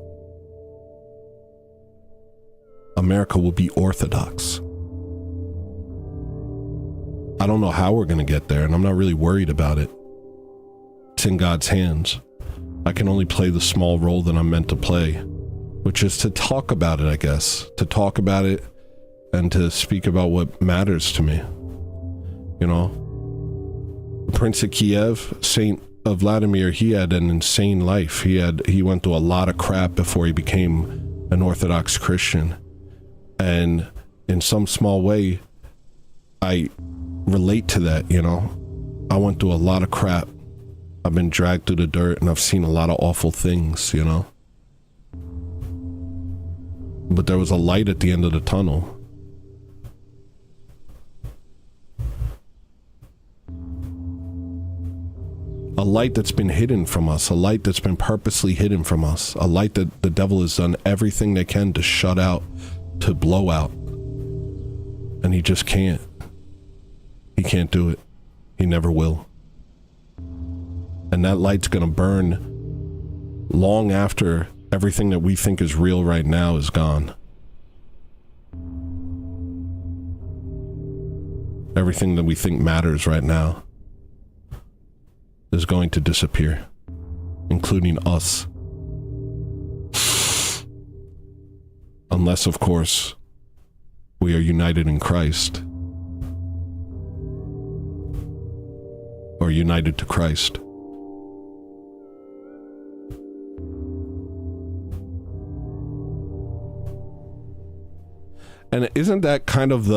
America will be Orthodox. I don't know how we're going to get there, and I'm not really worried about it. It's in God's hands. I can only play the small role that I'm meant to play, which is to talk about it, I guess. To talk about it and to speak about what matters to me. You know? The Prince of Kiev, Saint Vladimir, he had an insane life. He went through a lot of crap before he became an Orthodox Christian. And in some small way, I relate to that, you know? I went through a lot of crap. I've been dragged through the dirt, and I've seen a lot of awful things, you know? But there was a light at the end of the tunnel. A light that's been hidden from us, a light that's been purposely hidden from us, a light that the devil has done everything they can to shut out, to blow out. And he just can't. He can't do it. He never will. And that light's gonna burn long after everything that we think is real right now is gone. Everything that we think matters right now is going to disappear, including us. Unless, of course, we are united in Christ. Or united to Christ. And isn't that kind of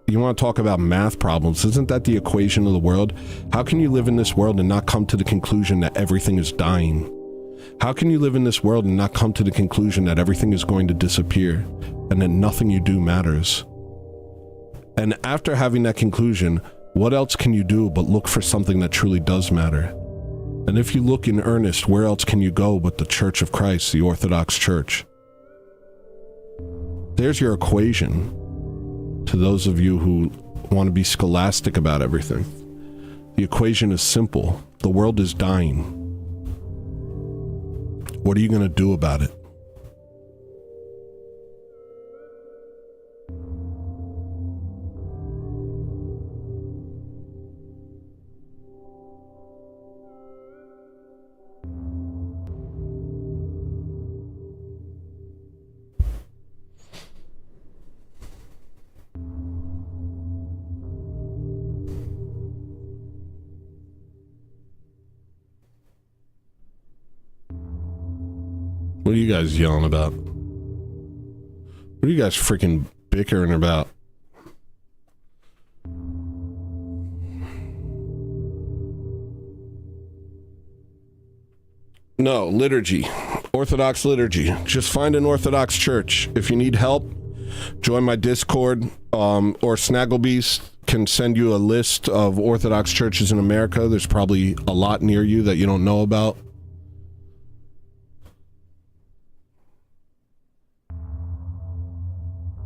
you want to talk about math problems, isn't that the equation of the world? How can you live in this world and not come to the conclusion that everything is dying? How can you live in this world and not come to the conclusion that everything is going to disappear and that nothing you do matters? And after having that conclusion, what else can you do but look for something that truly does matter? And if you look in earnest, where else can you go but the Church of Christ, the Orthodox Church? There's your equation to those of you who want to be scholastic about everything. The equation is simple. The world is dying. What are you going to do about it? What are you guys yelling about? What are you guys freaking bickering about? No, liturgy. Orthodox liturgy. Just find an Orthodox church. If you need help, join my Discord, or Snagglebeast can send you a list of Orthodox churches in America. There's probably a lot near you that you don't know about.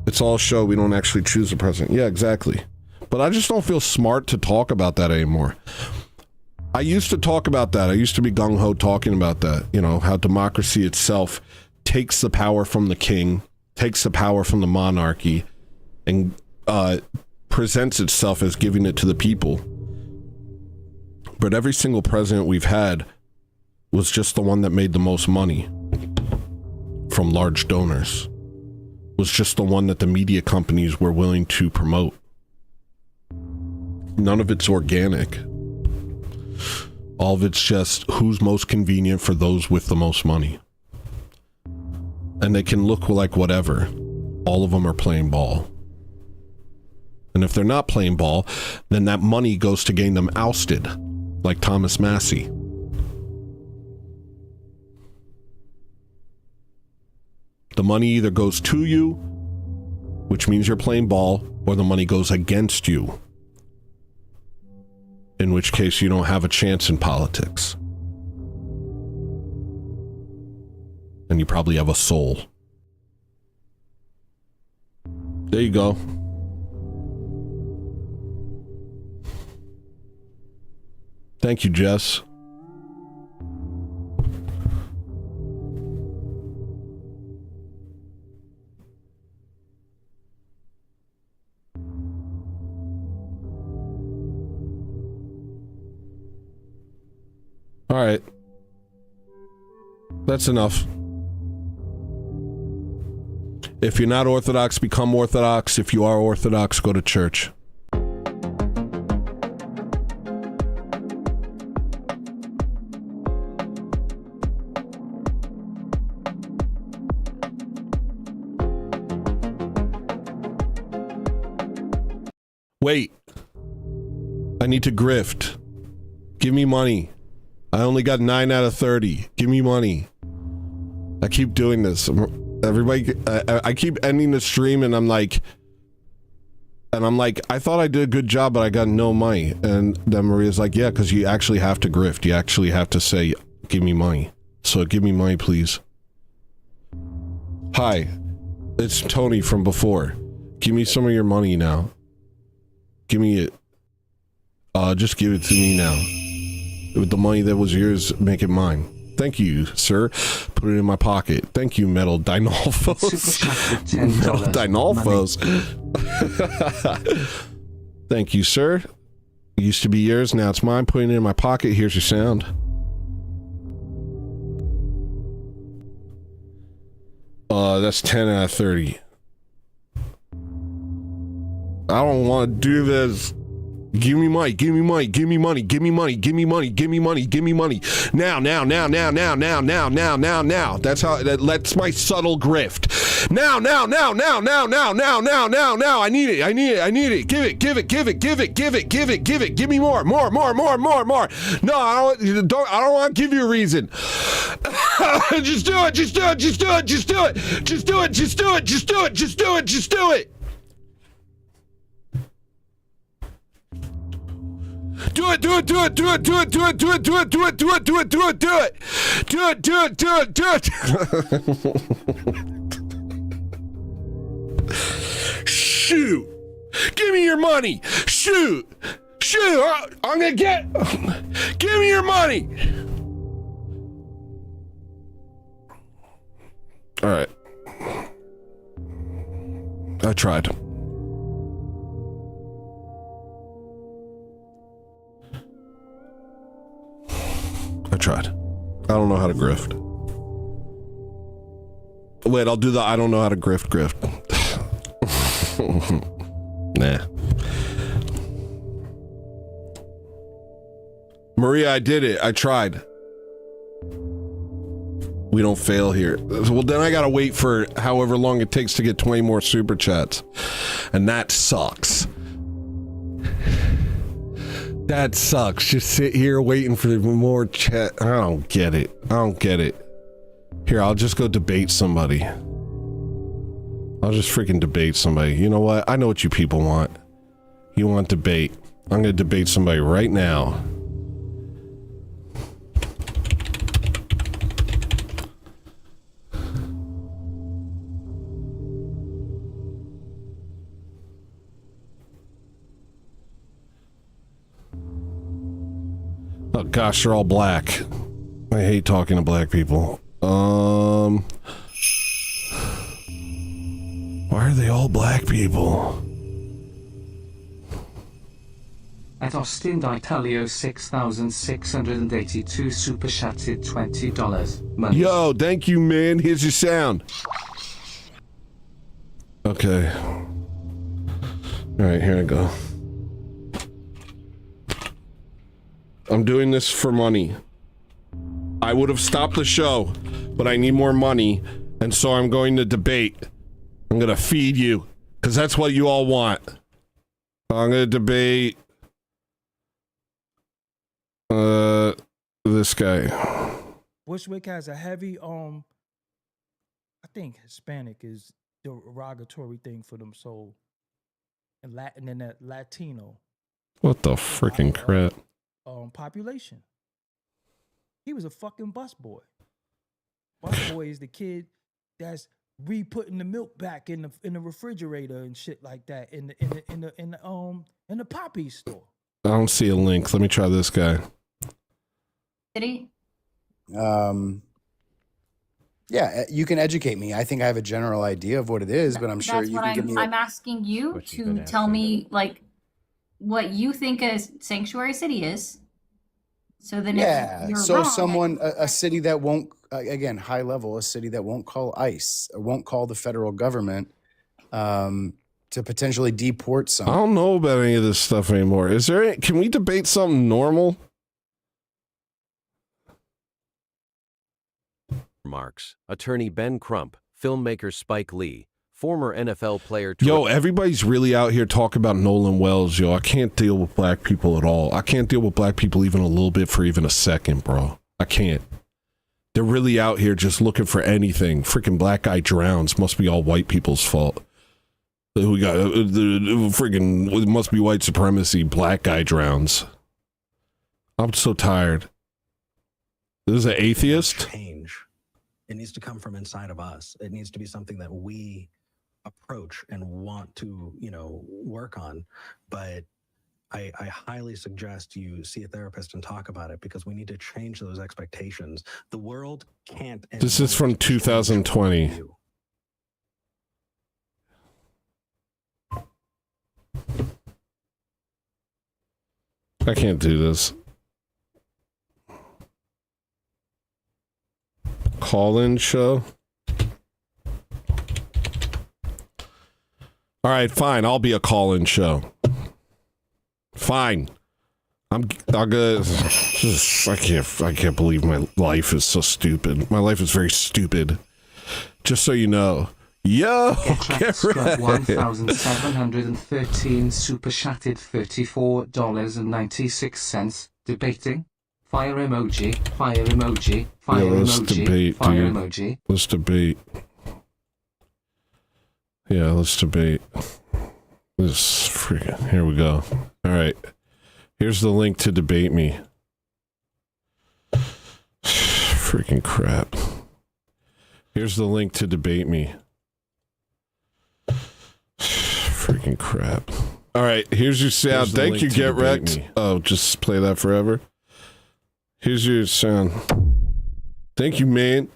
It's all show. We don't actually choose the president. Yeah, exactly. But I just don't feel smart to talk about that anymore. I used to talk about that. I used to be gung-ho talking about that. You know, how democracy itself takes the power from the king, takes the power from the monarchy, and presents itself as giving it to the people. But every single president we've had was just the one that made the most money from large donors. Was just the one that the media companies were willing to promote. None of it's organic. All of it's just who's most convenient for those with the most money. And they can look like whatever. All of them are playing ball. And if they're not playing ball, then that money goes to getting them ousted, like Thomas Massey. The money either goes to you, which means you're playing ball, or the money goes against you, in which case you don't have a chance in politics. And you probably have a soul. There you go. Thank you, Jess. All right. That's enough. If you're not Orthodox, become Orthodox. If you are Orthodox, go to church. Wait. I need to grift. Give me money. I only got 9 out of 30. Give me money. I keep doing this. Everybody, I keep ending the stream and I'm like, I thought I did a good job, but I got no money. And then Maria's like, yeah, because you actually have to grift. You actually have to say, give me money. So give me money, please. Hi, it's Tony from before. Give me some of your money now. Give me it. Just give it to me now. With the money that was yours, make it mine. Thank you, sir. Put it in my pocket. Thank you, Metal Dinolfos. Metal Dinolfos. Thank you, sir. It used to be yours, now it's mine. Putting it in my pocket. Here's your sound. That's 10 out of 30. I don't want to do this. Give me money, give me money, give me money, give me money, give me money, give me money, give me money. Now. That's how, that's my subtle grift. Now. I need it. Give it. Give me more. No, I don't want to give you a reason. Just do it. Do it. Shoot. Give me your money. Shoot. I'm gonna get. Give me your money. All right. I tried. I don't know how to grift. Wait, I'll do the I don't know how to grift. Nah. Maria, I did it. I tried. We don't fail here. Well, then I gotta wait for however long it takes to get 20 more super chats. And that sucks. That sucks. Just sit here waiting for more chat. I don't get it. I don't get it. Here, I'll just go debate somebody. I'll just freaking debate somebody. You know what? I know what you people want. You want debate. I'm gonna debate somebody right now. Oh gosh, they're all black. I hate talking to black people. Why are they all black people? At Austin Italio 6,682 super chatted $20. Money. Yo, thank you, man. Here's your sound. Okay. Alright, here I go. I'm doing this for money. I would have stopped the show, but I need more money, and so I'm going to debate. I'm gonna feed you, because that's what you all want. I'm gonna debate this guy. Bushwick has a heavy I think Hispanic is the derogatory thing for them, so and Latin and that Latino What the freaking crap? population. He was a fucking busboy. Busboy is the kid that's re-putting the milk back in the refrigerator and shit like that in the Poppy store. I don't see a link. Let me try this guy. City? Yeah, you can educate me. I think I have a general idea of what it is, but I'm sure That's you what can give me. I'm asking you to tell me, like, what you think a sanctuary city is. So then, Yeah, if you're so wrong, someone, a city that won't, again, high level, a city that won't call ICE or won't call the federal government to potentially deport I someone. don't know about any of this stuff anymore. Is there any, can we debate something normal? Remarks. Attorney Ben Crump, filmmaker Spike Lee, former NFL player. Yo, everybody's really out here talking about Nolan Wells, yo. I can't deal with black people at all. I can't deal with black people even a little bit for even a second, bro. I can't. They're really out here just looking for anything. Freaking black guy drowns. Must be all white people's fault. We got freaking, it must be white supremacy. Black guy drowns. I'm so tired. This is an atheist? Change. It needs to come from inside of us. It needs to be something that we approach and want to, you know, work on. But I highly suggest you see a therapist and talk about it, because we need to change those expectations. The world can't. This is from 2020. I can't do this. Call-in show? All right, fine. I'll be a call-in show. Fine. I'll go. I can't believe my life is so stupid. My life is very stupid. Just so you know. Yo, get ready. 1,713 super chatted $34.96. Debating. Fire emoji, fire emoji, fire let's emoji, debate, fire dude. emoji. Let's debate. Yeah, let's debate. This freaking, here we go. All right. Here's the link to debate me. Freaking crap. Here's the link to debate me. Freaking crap. All right, here's your sound. Thank you, Get Wrecked. Oh, just play that forever. Here's your sound. Thank you, man.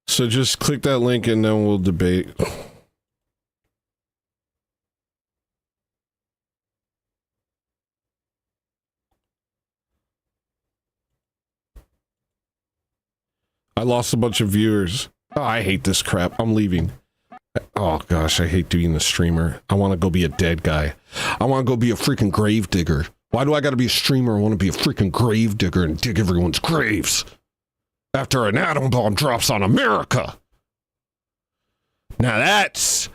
So just click that link and then we'll debate. I lost a bunch of viewers. Oh, I hate this crap. I'm leaving. Oh gosh, I hate being a streamer. I want to go be a dead guy. I want to go be a freaking grave digger. Why do I got to be a streamer? I want to be a freaking grave digger and dig everyone's graves after an atom bomb drops on America. Now that's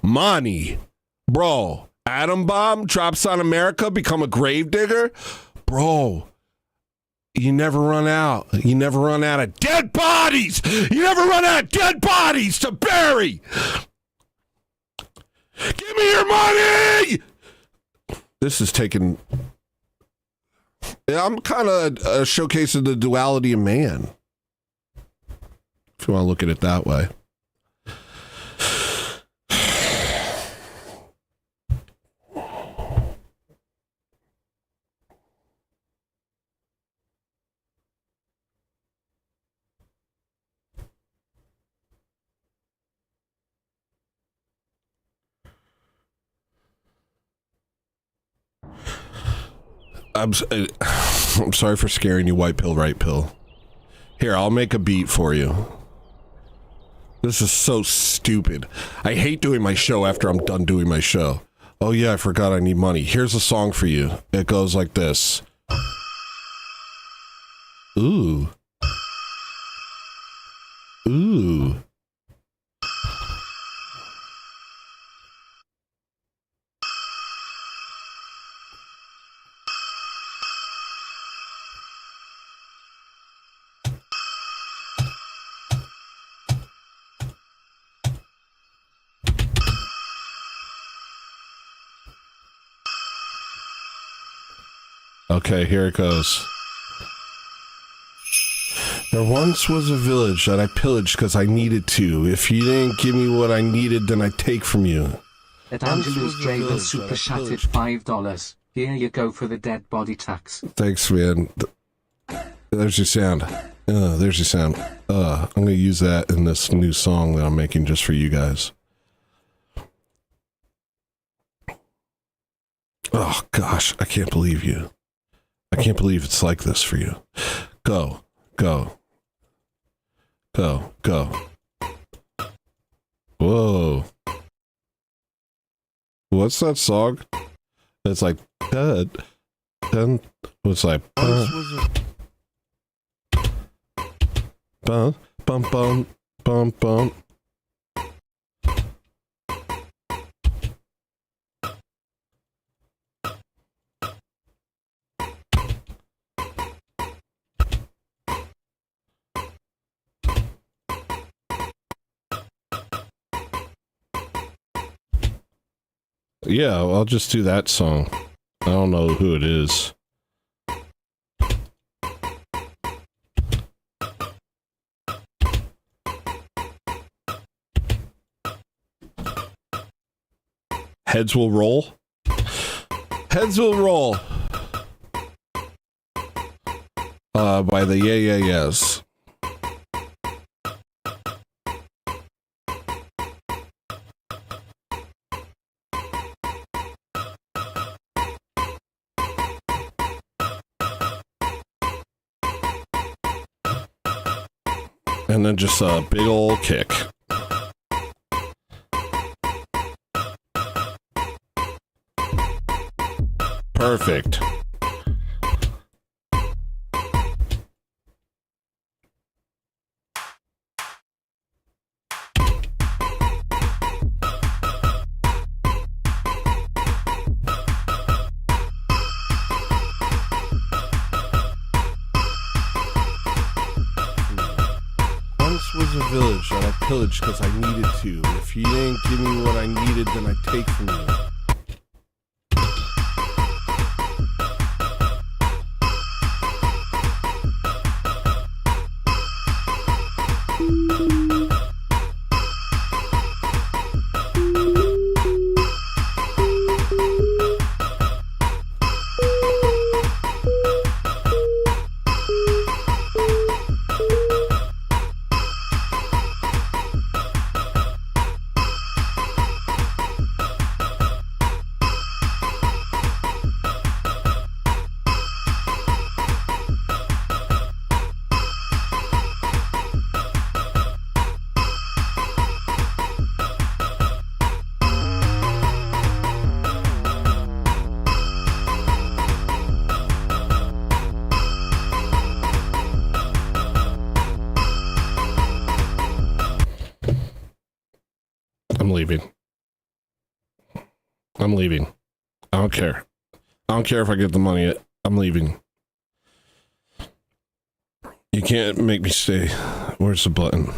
money, bro. Atom bomb drops on America, become a gravedigger? Bro, you never run out. You never run out of dead bodies. You never run out of dead bodies to bury. Give me your money. This is taking... I'm kind of showcasing the duality of man, if you want to look at it that way. I'm sorry for scaring you, white pill, right pill. Here, I'll make a beat for you. This is so stupid. I hate doing my show after I'm done doing my show. Oh yeah, I forgot I need money. Here's a song for you. It goes like this. Ooh. Ooh. Okay, here it goes. There once was a village that I pillaged because I needed to. If you didn't give me what I needed, then I take from you. At Angelo's Draven super chatted $5. Here you go for the dead body tax. Thanks, man. There's your sound. There's your sound. I'm gonna use that in this new song that I'm making just for you guys. Oh gosh, I can't believe you. I can't believe it's like this for you. Go, go, go, go. Whoa. What's that song? It's like, then, it's like, bum, bum, bum, bum, bum. Yeah, I'll just do that song. I don't know who it is. Heads will roll. Heads will roll. By the Yeah Yeah Yeahs. And then just a big old kick. Perfect. Was a village that I pillaged because I needed to. If you didn't give me what I needed, then I take from you. I'm leaving. I'm leaving. I don't care. I don't care if I get the money. I'm leaving. You can't make me stay. Where's the button?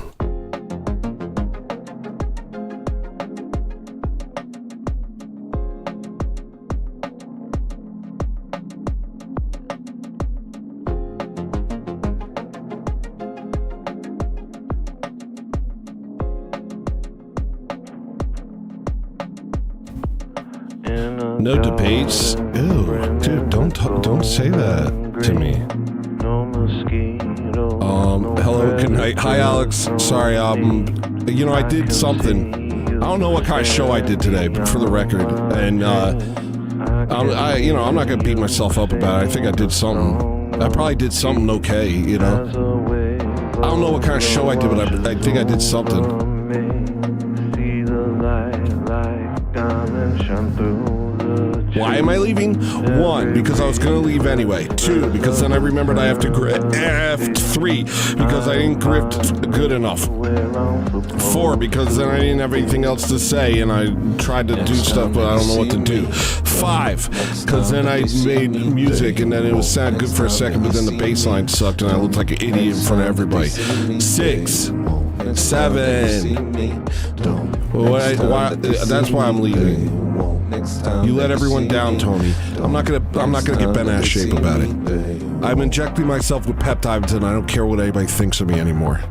No debates. Ew, dude, don't say that to me. Hello, good night. Hi, Alex. Sorry, you know, I did something. I don't know what kind of show I did today, but for the record, and you know, I'm not gonna beat myself up about it. I think I did something. I probably did something okay, you know. I don't know what kind of show I did, but I think I did something. Why am I leaving? 1, because I was going to leave anyway. 2, because then I remembered I have to grift. 3, because I didn't grift good enough. 4, because then I didn't have anything else to say, and I tried to do stuff, but I don't know what to do. 5, because then I made music, and then it was sound good for a second, but then the bass line sucked, and I looked like an idiot in front of everybody. 6, 7. That's why I'm leaving. You let everyone down, Tony. I'm not gonna get bent ass shape about it. I'm injecting myself with peptides, and I don't care what anybody thinks of me anymore.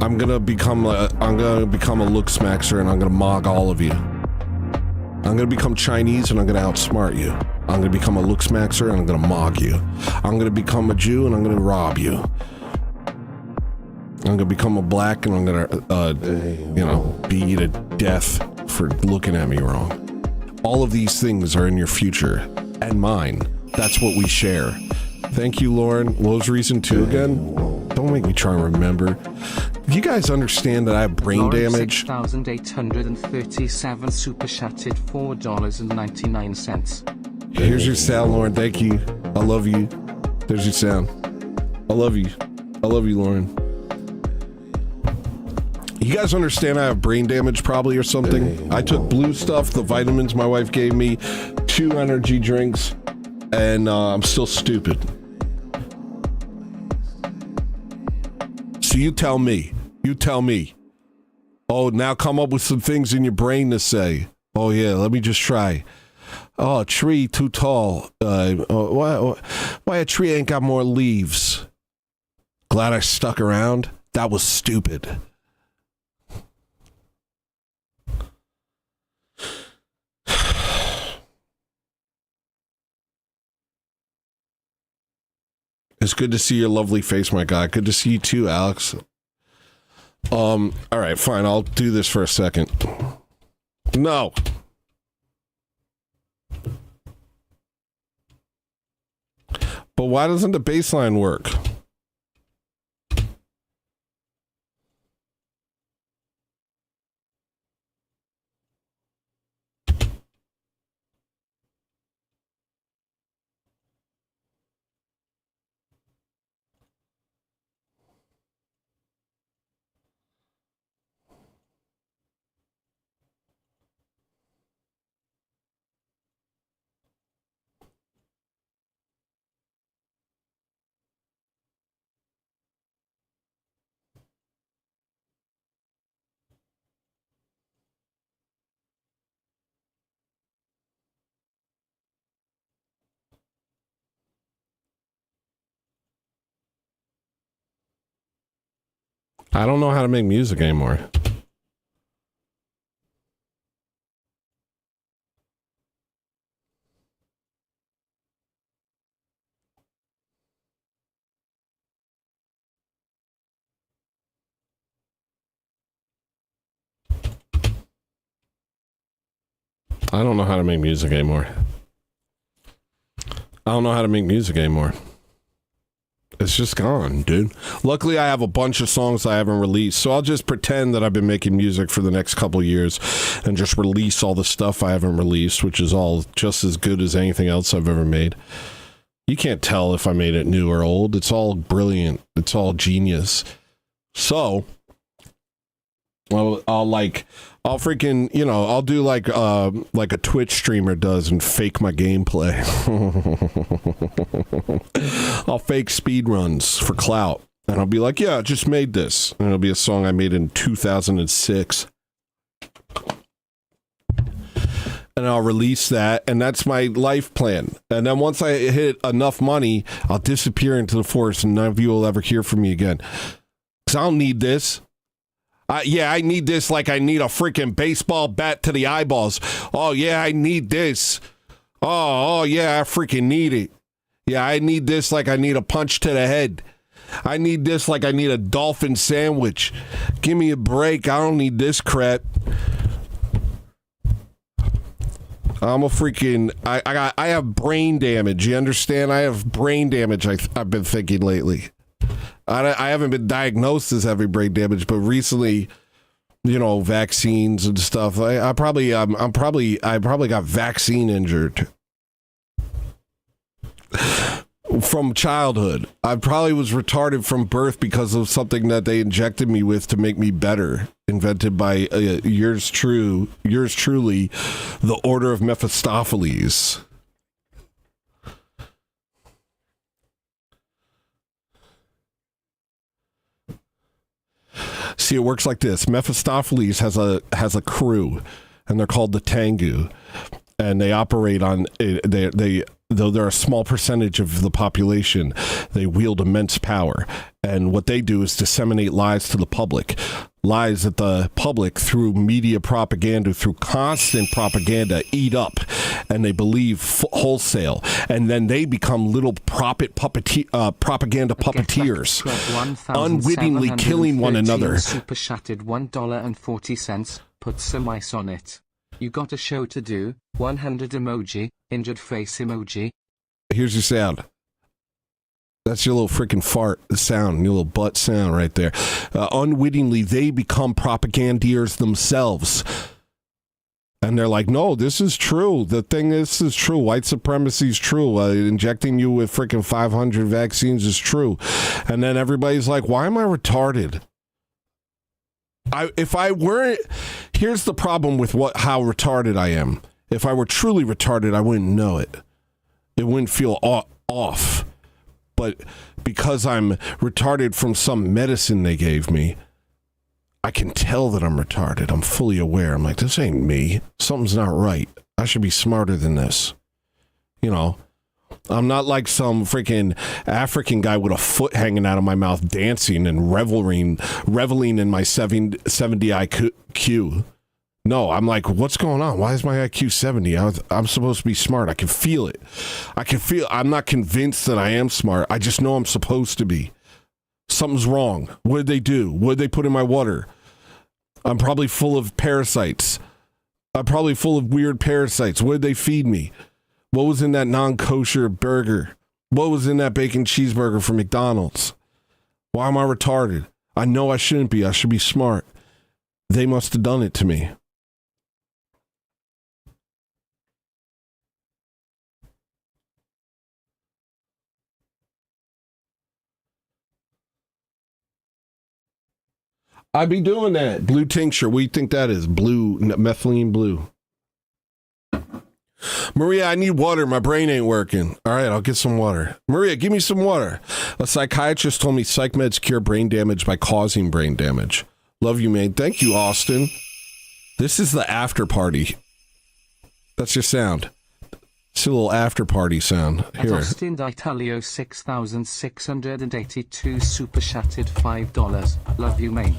I'm gonna become a looks maxer, and I'm gonna mog all of you. I'm gonna become Chinese, and I'm gonna outsmart you. I'm gonna become a looks maxer, and I'm gonna mog you. I'm gonna become a Jew, and I'm gonna rob you. I'm gonna become a black, and I'm gonna, you know, beat you to death for looking at me wrong. All of these things are in your future and mine. That's what we share. Thank you, Lauren. What was reason 2 again? Don't make me try and remember. Do you guys understand that I have brain damage? 6,837 super chatted $4.99. Here's your sound, Lauren. Thank you. I love you. There's your sound. I love you. I love you, Lauren. You guys understand I have brain damage probably or something? I took blue stuff, the vitamins my wife gave me, 2 energy drinks, and I'm still stupid. So you tell me. You tell me. Oh, now come up with some things in your brain to say. Oh, yeah, let me just try. Oh, a tree too tall. Why a tree ain't got more leaves? Glad I stuck around. That was stupid. It's good to see your lovely face, my guy. Good to see you too, Alex. All right, fine. I'll do this for a second. No. But why doesn't the bass line work? I don't know how to make music anymore. I don't know how to make music anymore. I don't know how to make music anymore. It's just gone, dude. Luckily, I have a bunch of songs I haven't released, so I'll just pretend that I've been making music for the next couple years and just release all the stuff I haven't released, which is all just as good as anything else I've ever made. You can't tell if I made it new or old. It's all brilliant. It's all genius. So, I'll freaking, you know, I'll do like a Twitch streamer does and fake my gameplay. I'll fake speed runs for clout. And I'll be like, yeah, I just made this. And it'll be a song I made in 2006. And I'll release that, and that's my life plan. And then once I hit enough money, I'll disappear into the forest, and none of you will ever hear from me again. Because I don't need this. I need this like I need a freaking baseball bat to the eyeballs. Oh, yeah, I need this. Oh, yeah, I freaking need it. Yeah, I need this like I need a punch to the head. I need this like I need a dolphin sandwich. Give me a break. I don't need this crap. I'm a freaking... I have brain damage. You understand? I have brain damage, I've been thinking lately. I haven't been diagnosed as having brain damage, but recently, you know, vaccines and stuff. I probably got vaccine injured from childhood. I probably was retarded from birth because of something that they injected me with to make me better. Invented by yours truly, the Order of Mephistopheles. See, it works like this. Mephistopheles has a crew, and they're called the Tengu, and they operate on they though they're a small percentage of the population, they wield immense power. And what they do is disseminate lies to the public. Lies that the public, through media propaganda, through constant propaganda, eat up. And they believe wholesale. And then they become little propaganda puppeteers, unwittingly killing one another. Super chatted $1.40. Put some ice on it. You got a show to do. 100 emoji, injured face emoji. Here's your sound. That's your little freaking fart sound, your little butt sound right there. Unwittingly, they become propagandeers themselves. And they're like, no, this is true. This is true. White supremacy is true. Injecting you with freaking 500 vaccines is true. And then everybody's like, why am I retarded? If I weren't, here's the problem with how retarded I am. If I were truly retarded, I wouldn't know it. It wouldn't feel off. But because I'm retarded from some medicine they gave me, I can tell that I'm retarded. I'm fully aware. I'm like, this ain't me. Something's not right. I should be smarter than this. You know, I'm not like some freaking African guy with a foot hanging out of my mouth dancing and reveling in my 70 IQ. No, I'm like, what's going on? Why is my IQ 70? I'm supposed to be smart. I can feel it. I'm not convinced that I am smart. I just know I'm supposed to be. Something's wrong. What did they do? What did they put in my water? I'm probably full of parasites. I'm probably full of weird parasites. What did they feed me? What was in that non-kosher burger? What was in that bacon cheeseburger from McDonald's? Why am I retarded? I know I shouldn't be. I should be smart. They must have done it to me. I'd be doing that. Blue tincture. What do you think that is? Blue, methylene blue. Maria, I need water. My brain ain't working. All right, I'll get some water. Maria, give me some water. A psychiatrist told me psych meds cure brain damage by causing brain damage. Love you, man. Thank you, Austin. This is the after party. That's your sound. It's a little after party sound. Here. Austin D'Italio 6,682 super chatted $5. Love you, mate.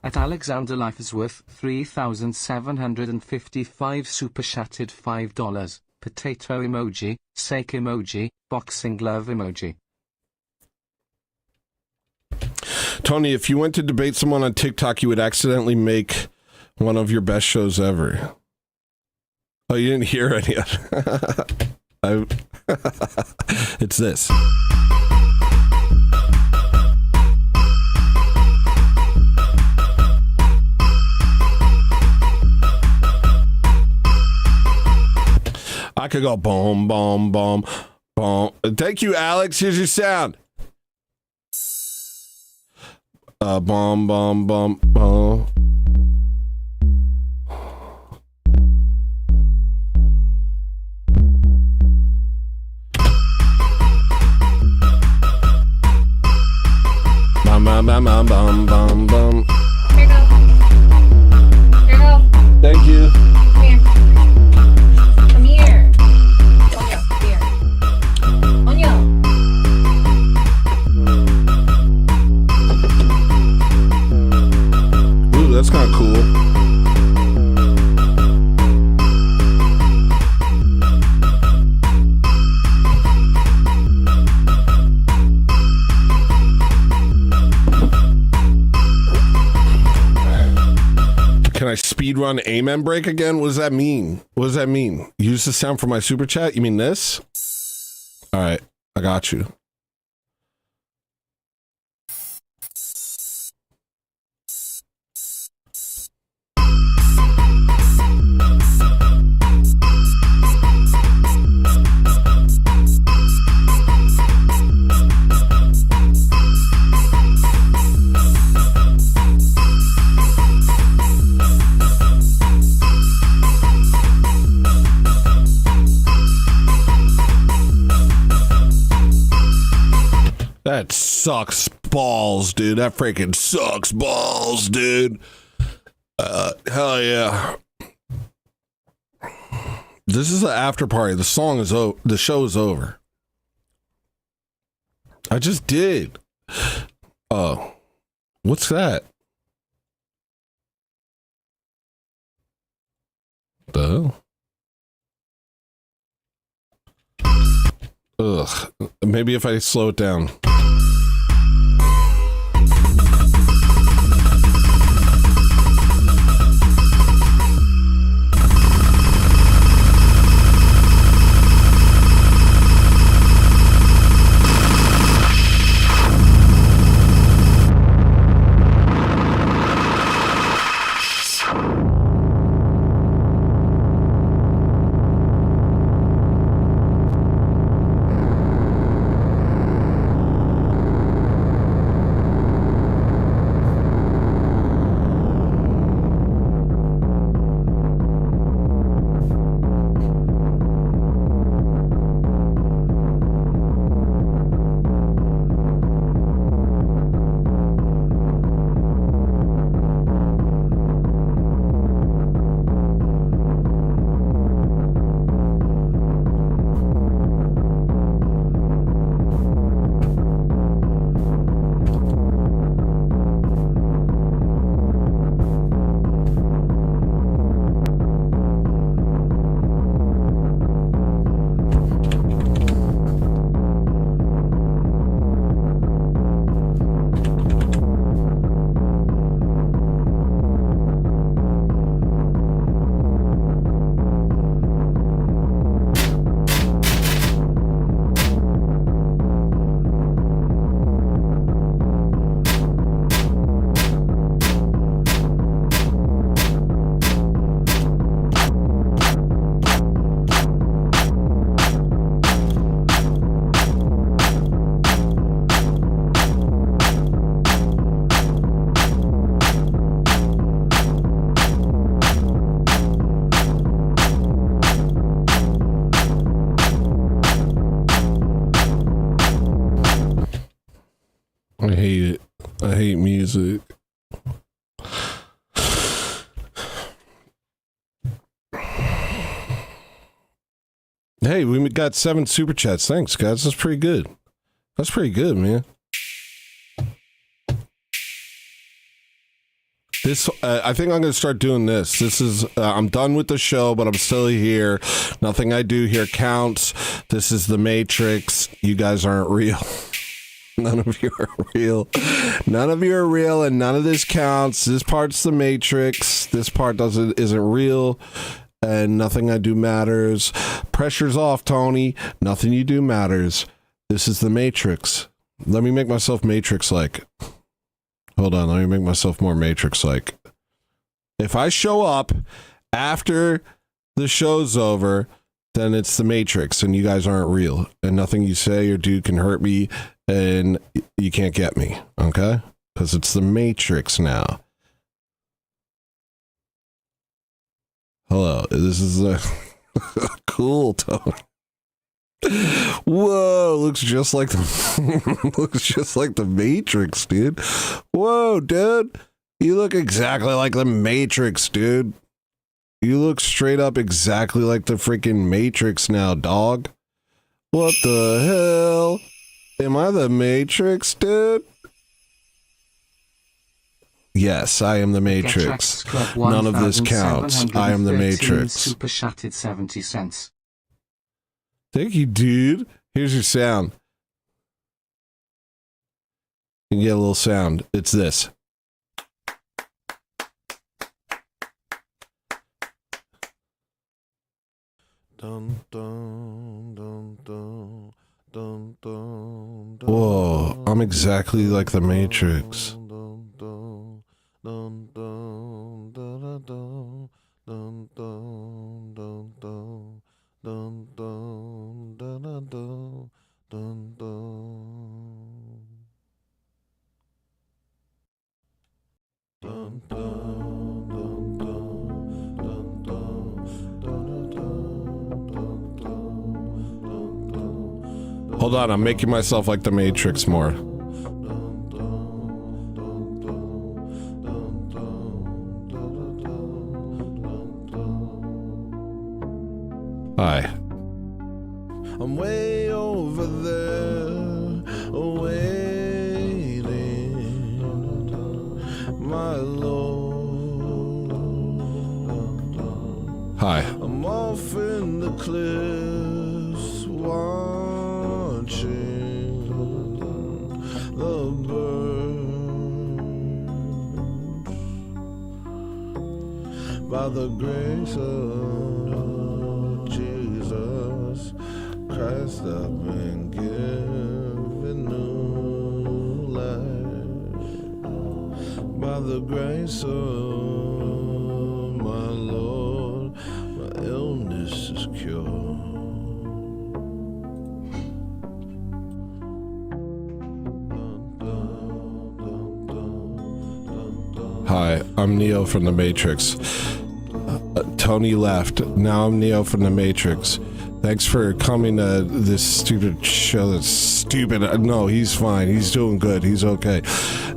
At Alexander Lifersworth 3,755 super chatted $5. Potato emoji, sake emoji, boxing glove emoji. Tony, if you went to debate someone on TikTok, you would accidentally make one of your best shows ever. Oh, you didn't hear any of it. It's this. I could go boom, boom, boom, boom. Thank you, Alex. Here's your sound. Boom, boom, boom, boom. Bum, bum, bum, bum, bum, bum, bum. Here you go. Here you go. Thank you. Come here. Come here. Onyo, here. Onyo. Ooh, that's kind of cool. Can I speed run Amen break again? What does that mean? What does that mean? Use the sound for my super chat? You mean this? All right, I got you. That sucks balls, dude. That freaking sucks balls, dude. Hell yeah. This is the after party. The song is over. The show is over. I just did. Oh, what's that? The hell? Ugh. Maybe if I slow it down. I hate it. I hate music. Hey, we got 7 super chats. Thanks, guys. That's pretty good. That's pretty good, man. This, I think I'm going to start doing this. This is, I'm done with the show, but I'm still here. Nothing I do here counts. This is the Matrix. You guys aren't real. None of you are real. None of you are real, and none of this counts. This part's the Matrix. This part isn't real, and nothing I do matters. Pressure's off, Tony. Nothing you do matters. This is the Matrix. Let me make myself Matrix-like. Hold on, let me make myself more Matrix-like. If I show up after the show's over, then it's the Matrix, and you guys aren't real, and nothing you say or do can hurt me, and you can't get me, okay? Because it's the Matrix now. Hello, this is a cool tone. Whoa, looks just like the Matrix, dude. Whoa, dude, you look exactly like the Matrix, dude. You look straight up exactly like the freaking Matrix now, dog. What the hell? Am I the Matrix, dude? Yes, I am the Matrix. None of this counts. I am the Matrix. Super chatted 70 cents. Thank you, dude. Here's your sound. You can get a little sound. It's this. Dun, dun, dun, dun, dun, dun, dun. Whoa, I'm exactly like the Matrix. Dun, dun, dun, dun, dun, dun, dun, dun, dun, dun. Dun, dun, dun, dun, dun, dun, dun. Dun, dun, dun, dun, dun, dun, dun, dun, dun. Hold on, I'm making myself like the Matrix more. Hi. I'm way over there, waiting, my Lord. Hi. I'm off in the cliffs, watching the birds by the grace of Jesus Christ, I've been given new life. By the grace of my Lord, my illness is cured. Hi, I'm Neo from the Matrix. Tony left. Now I'm Neo from the Matrix. Thanks for coming to this stupid show that's stupid. No, he's fine. He's doing good. He's okay.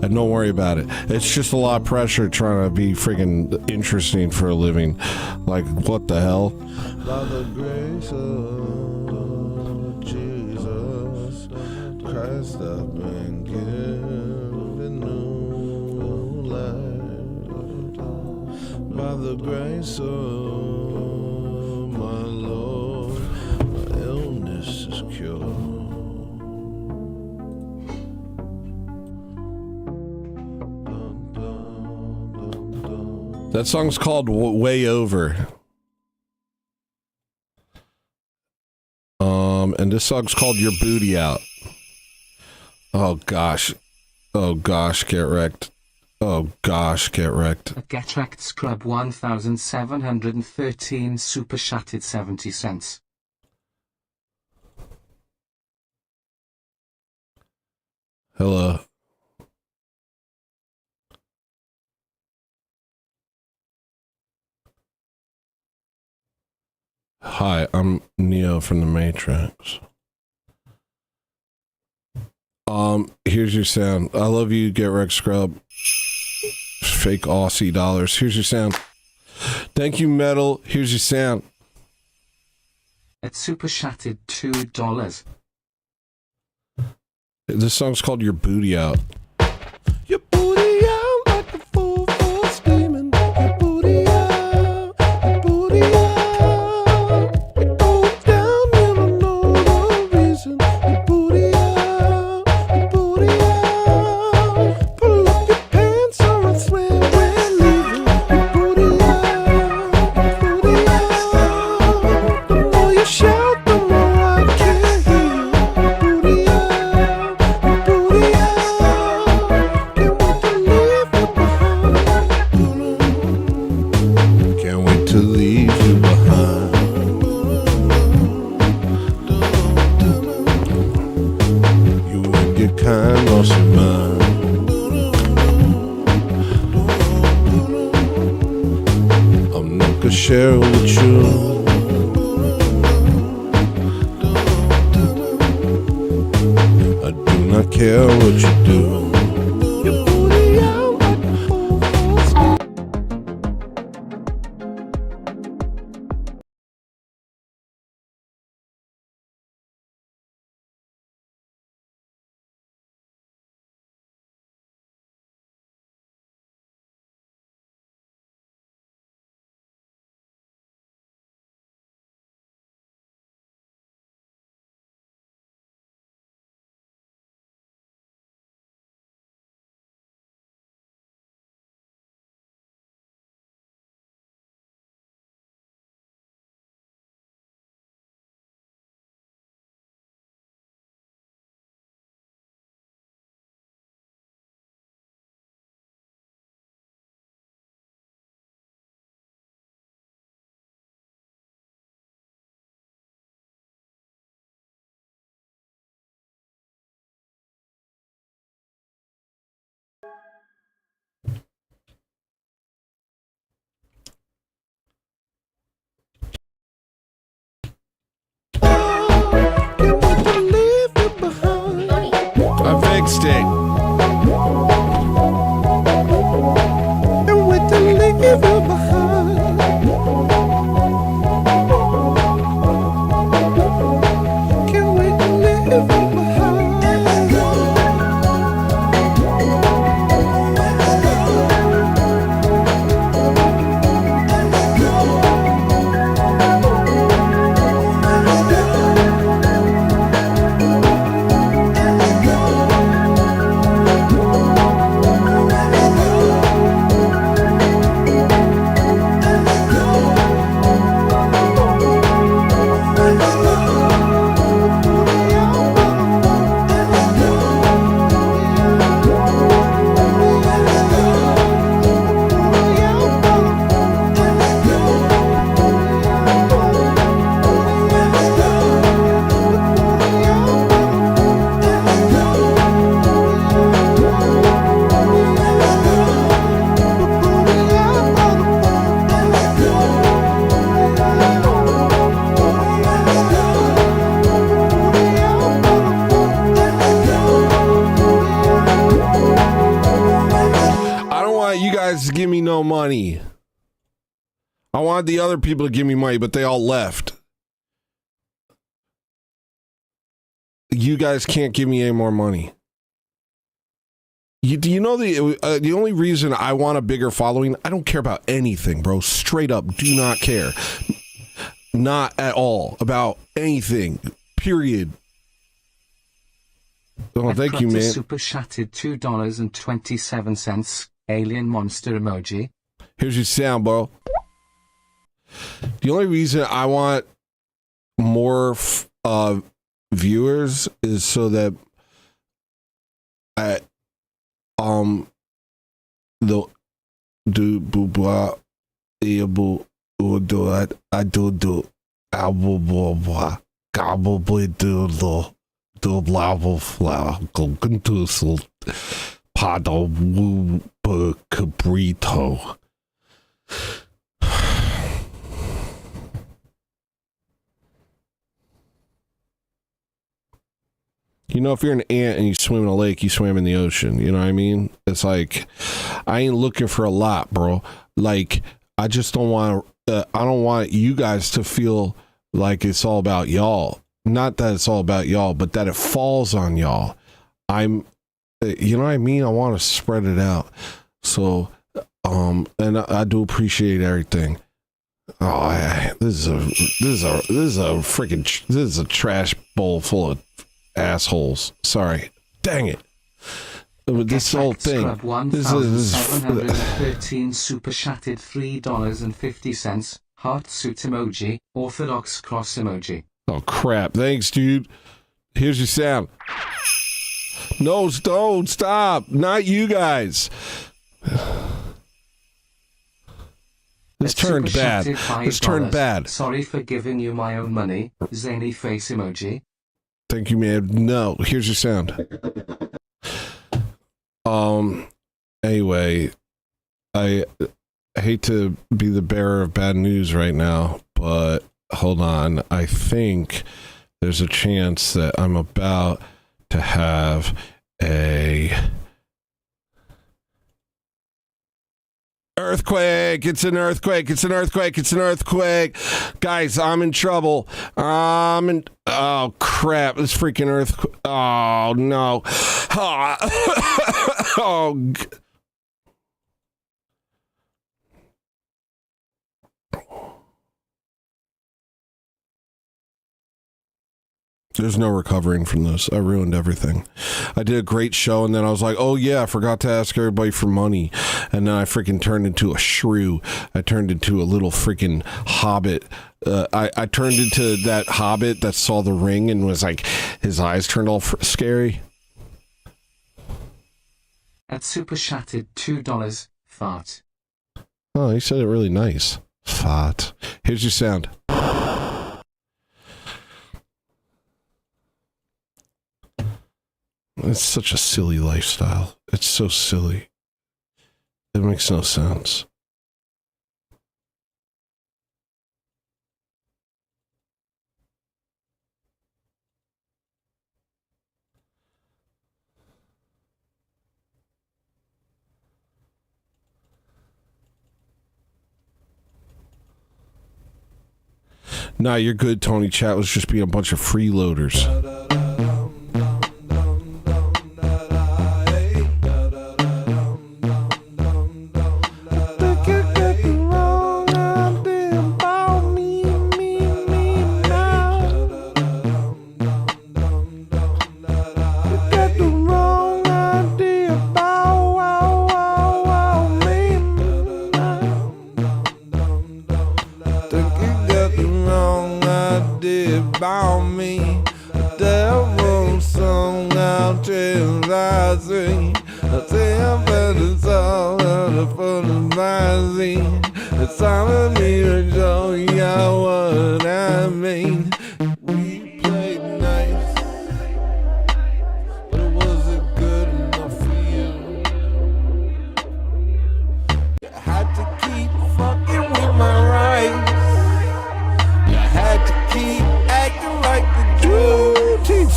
And don't worry about it. It's just a lot of pressure trying to be freaking interesting for a living. Like, what the hell? By the grace of Jesus Christ, I've been given new life. By the grace of my Lord, my illness is cured. That song's called Way Over. And this song's called Your Booty Out. Oh gosh. Oh gosh, get wrecked. Oh gosh, get wrecked. Get Wrecked Scrub 1713 super chatted 70 cents. Hello. Hi, I'm Neo from the Matrix. Here's your sound. I love you, Get Wrecked Scrub. Fake Aussie dollars. Here's your sound. Thank you, Metal. Here's your sound. It's super chatted $2. This song's called Your Booty Out. Your booty out like a fool for steaming. Your booty out. Your booty out. It goes down, you don't know the reason. Your booty out. Your booty share with you. I do not care what you do. I fixed it. And with the leave you behind. Can't wait to leave you behind. To give me no money. I wanted the other people to give me money, but they all left. You guys can't give me any more money. Do you know the only reason I want a bigger following? I don't care about anything, bro. Straight up, do not care. Not at all about anything. Period. Oh, thank you, man. Super chatted $2.27. Alien monster emoji. Here's your sound, bro. The only reason I want more viewers is so that I the do blah able or do I do album blah gobble do blah blah go into so Pado Cabrito. You know, if you're an ant and you swim in a lake, you swim in the ocean. You know what I mean? It's like, I ain't looking for a lot, bro. Like, I just don't want I don't want you guys to feel like it's all about y'all. Not that it's all about y'all, but that it falls on y'all. You know what I mean? I want to spread it out. So, and I do appreciate everything. Oh, this is a trash bowl full of assholes. Sorry. Dang it. This whole thing. This is 713 super chatted $3.50. Heart suit emoji. Orthodox cross emoji. Oh crap. Thanks, dude. Here's your sound. No, don't stop. Not you guys. This turned bad. This turned bad. Sorry for giving you my own money. Zany face emoji. Thank you, man. No, here's your sound. Anyway, hate to be the bearer of bad news right now, but hold on. I think there's a chance that I'm about to have a earthquake. It's an earthquake. It's an earthquake. It's an earthquake. Guys, I'm in trouble. Oh, crap. This freaking earthquake. Oh, no. Oh, there's no recovering from this. I ruined everything. I did a great show, and then I was like, oh, yeah, I forgot to ask everybody for money. And then I freaking turned into a shrew. I turned into a little freaking hobbit. I turned into that hobbit that saw the ring and was like, his eyes turned all scary. At Super Shattered $2, fart. Oh, he said it really nice. Fart. Here's your sound. It's such a silly lifestyle. It's so silly. It makes no sense. Nah, you're good, Tony. Chat was just being a bunch of freeloaders.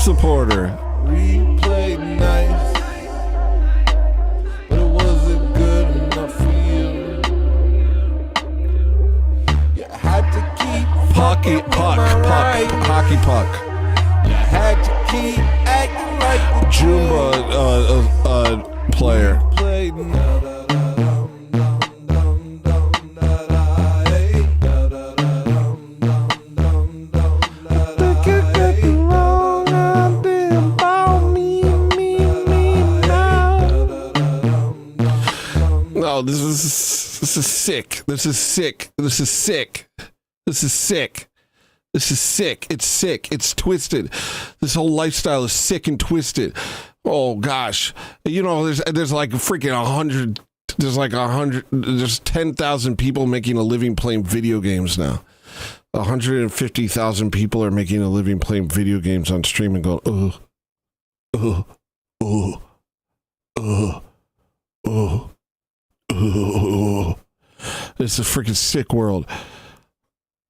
Supporter. We played nice, but it wasn't good enough for you. You had to keep hockey puck. You had to keep acting like the Jumba player. Played This is sick. This is sick. This is sick. This is sick. This is sick. It's sick. It's twisted. This whole lifestyle is sick and twisted. Oh gosh. You know, there's like freaking 100. There's like 100. There's 10,000 people making a living playing video games now. 150,000 people are making a living playing video games on stream and going, it's a freaking sick world.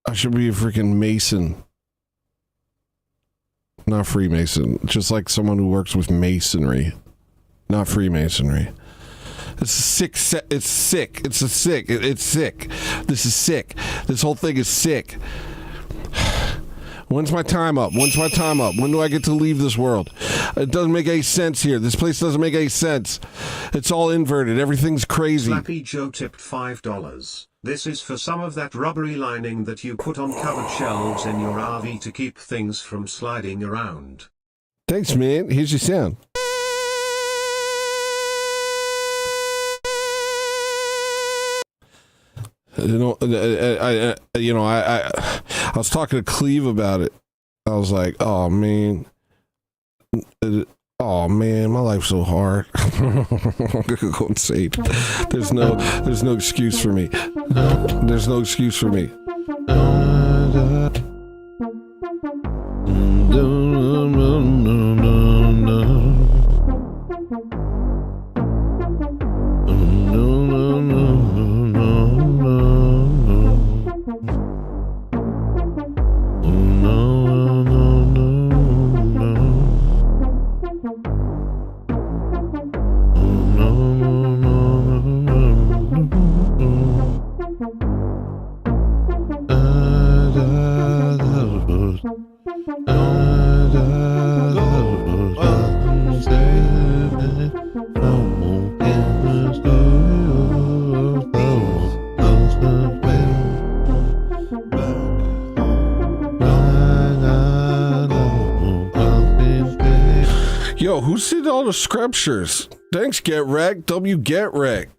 I should be a freaking Mason. Not Freemason. Just like someone who works with masonry. Not Freemasonry. It's a sick. It's sick. It's a sick. It's sick. This is sick. This whole thing is sick. When's my time up? When's my time up? When do I get to leave this world? It doesn't make any sense here. This place doesn't make any sense. It's all inverted. Everything's crazy. Slappy Joe tipped $5. This is for some of that rubbery lining that you put on covered shelves in your RV to keep things from sliding around. Thanks, man. Here's your sound. I was talking to Cleve about it. I was like, oh man, my life's so hard. I'm gonna go insane. There's no excuse for me. There's no excuse for me. Yo, who said all the scriptures? Thanks, Get Wrecked. W Get Wrecked.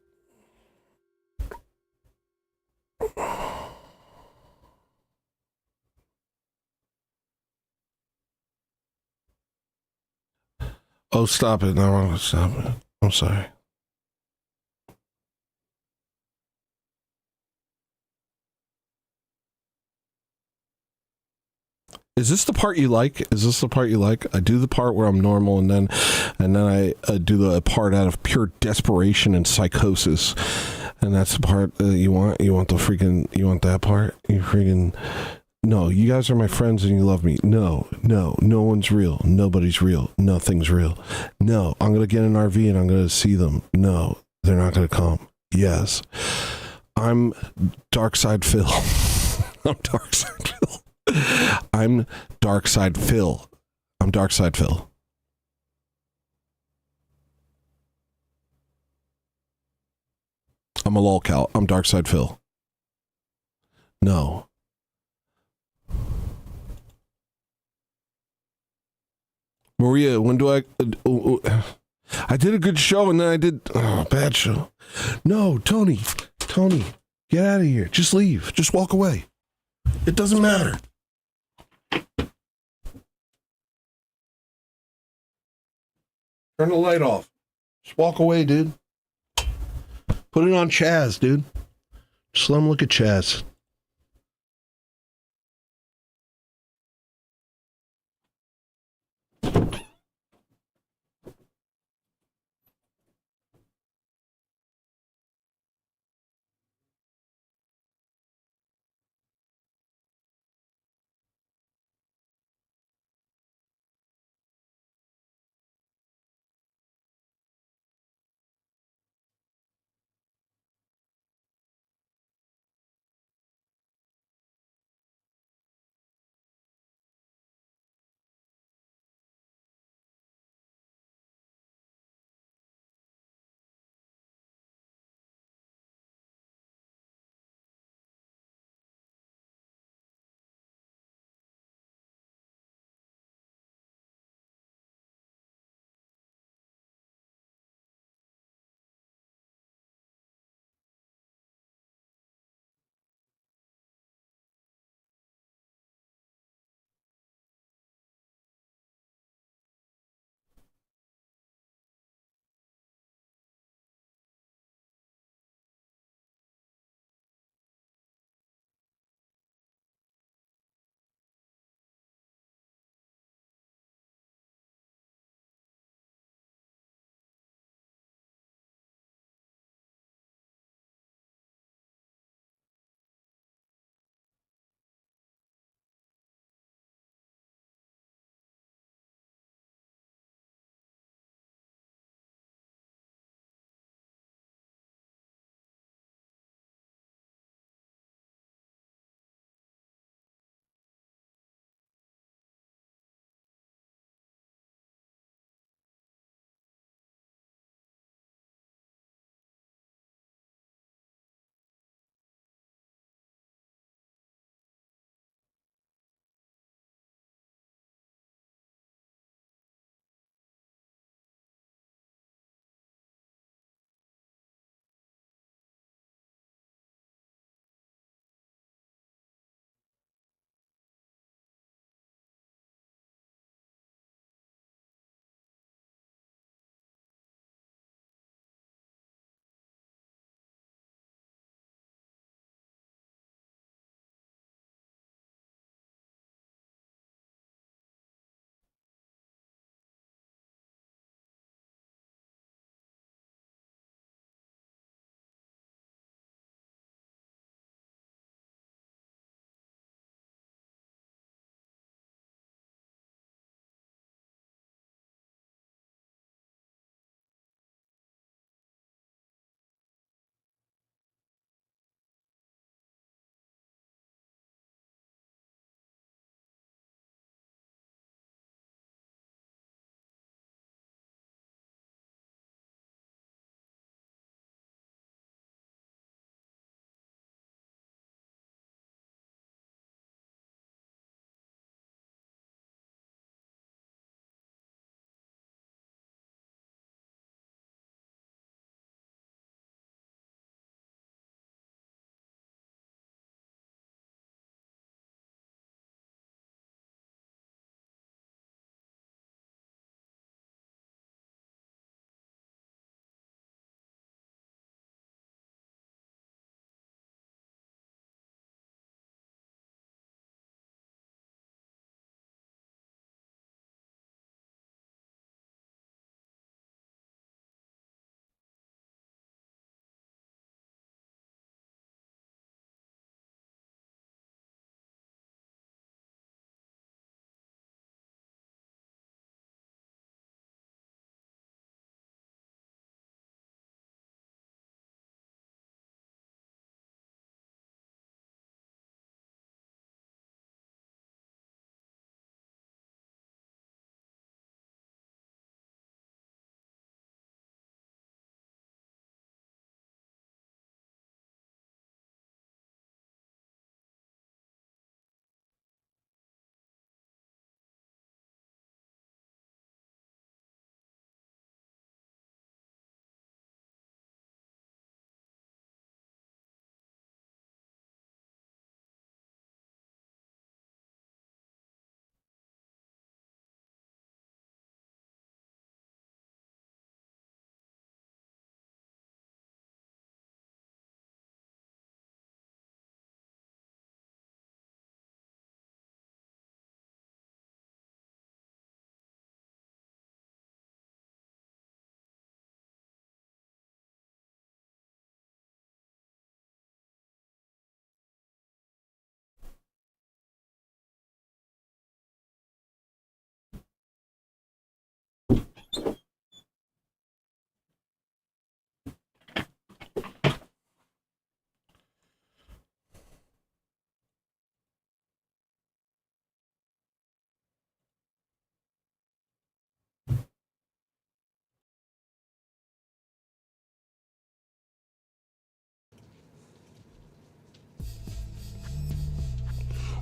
Oh, stop it. No, I'm gonna stop it. I'm sorry. Is this the part you like? Is this the part you like? I do the part where I'm normal, and then I do the part out of pure desperation and psychosis, and that's the part that you want. You want that part. You freaking no. You guys are my friends, and you love me. No one's real. Nobody's real. Nothing's real. No, I'm gonna get an RV and I'm gonna see them. No, they're not gonna come. Yes, I'm Dark Side Phil. I'm Dark Side Phil. I'm Dark Side Phil. I'm Dark Side Phil. I'm a lolcow. I'm Dark Side Phil. No. Maria, when do I did a good show and then I did bad show. No, Tony, get out of here. Just leave. Just walk away. It doesn't matter. Turn the light off. Just walk away, dude. Put it on Chaz, dude. Just let him look at Chaz.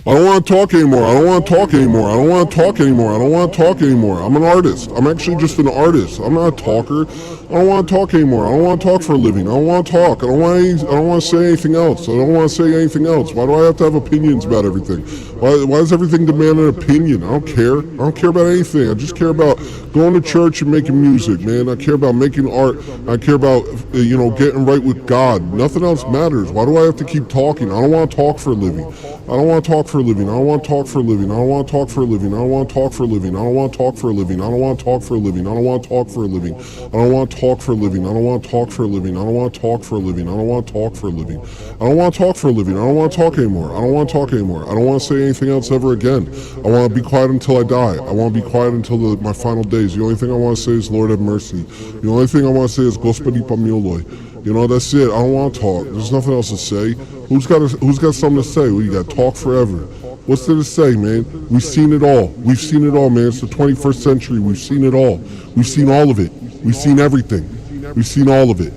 I don't want to talk anymore. I don't want to talk anymore. I don't want to talk anymore. I don't want to talk anymore. I'm an artist. I'm actually just an artist. I'm not a talker. I don't want to talk anymore. I don't want to talk for a living. I don't want to talk. I don't want to say anything else. I don't want to say anything else. Why do I have to have opinions about everything? Why does everything demand an opinion? I don't care. I don't care about anything. I just care about going to church and making music, man. I care about making art. I care about, getting right with God. Nothing else matters. Why do I have to keep talking? I don't want to talk for a living. I don't want to talk for a living. I don't want to talk for a living. I don't want to talk for a living. I don't want to talk for a living. I don't want to talk for a living. I don't want to talk for a living. I don't want to talk for a living. I don't want to talk for a living. I don't want to talk for a living. I don't want to talk for a living. I don't want to talk for a living. I don't want to talk for a living. I don't want to talk anymore. I don't want to talk anymore. I don't want to say anything else ever again. I want to be quiet until I die. I want to be quiet until my final days. The only thing I want to say is Lord have mercy. The only thing I want to say is Gospodi pomiloj. That's it. I don't want to talk. There's nothing else to say. Who's got something to say? Well, you got to talk forever. What's there to say, man? We've seen it all. We've seen it all, man. It's the 21st century. We've seen it all. We've seen all of it. We've seen everything. We've seen all of it.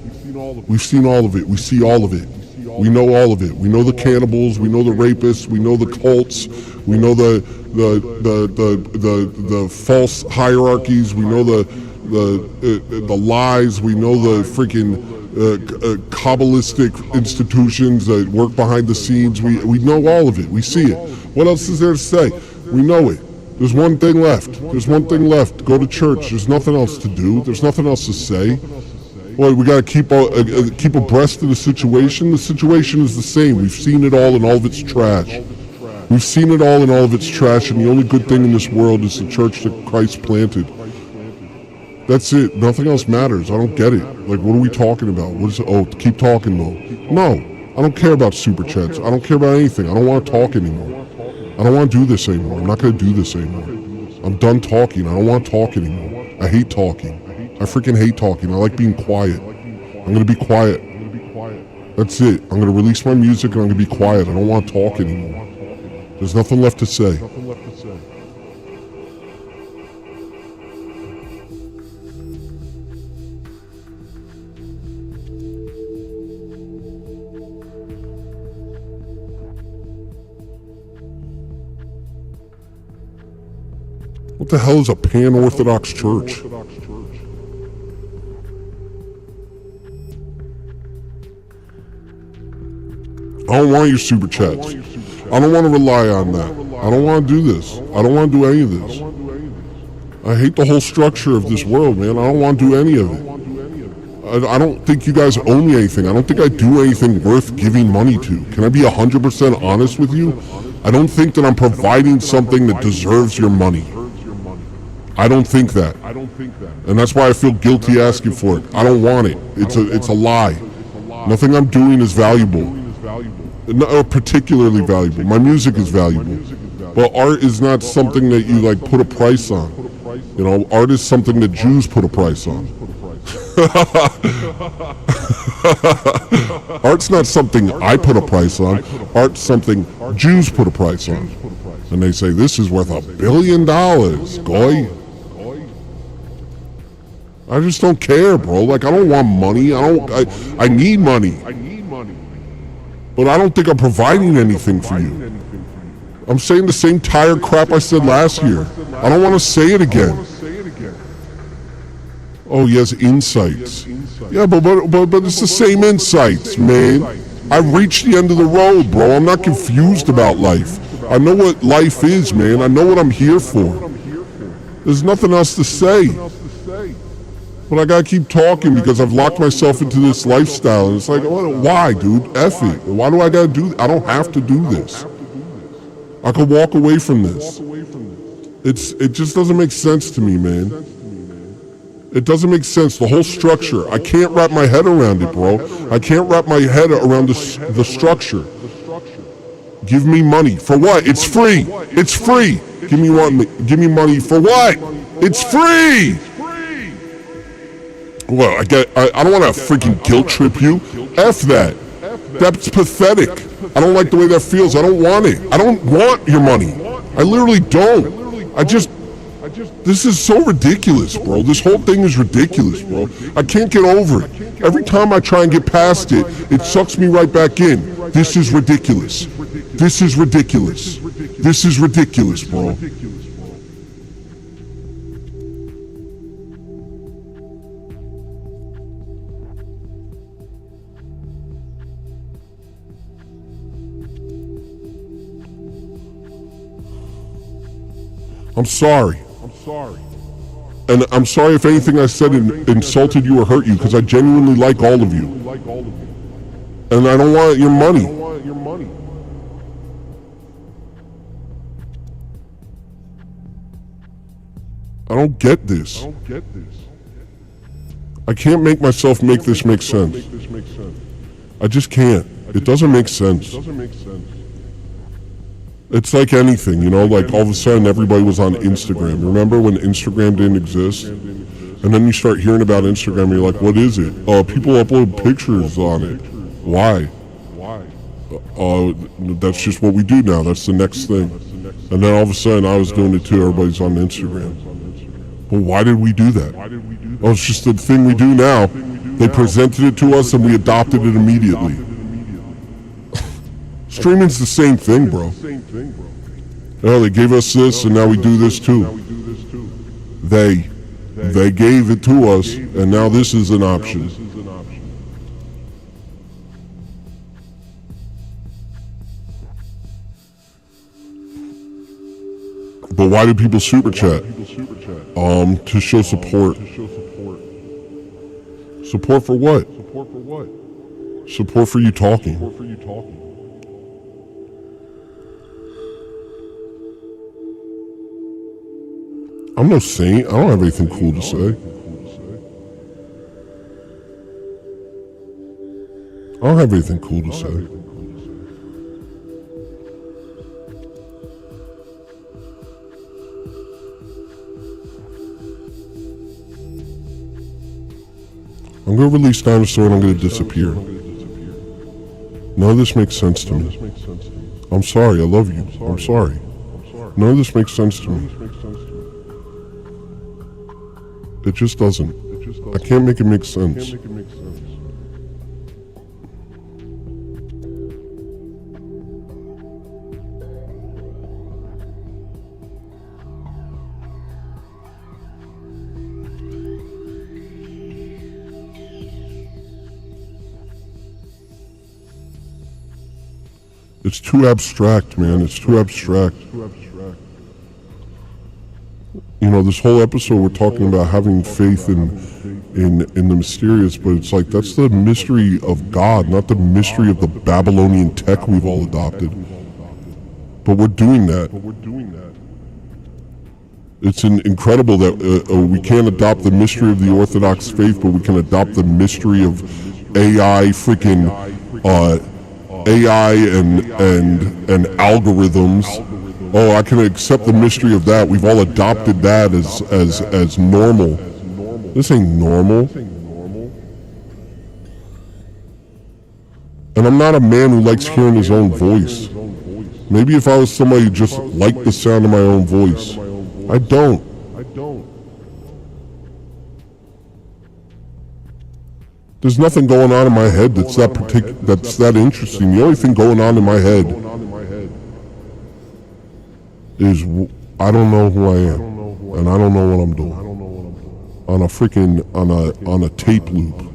We've seen all of it. We see all of it. We know all of it. We know the cannibals. We know the rapists. We know the cults. We know the false hierarchies. We know the lies. We know the freaking Kabbalistic institutions that work behind the scenes. We know all of it. We see it. What else is there to say? We know it. There's one thing left. There's one thing left. Go to church. There's nothing else to do. There's nothing else to say. Well, we got to keep abreast of the situation. The situation is the same. We've seen it all and all of its trash. We've seen it all and all of its trash, and the only good thing in this world is the church that Christ planted. That's it. Nothing else matters. I don't get it. Like, what are we talking about? What is it? Oh, keep talking, though. No, I don't care about super chats. I don't care about anything. I don't want to talk anymore. I don't want to do this anymore. I'm not going to do this anymore. I'm done talking. I don't want to talk anymore. I hate talking. I freaking hate talking. I like being quiet. I'm going to be quiet. That's it. I'm going to release my music and I'm going to be quiet. I don't want to talk anymore. There's nothing left to say. What the hell is a pan-Orthodox church? I don't want your super chats. I don't want to rely on that. I don't want to do this. I don't want to do any of this. I hate the whole structure of this world, man. I don't want to do any of it. I don't think you guys owe me anything. I don't think I do anything worth giving money to. Can I be 100% honest with you? I don't think that I'm providing something that deserves your money. I don't think that. And that's why I feel guilty asking for it. I don't want it. It's a lie. Nothing I'm doing is valuable. Not particularly valuable. My music is valuable. But art is not something that you like put a price on. Art is something that Jews put a price on. Art's not something I put a price on. Art's something Jews put a price on. And they say, this is worth $1 billion, goy. I just don't care, bro. Like, I don't want money. I need money. But I don't think I'm providing anything for you. I'm saying the same tired crap I said last year. I don't want to say it again. Oh, he has insights. Yeah, but it's the same insights, man. I've reached the end of the road, bro. I'm not confused about life. I know what life is, man. I know what I'm here for. There's nothing else to say. But I gotta keep talking because I've locked myself into this lifestyle. And it's like, why, dude? F it. Why do I gotta do? I don't have to do this. I could walk away from this. It just doesn't make sense to me, man. It doesn't make sense. The whole structure. I can't wrap my head around it, bro. I can't wrap my head around the structure. Give me money. For what? It's free. It's free. Give me money for what? It's free. Well, I don't want to freaking guilt trip you. F that. That's pathetic. I don't like the way that feels. I don't want it. I don't want your money. I literally don't. This is so ridiculous, bro. This whole thing is ridiculous, bro. I can't get over it. Every time I try and get past it, it sucks me right back in. This is ridiculous. This is ridiculous. This is ridiculous, bro. I'm sorry. And I'm sorry if anything I said insulted you or hurt you, because I genuinely like all of you. And I don't want your money. I don't get this. I can't make myself make this make sense. I just can't. It doesn't make sense. It's like anything, you know, like all of a sudden everybody was on Instagram. Remember when Instagram didn't exist? And then you start hearing about Instagram and you're like, what is it? People upload pictures on it. Why? That's just what we do now. That's the next thing. And then all of a sudden I was doing it too. Everybody's on Instagram. Well, why did we do that? Oh, it's just the thing we do now. They presented it to us and we adopted it immediately. Streaming's the same thing, bro. Oh, they gave us this and now we do this too. They gave it to us and now this is an option. But why do people super chat? To show support. Support for what? Support for you talking. I'm no saint. I don't have anything cool to say. I don't have anything cool to say. I'm gonna release Dinosaur and I'm gonna disappear. None of this makes sense to me. I'm sorry, I love you. I'm sorry. None of this makes sense to me. It just doesn't. I can't make it make sense. It's too abstract, man. It's too abstract. You know, this whole episode we're talking about having faith in the mysterious, but it's like that's the mystery of God, not the mystery of the Babylonian tech we've all adopted. But we're doing that. It's incredible that we can't adopt the mystery of the Orthodox faith, but we can adopt the mystery of AI, freaking AI and algorithms. Oh, I can accept the mystery of that. We've all adopted that as normal. This ain't normal. And I'm not a man who likes hearing his own voice. Maybe if I was somebody who just liked the sound of my own voice. I don't. There's nothing going on in my head that's that interesting. The only thing going on in my head is I don't know who I am, and I don't know what I'm doing. On a tape loop.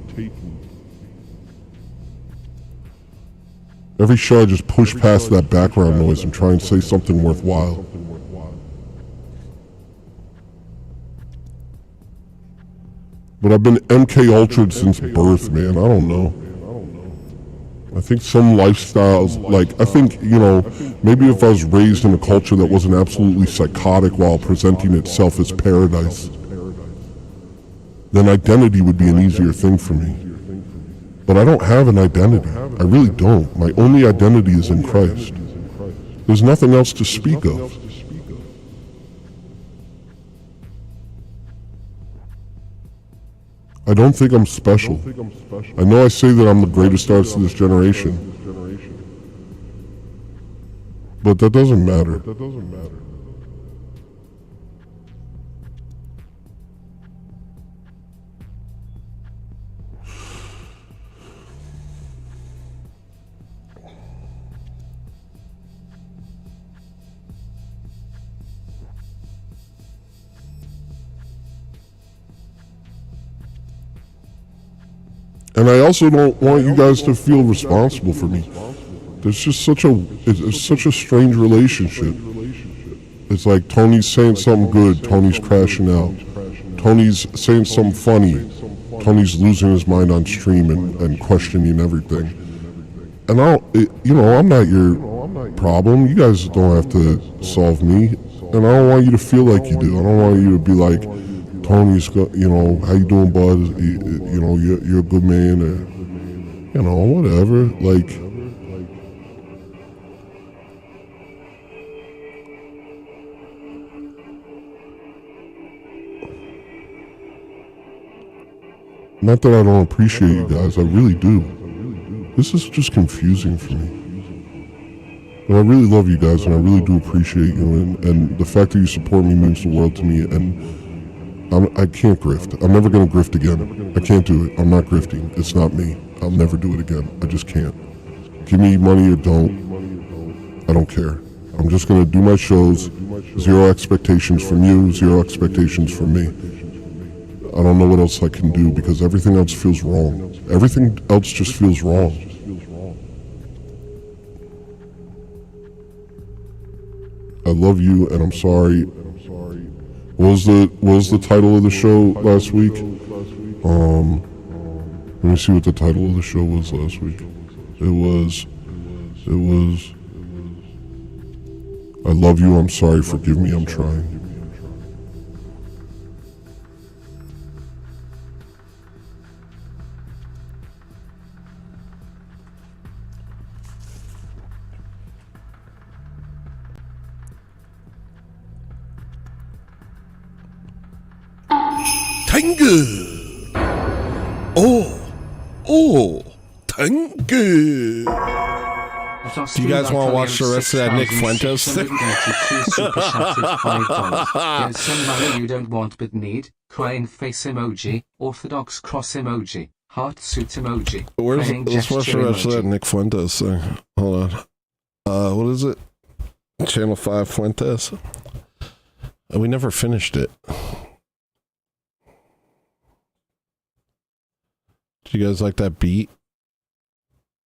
Every show I just push past that background noise and try and say something worthwhile. But I've been MK Ultra'd since birth, man. I don't know. I think some lifestyles, like, I think, you know, maybe if I was raised in a culture that wasn't absolutely psychotic while presenting itself as paradise, then identity would be an easier thing for me. But I don't have an identity. I really don't. My only identity is in Christ. There's nothing else to speak of. I don't think I'm special. I know I say that I'm the greatest artist of this generation. But that doesn't matter. And I also don't want you guys to feel responsible for me. There's just it's such a strange relationship. It's like Tony's saying something good, Tony's crashing out. Tony's saying something funny, Tony's losing his mind on stream and questioning everything. And I'm not your problem. You guys don't have to solve me. And I don't want you to feel like you do. I don't want you to be like, Tony's, how you doing, bud? You're a good man, or, whatever. Like, not that I don't appreciate you guys, I really do. This is just confusing for me. But I really love you guys, and I really do appreciate you, and the fact that you support me means the world to me, and I can't grift. I'm never going to grift again. I can't do it. I'm not grifting. It's not me. I'll never do it again. I just can't. Give me money or don't. I don't care. I'm just going to do my shows. Zero expectations from you. Zero expectations from me. I don't know what else I can do because everything else feels wrong. Everything else just feels wrong. I love you, and I'm sorry. What was the title of the show last week? Let me see what the title of the show was last week. It was I love you, I'm sorry, forgive me, I'm trying. Tango! Oh, tango! Do you guys want to watch the rest of that Nick Fuentes thing? Here's some money you don't want but need. Crying face emoji. Orthodox cross emoji. Heart suit emoji. Let's watch the rest of that Nick Fuentes thing. Hold on. What is it? Channel 5 Fuentes? We never finished it. Do you guys like that beat?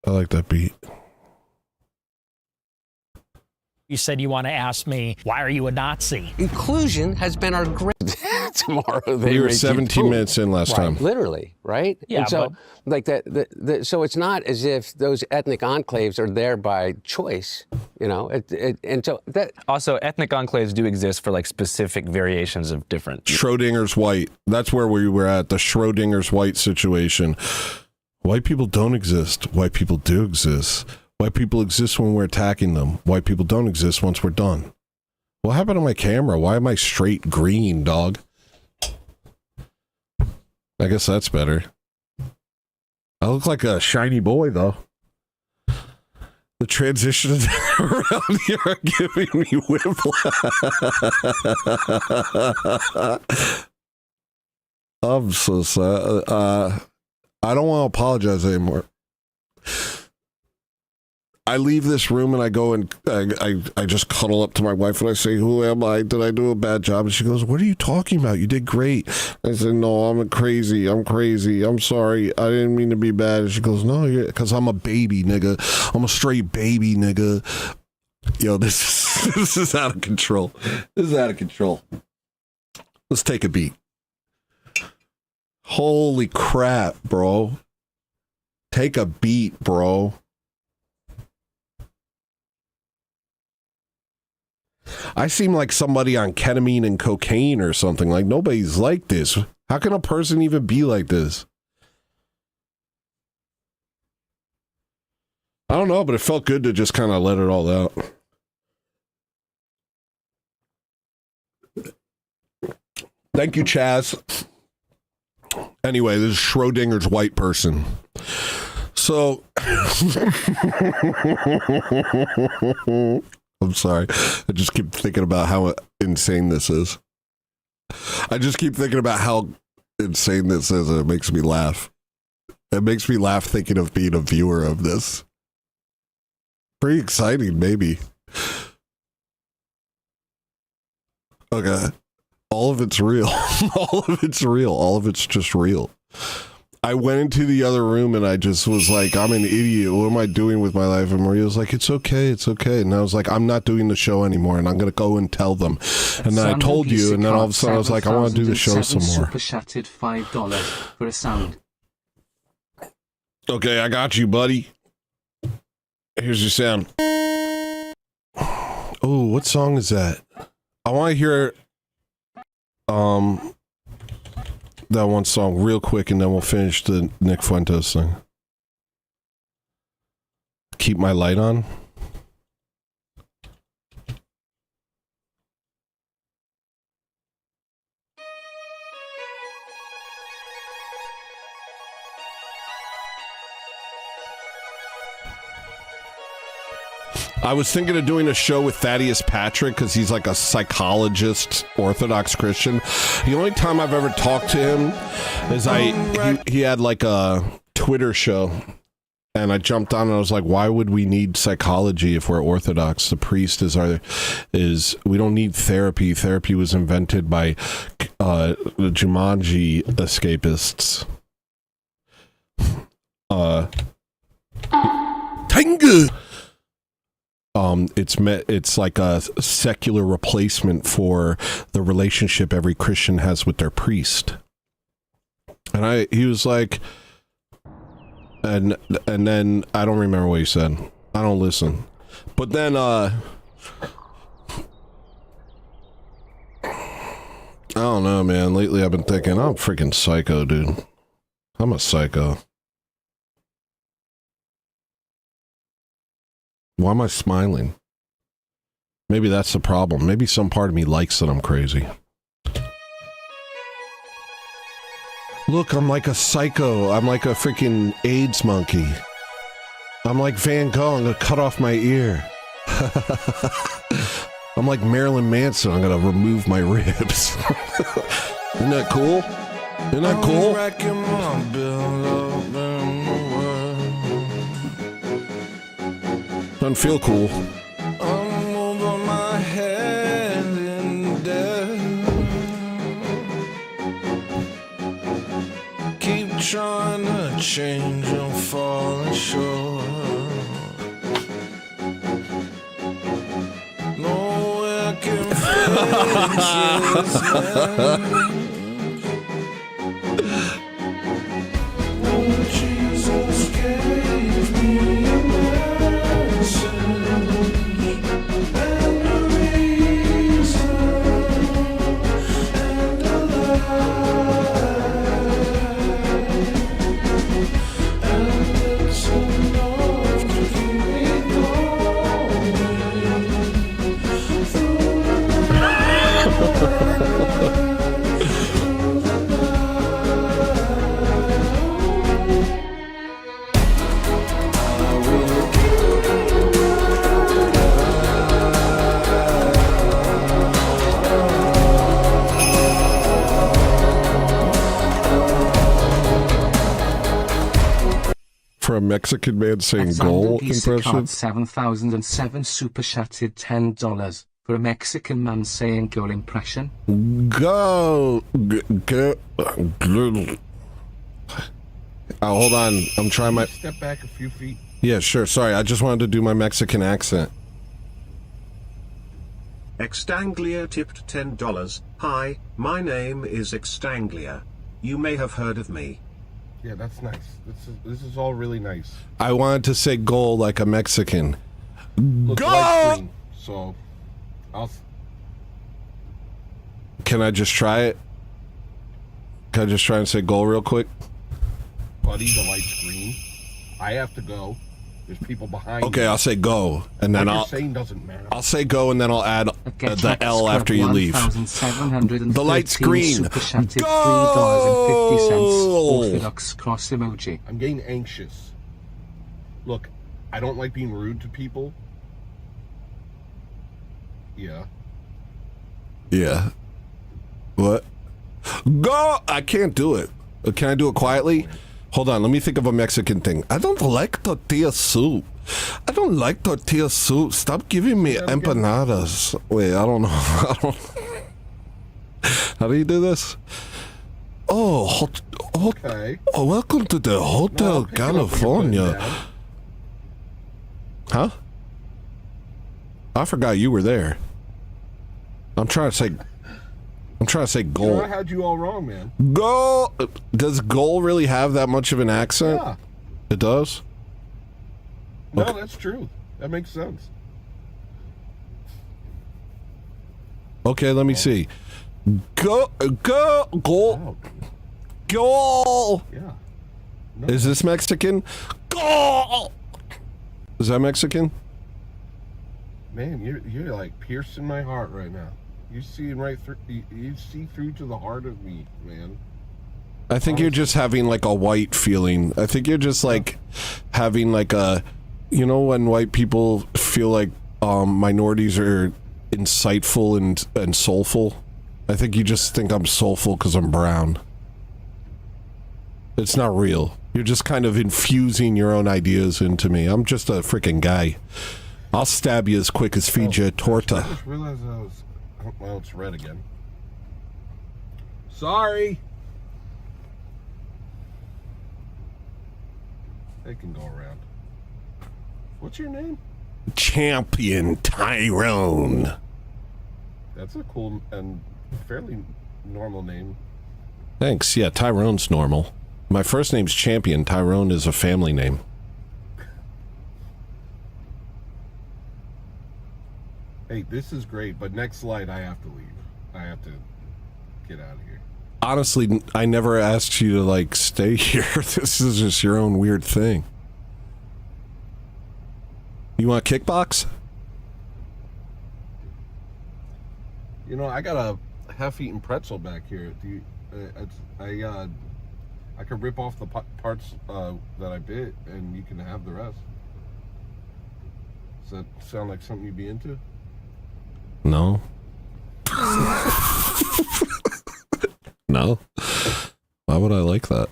I like that beat. You said you want to ask me, why are you a Nazi? Inclusion has been our great... Tomorrow we were 17 minutes in last time. Literally, right? Yeah, and so, like so it's not as if those ethnic enclaves are there by choice, and so that... Also, ethnic enclaves do exist for like specific variations of different... Schrodinger's white. That's where we were at, the Schrodinger's white situation. White people don't exist. White people do exist. White people exist when we're attacking them. White people don't exist once we're done. What happened to my camera? Why am I straight green, dog? I guess that's better. I look like a shiny boy, though. The transitions around here are giving me whiplash. I'm so sad. I don't want to apologize anymore. I leave this room and I go and I just cuddle up to my wife and I say, who am I? Did I do a bad job? And she goes, what are you talking about? You did great. I said, no, I'm crazy. I'm sorry. I didn't mean to be bad. And she goes, no, because I'm a baby, nigga. I'm a straight baby, nigga. Yo, this is out of control. This is out of control. Let's take a beat. Holy crap, bro. Take a beat, bro. I seem like somebody on ketamine and cocaine or something. Like, nobody's like this. How can a person even be like this? I don't know, but it felt good to just kind of let it all out. Thank you, Chaz. Anyway, this is Schrodinger's white person. So... I'm sorry. I just keep thinking about how insane this is. I just keep thinking about how insane this is, and it makes me laugh. It makes me laugh thinking of being a viewer of this. Pretty exciting, maybe. Okay. All of it's real. All of it's real. All of it's just real. I went into the other room and I just was like, I'm an idiot. What am I doing with my life? And Maria was like, it's okay. It's okay. And I was like, I'm not doing the show anymore and I'm going to go and tell them. And then I told you, and then all of a sudden I was like, I want to do the show some more. Super chatted $5 for a sound. Okay, I got you, buddy. Here's your sound. Oh, what song is that? I want to hear that one song real quick, and then we'll finish the Nick Fuentes thing. Keep My Light On. I was thinking of doing a show with Thaddeus Patrick because he's like a psychologist, Orthodox Christian. The only time I've ever talked to him is he had like a Twitter show, and I jumped on and I was like, why would we need psychology if we're Orthodox? The priest is we don't need therapy. Therapy was invented by the Jumanji escapists. Tengu! It's like a secular replacement for the relationship every Christian has with their priest. And he was like, and then I don't remember what he said. I don't listen. But then I don't know, man. Lately I've been thinking, I'm freaking psycho, dude. I'm a psycho. Why am I smiling? Maybe that's the problem. Maybe some part of me likes that I'm crazy. Look, I'm like a psycho. I'm like a freaking AIDS monkey. I'm like Van Gogh. I'm gonna cut off my ear. I'm like Marilyn Manson. I'm gonna remove my ribs. Isn't that cool? Isn't that cool? Doesn't feel cool. I'm over my head in debt. Keep trying to change and falling short. Nowhere can fix this. Oh, Jesus gave me a For a Mexican man saying goal impression? 7007 super chatted $10 for a Mexican man saying goal impression. Go. Hold on. I'm trying my... Step back a few feet. Yeah, sure. Sorry, I just wanted to do my Mexican accent. Extanglia tipped $10. Hi, my name is Extanglia. You may have heard of me. Yeah, that's nice. This is all really nice. I wanted to say goal like a Mexican. Look, Go! So, Can I just try it? Can I just try and say goal real quick? Buddy, the light's green. I have to go. There's people behind Okay, me. I'll say go, and then what you're saying doesn't matter. I'll say go, and then I'll add the L after you leave. The light's green. Go! Orthodox cross emoji. I'm getting anxious. Look, I don't like being rude to people. Yeah. Yeah. What? Go! I can't do it. Can I do it quietly? Hold on, let me think of a Mexican thing. I don't like tortilla soup. I don't like tortilla soup. Stop giving me empanadas. Wait, I don't know. How do you do this? Oh, Okay. Oh, welcome to the Hotel California. Huh? I forgot you were there. I'm trying to say goal. You know, I had you all wrong, man. Goal. Does goal really have that much of an accent? Yeah. It does? No, that's true. That makes sense. Okay, let me see. Goal. Goal. Yeah. No. Is this Mexican? Goal. Is that Mexican? Man, you're like piercing my heart right now. You see right through. You see through to the heart of me, man. I think you're just having like a white feeling. I think you're just like having like a, you know, when white people feel like minorities are insightful and soulful. I think you just think I'm soulful because I'm brown. It's not real. You're just kind of infusing your own ideas into me. I'm just a freaking guy. I'll stab you as quick as feed you a torta. I just realized I was. Well, it's red again. Sorry. They can go around. What's your name? Champion Tyrone. That's a cool and fairly normal name. Thanks. Yeah, Tyrone's normal. My first name's Champion. Tyrone is a family name. Hey, this is great, but next slide I have to leave. I have to get out of here. Honestly, I never asked you to, like, stay here. This is just your own weird thing. You want to kickbox? You know, I got a half-eaten pretzel back here. Do you? I could rip off the parts that I bit, and you can have the rest. Does that sound like something you'd be into? No. No. Why would I like that?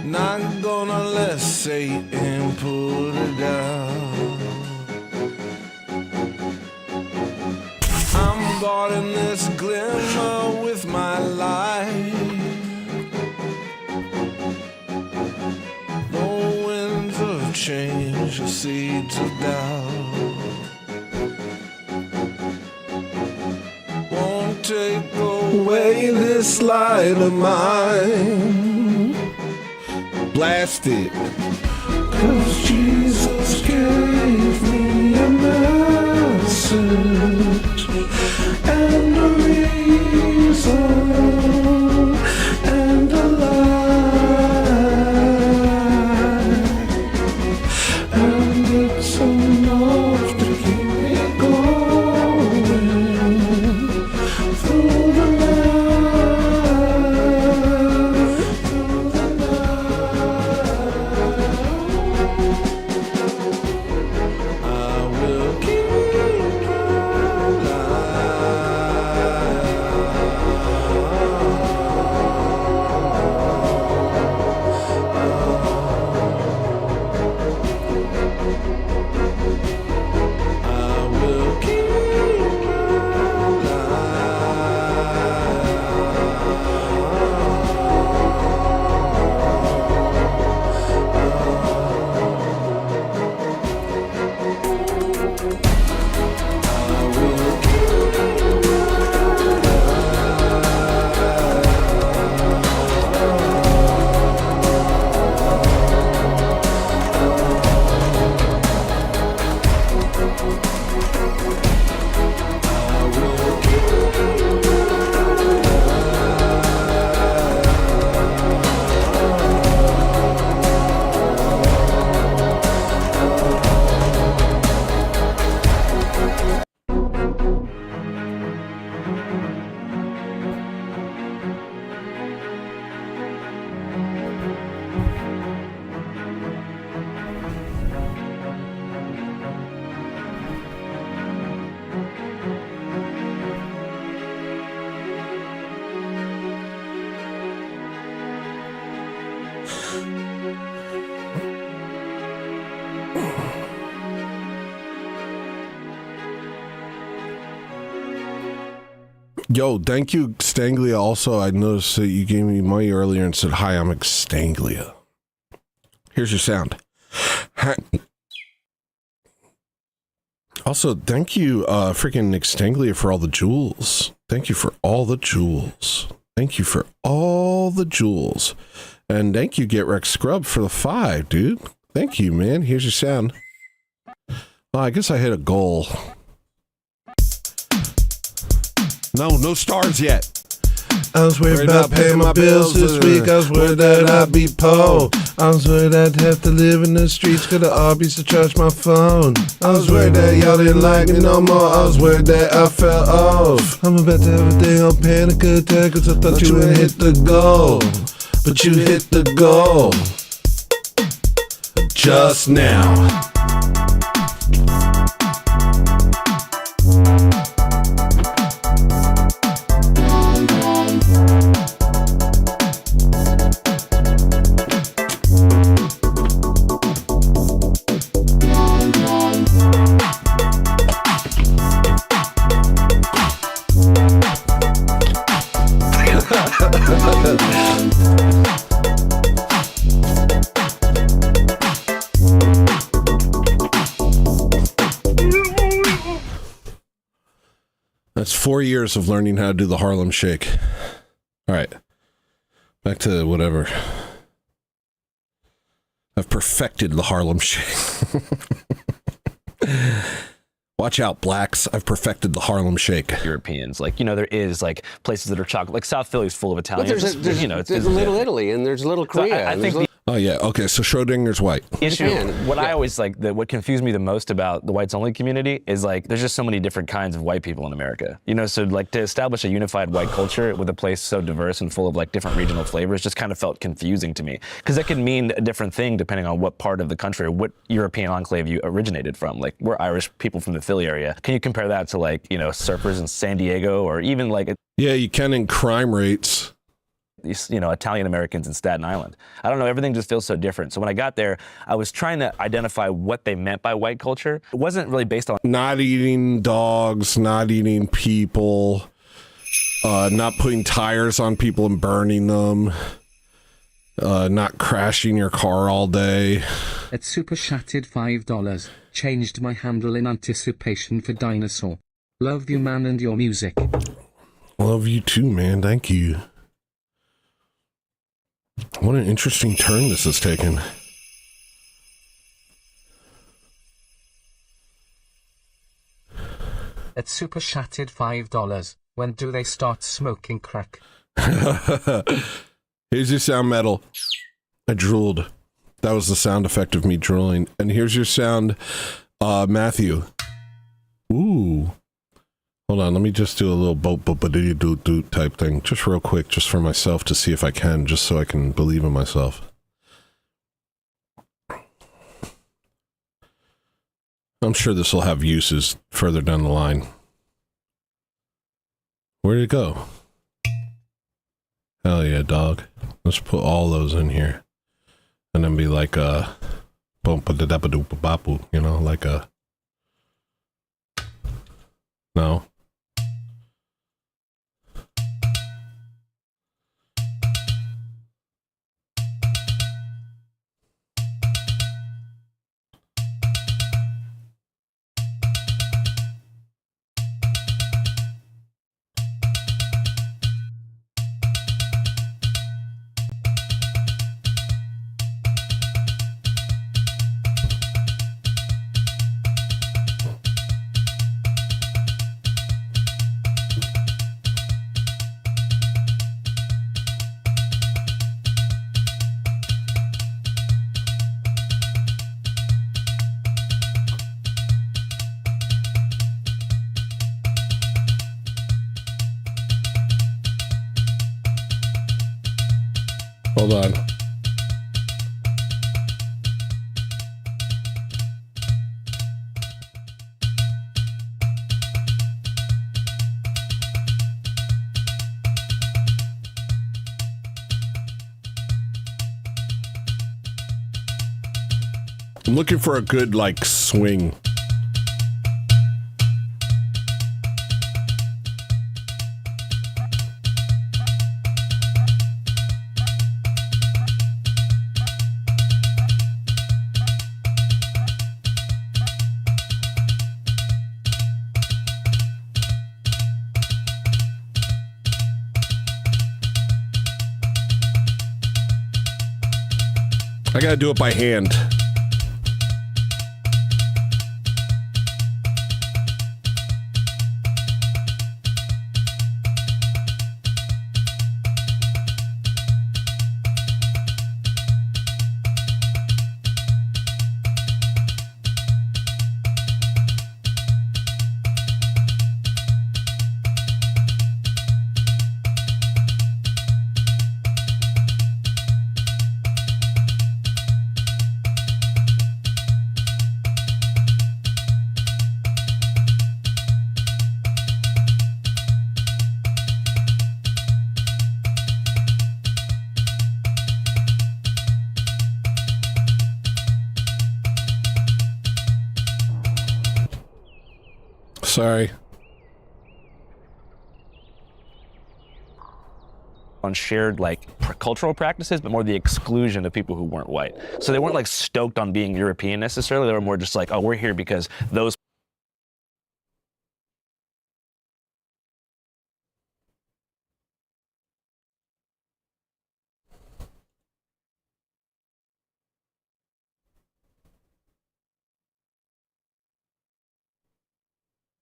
Not gonna let Satan put it down. I'm guarding this glimmer with my life. No winds of change or seeds of doubt won't take away this light of mine. Blast it. 'Cause Jesus gave me a message and a reason and a life, and it's enough to keep me going through the night, through the night. I will keep on Yo, thank you, Stanglia. Also, I noticed that you gave me money earlier and said, hi, I'm Stanglia. Here's your sound. Hi. Also, thank you, freaking Nick Stanglia, for all the jewels. Thank you for all the jewels. Thank you for all the jewels. And thank you, Get Rex Scrub, for the 5, dude. Thank you, man. Here's your sound. Well, I guess I hit a goal. No stars yet. I was worried about paying my bills this week. I was worried that I'd be poor. I was worried I'd have to live in the streets. Could have obviously charged my phone. I was worried that y'all didn't like me no more. I was worried that I fell off. I'm about to have a day on panic attack, cause I thought you would hit the goal. But you hit the goal. Just now. That's 4 years of learning how to do the Harlem Shake. All right. Back to whatever. I've perfected the Harlem Shake. Watch out, blacks. I've perfected the Harlem Shake. Europeans, like, you know, there is like places that are chocolate, like South Philly's full of Italians. But there's Little Italy and there's Little Korea. So I think oh yeah, okay, so Schrodinger's white. issue, what I always like, what confused me the most about the whites only community is like, there's just so many different kinds of white people in America. You know, so like to establish a unified white culture with a place so diverse and full of like different regional flavors just kind of felt confusing to me. Because that could mean a different thing depending on what part of the country or what European enclave you originated from. Like we're Irish people from the Philly area. Can you compare that to like, you know, surfers in San Diego or even like... Yeah, you can in crime rates. These, you know, Italian Americans in Staten Island. I don't know, everything just feels so different. So when I got there, I was trying to identify what they meant by white culture. It wasn't really based on not eating dogs, not eating people, not putting tires on people and burning them, not crashing your car all day. At Super Shattered $5. Changed my handle in anticipation for Dinosaur. Love you, man, and your music. Love you too, man. Thank you. What an interesting turn this has taken. At Super Shattered $5. When do they start smoking crack? Here's your sound, Metal. I drooled. That was the sound effect of me drooling. And here's your sound, Matthew. Ooh. Hold on, let me just do a little boop type thing, just real quick, just for myself to see if I can, just so I can believe in myself. I'm sure this will have uses further down the line. Where did it go? Hell yeah, dog. Let's put all those in here. And then be like a you know, like a... No. Hold on. I'm looking for a good, like, swing. I gotta do it by hand. Sorry. On shared like cultural practices, but more the exclusion of people who weren't white. So they weren't like stoked on being European necessarily. They were more just like, oh, we're here because those.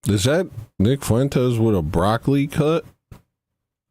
Is that Nick Fuentes with a broccoli cut?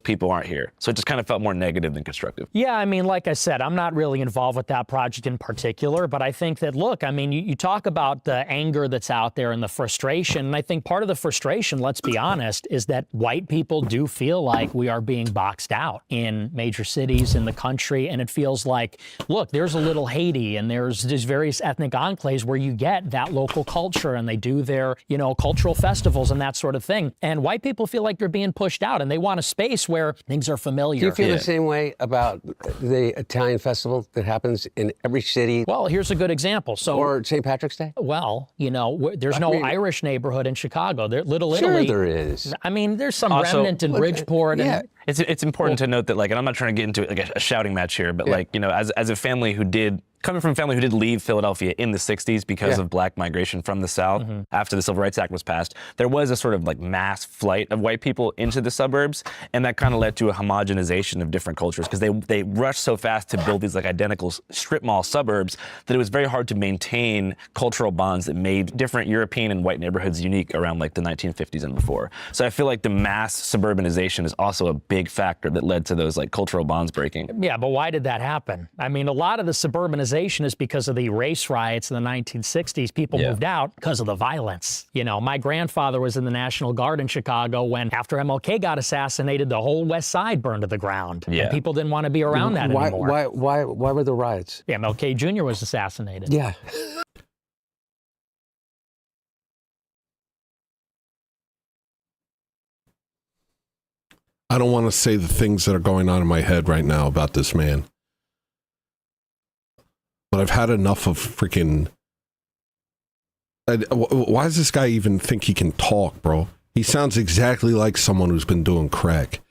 People aren't here. So it just kind of felt more negative than constructive. Yeah, I mean, like I said, I'm not really involved with that project in particular, but I think that, look, I mean, you talk about the anger that's out there and the frustration, and I think part of the frustration, let's be honest, is that white people do feel like we are being boxed out in major cities in the country, and it feels like, look, there's a little Haiti, and there's various ethnic enclaves where you get that local culture, and they do their, you know, cultural festivals and that sort of thing, and white people feel like they're being pushed out, and they want a space where things are familiar. Do you feel the same way about the Italian festival that happens in every city? Well, here's a good example. Or St. Patrick's Day? Well, you know, there's no Irish neighborhood in Chicago. Little Italy. Sure there is. I mean, there's some remnant in Bridgeport. Yeah. It's important to note that, like, and I'm not trying to get into like a shouting match here, but like, you know, as a family who did, coming from a family who did leave Philadelphia in the 60s because of black migration from the South after the Civil Rights Act was passed, there was a sort of like mass flight of white people into the suburbs, and that kind of led to a homogenization of different cultures because they rushed so fast to build these like identical strip mall suburbs that it was very hard to maintain cultural bonds that made different European and white neighborhoods unique around like the 1950s and before. So I feel like the mass suburbanization is also a big factor that led to those like cultural bonds breaking. Yeah, but why did that happen? I mean, a lot of the suburbanization is because of the race riots in the 1960s. People moved out because of the violence. You know, my grandfather was in the National Guard in Chicago when, after MLK got assassinated, the whole West Side burned to the ground. Yeah. And people didn't want to be around that anymore. Why were the riots? Yeah, MLK Jr. was assassinated. Yeah. I don't want to say the things that are going on in my head right now about this man. But I've had enough of freaking... Why does this guy even think he can talk, bro? He sounds exactly like someone who's been doing crack.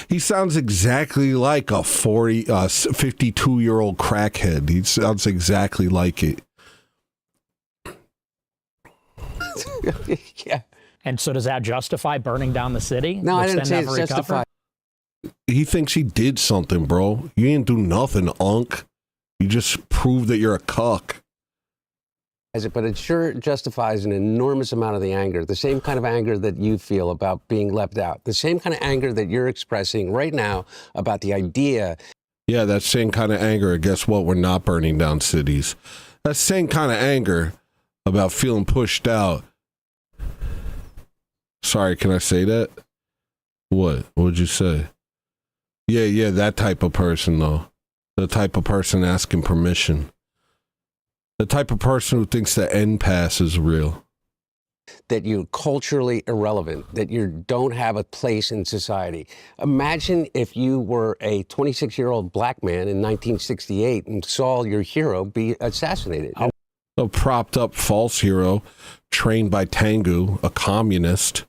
He sounds exactly like a 52-year-old crackhead. He sounds exactly like it. Yeah. And so does that justify burning down the city? No, I didn't say it's justified. He thinks he did something, bro. You didn't do nothing, unk. You just prove that you're a cuck. But it sure justifies an enormous amount of the anger, the same kind of anger that you feel about being left out, the same kind of anger that you're expressing right now about the idea. Yeah, that same kind of anger. Guess what? We're not burning down cities. That same kind of anger about feeling pushed out. Sorry, can I say that? What? What'd you say? Yeah, that type of person, though. The type of person asking permission. The type of person who thinks the end pass is real. That you're culturally irrelevant, that you don't have a place in society. Imagine if you were a 26-year-old black man in 1968 and saw your hero be assassinated. A propped up false hero trained by Tengu, a communist,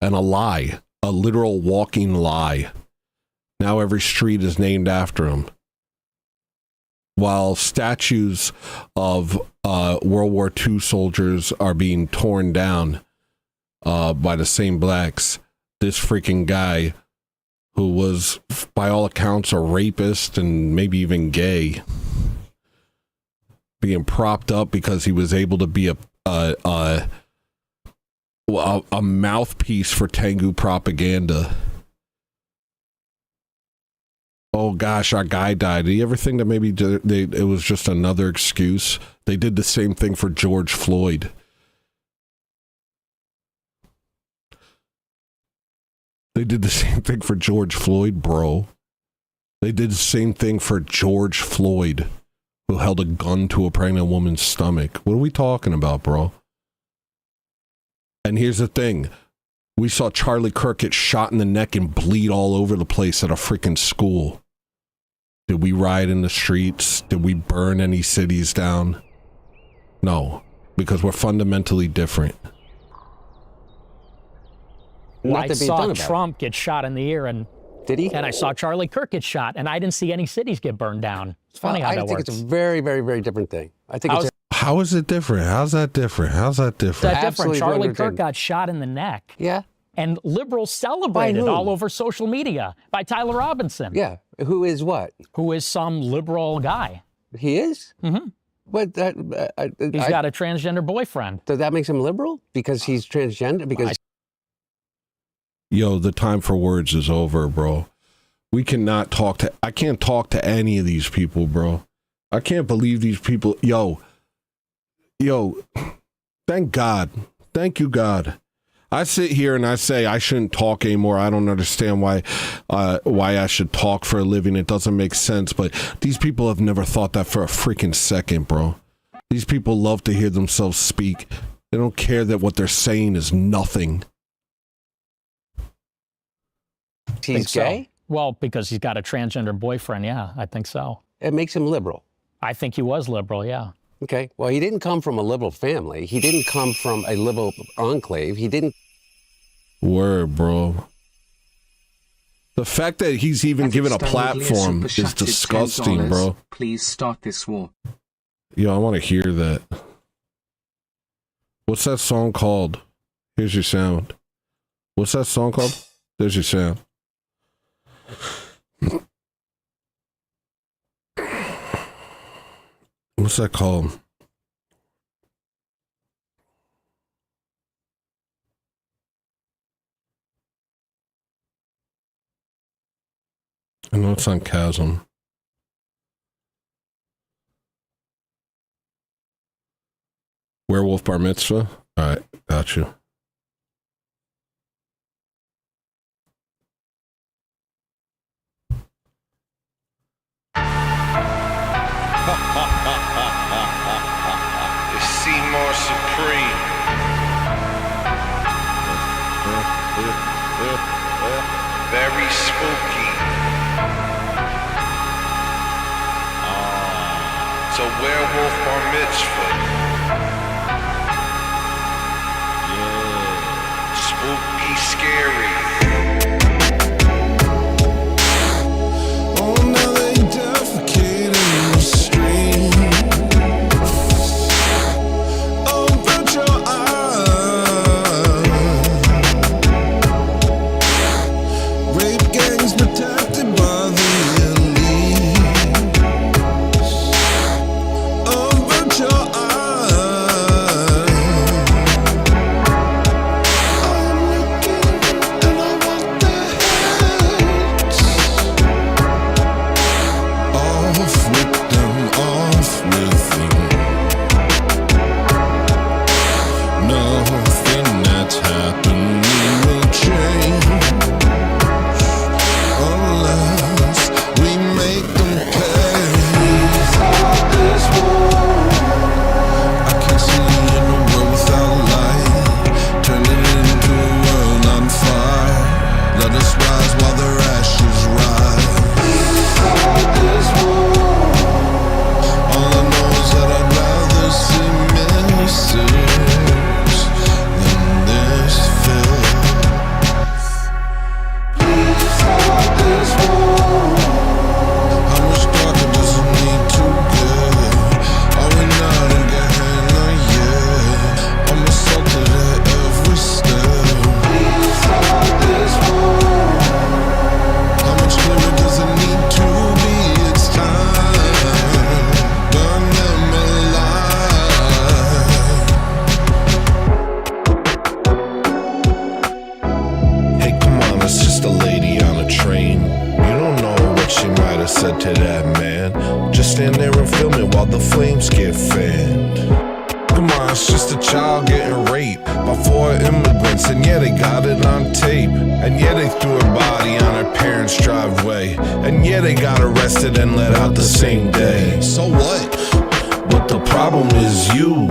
and a lie, a literal walking lie. Now every street is named after him. While statues of World War II soldiers are being torn down by the same blacks, this freaking guy, who was, by all accounts, a rapist and maybe even gay, being propped up because he was able to be a mouthpiece for Tengu propaganda. Oh gosh, our guy died. Did you ever think that maybe it was just another excuse? They did the same thing for George Floyd. They did the same thing for George Floyd, bro. They did the same thing for George Floyd, who held a gun to a pregnant woman's stomach. What are we talking about, bro? And here's the thing. We saw Charlie Kirk get shot in the neck and bleed all over the place at a freaking school. Did we riot in the streets? Did we burn any cities down? No, because we're fundamentally different. I saw Trump get shot in the ear, and did he? And I saw Charlie Kirk get shot, and I didn't see any cities get burned down. It's funny how that works. I think it's a very, very, very different thing. I think it's how is it different? How's that different? How's that different? That's different. Charlie Kirk got shot in the neck. Yeah. And liberals celebrated all over social media by Tyler Robinson. Yeah. Who is what? Who is some liberal guy. He is? Mm-hmm. But he's got a transgender boyfriend. So that makes him liberal? Because he's transgender? Because yo, the time for words is over, bro. We cannot talk to... I can't talk to any of these people, bro. I can't believe these people... Yo, thank God. Thank you, God. I sit here and I say I shouldn't talk anymore. I don't understand why I should talk for a living. It doesn't make sense. But these people have never thought that for a freaking second, bro. These people love to hear themselves speak. They don't care that what they're saying is nothing. He's gay? Well, because he's got a transgender boyfriend, yeah, I think so. It makes him liberal. I think he was liberal, yeah. Okay, well, he didn't come from a liberal family. He didn't come from a liberal enclave. He didn't... Word, bro. The fact that he's even given a platform is disgusting, bro. Please start this war. Yo, I want to hear that. What's that song called? Here's your sound. What's that song called? There's your sound. What's that called? I know it's on Chasm. Werewolf Bar Mitzvah? Alright, got you. It's Seymour Supreme. Very spooky. It's a werewolf bar mitzvah. Yeah. Spooky, scary. Oh, now they defecate in the street. Open your eyes. Rape gangs protected by the elite. Open your eyes. said to that man, just stand there and film it while the flames get fanned. Come on, it's just a child getting raped by 4 immigrants, and yeah, they got it on tape. And yeah, they threw her body on her parents' driveway. And yeah, they got arrested and let out the same day. So what? But the problem is you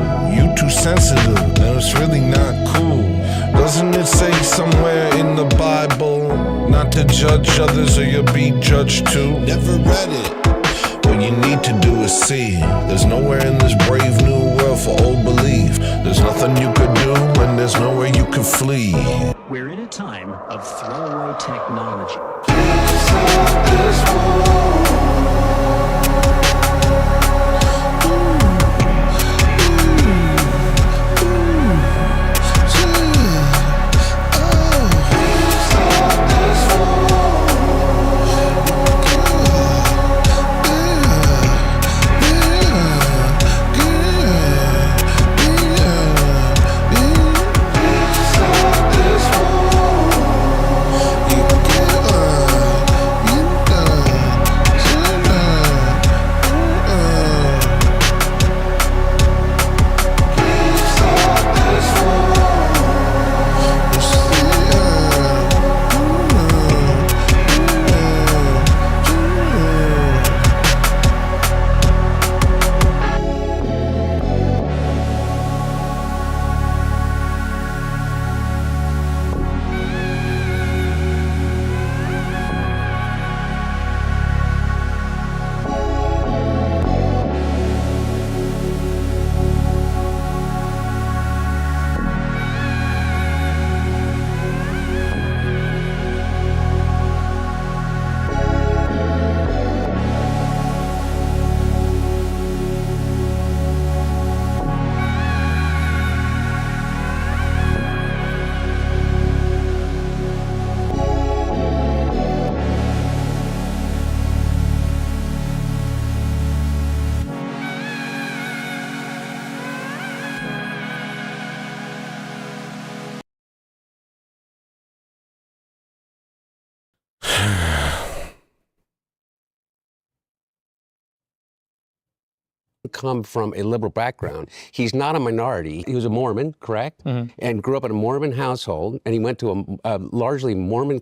too sensitive, and it's really not cool. Doesn't it say somewhere in the Bible not to judge others or you'll be judged too? Never read it. What you need to do is see. There's nowhere in this brave new world for old belief. There's nothing you could do and there's nowhere you could flee. We're in a time of throwaway technology. Come from a liberal background. He's not a minority. He was a Mormon, correct? And grew up in a Mormon household, and he went to a largely Mormon.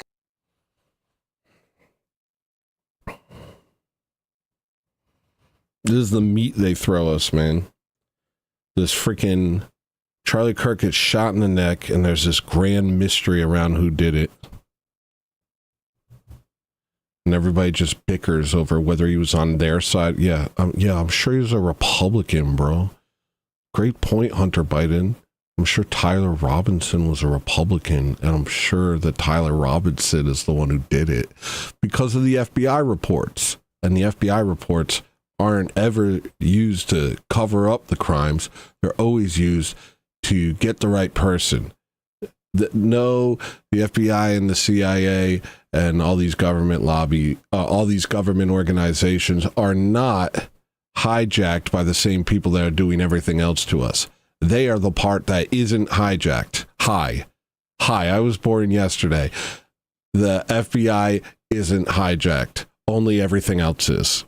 This is the meat they throw us, man. This freaking Charlie Kirk gets shot in the neck, and there's this grand mystery around who did it. And everybody just bickers over whether he was on their side. Yeah, I'm sure he was a Republican, bro. Great point, Hunter Biden. I'm sure Tyler Robinson was a Republican, and I'm sure that Tyler Robinson is the one who did it because of the FBI reports. And the FBI reports aren't ever used to cover up the crimes. They're always used to get the right person. The FBI and the CIA and all these government all these government organizations are not hijacked by the same people that are doing everything else to us. They are the part that isn't hijacked. Hi, I was born yesterday. The FBI isn't hijacked. Only everything else is.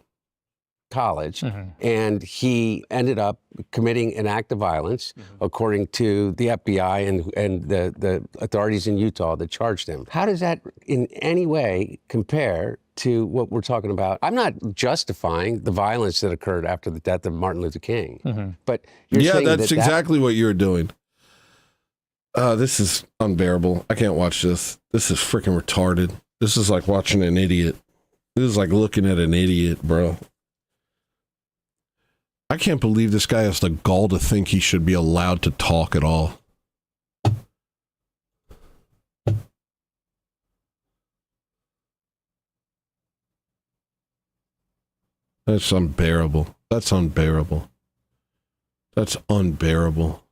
College, and he ended up committing an act of violence, according to the FBI and the authorities in Utah that charged him. How does that in any way compare to what we're talking about? I'm not justifying the violence that occurred after the death of Martin Luther King, but you're saying that's exactly what you're doing. This is unbearable. I can't watch this. This is freaking retarded. This is like watching an idiot. This is like looking at an idiot, bro. I can't believe this guy has the gall to think he should be allowed to talk at all. That's unbearable. That's unbearable. That's unbearable.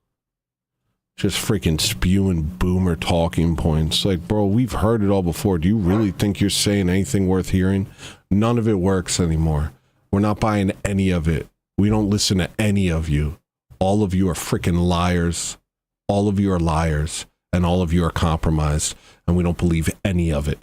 Just freaking spewing boomer talking points. Like, bro, we've heard it all before. Do you really think you're saying anything worth hearing? None of it works anymore. We're not buying any of it. We don't listen to any of you. All of you are freaking liars. All of you are liars. And all of you are compromised. And we don't believe any of it.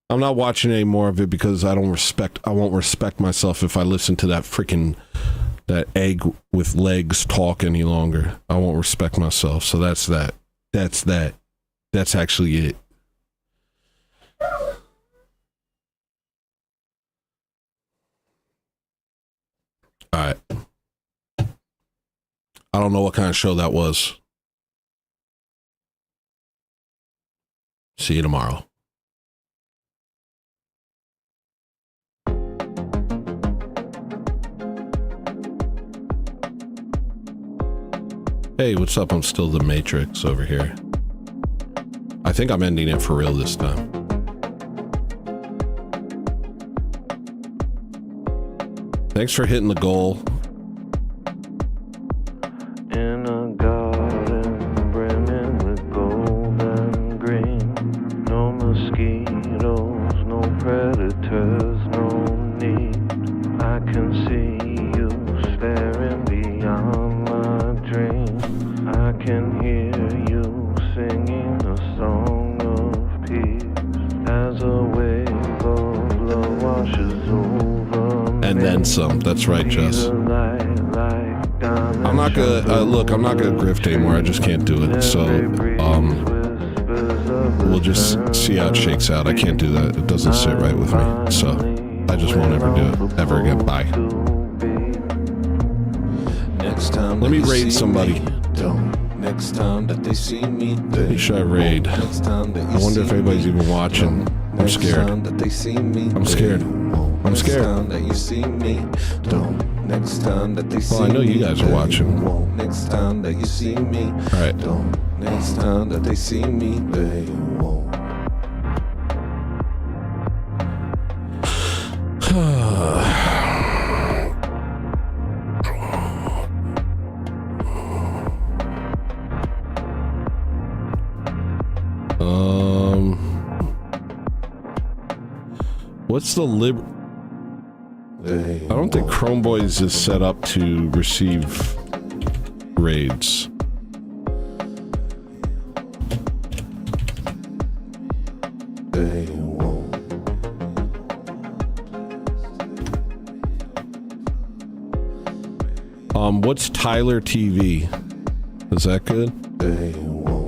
I'm not watching any more of it because I won't respect myself if I listen to that egg with legs talk any longer. I won't respect myself. So that's that. That's actually it. All right. I don't know what kind of show that was. See you tomorrow. Hey, what's up? I'm still the Matrix over here. I think I'm ending it for real this time. Thanks for hitting the goal. In a garden brimming with gold and green. No mosquitoes, no predators, no need. I can see you staring beyond my dream. I can hear you singing a song of peace as a wave of love washes over me. And then some. That's right, Jess. I'm not gonna look. I'm not gonna grift anymore. I just can't do it. So, we'll just see how it shakes out. I can't do that. It doesn't sit right with me. So, I just won't ever do it ever again. Bye. Next time let me raid somebody. Next time that they see me, Make sure I raid. I wonder if anybody's even watching. I'm scared. I'm scared. I'm scared. That you see me, don't. Next time that they see me, well, I know you guys are watching. Next time that you see me, all right. Don't. Next time that they see me, they won't. What's the I don't think Chrome Boys is set up to receive raids. They won't. What's Tyler TV? Is that good? They won't.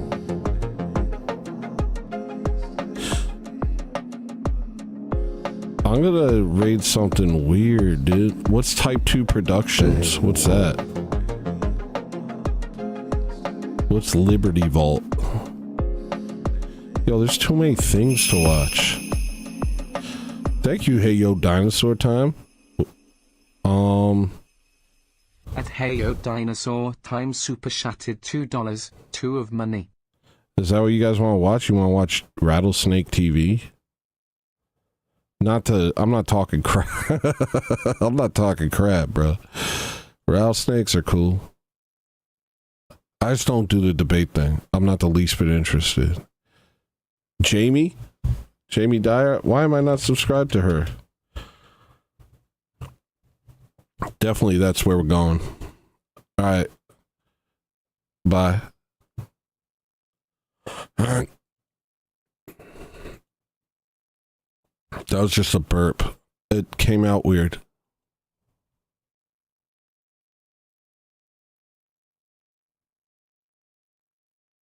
I'm gonna raid something weird, dude. What's Type 2 Productions? What's that? What's Liberty Vault? Yo, there's too many things to watch. Thank you, Hey Yo Dinosaur Time. At Hey Yo Dinosaur Time super chatted $2, 2 of money. Is that what you guys want to watch? You want to watch Rattlesnake TV? I'm not talking crap. I'm not talking crap, bro. Rattlesnakes are cool. I just don't do the debate thing. I'm not the least bit interested. Jamie Dyer? Why am I not subscribed to her? Definitely that's where we're going. All right. Bye. All right. That was just a burp. It came out weird.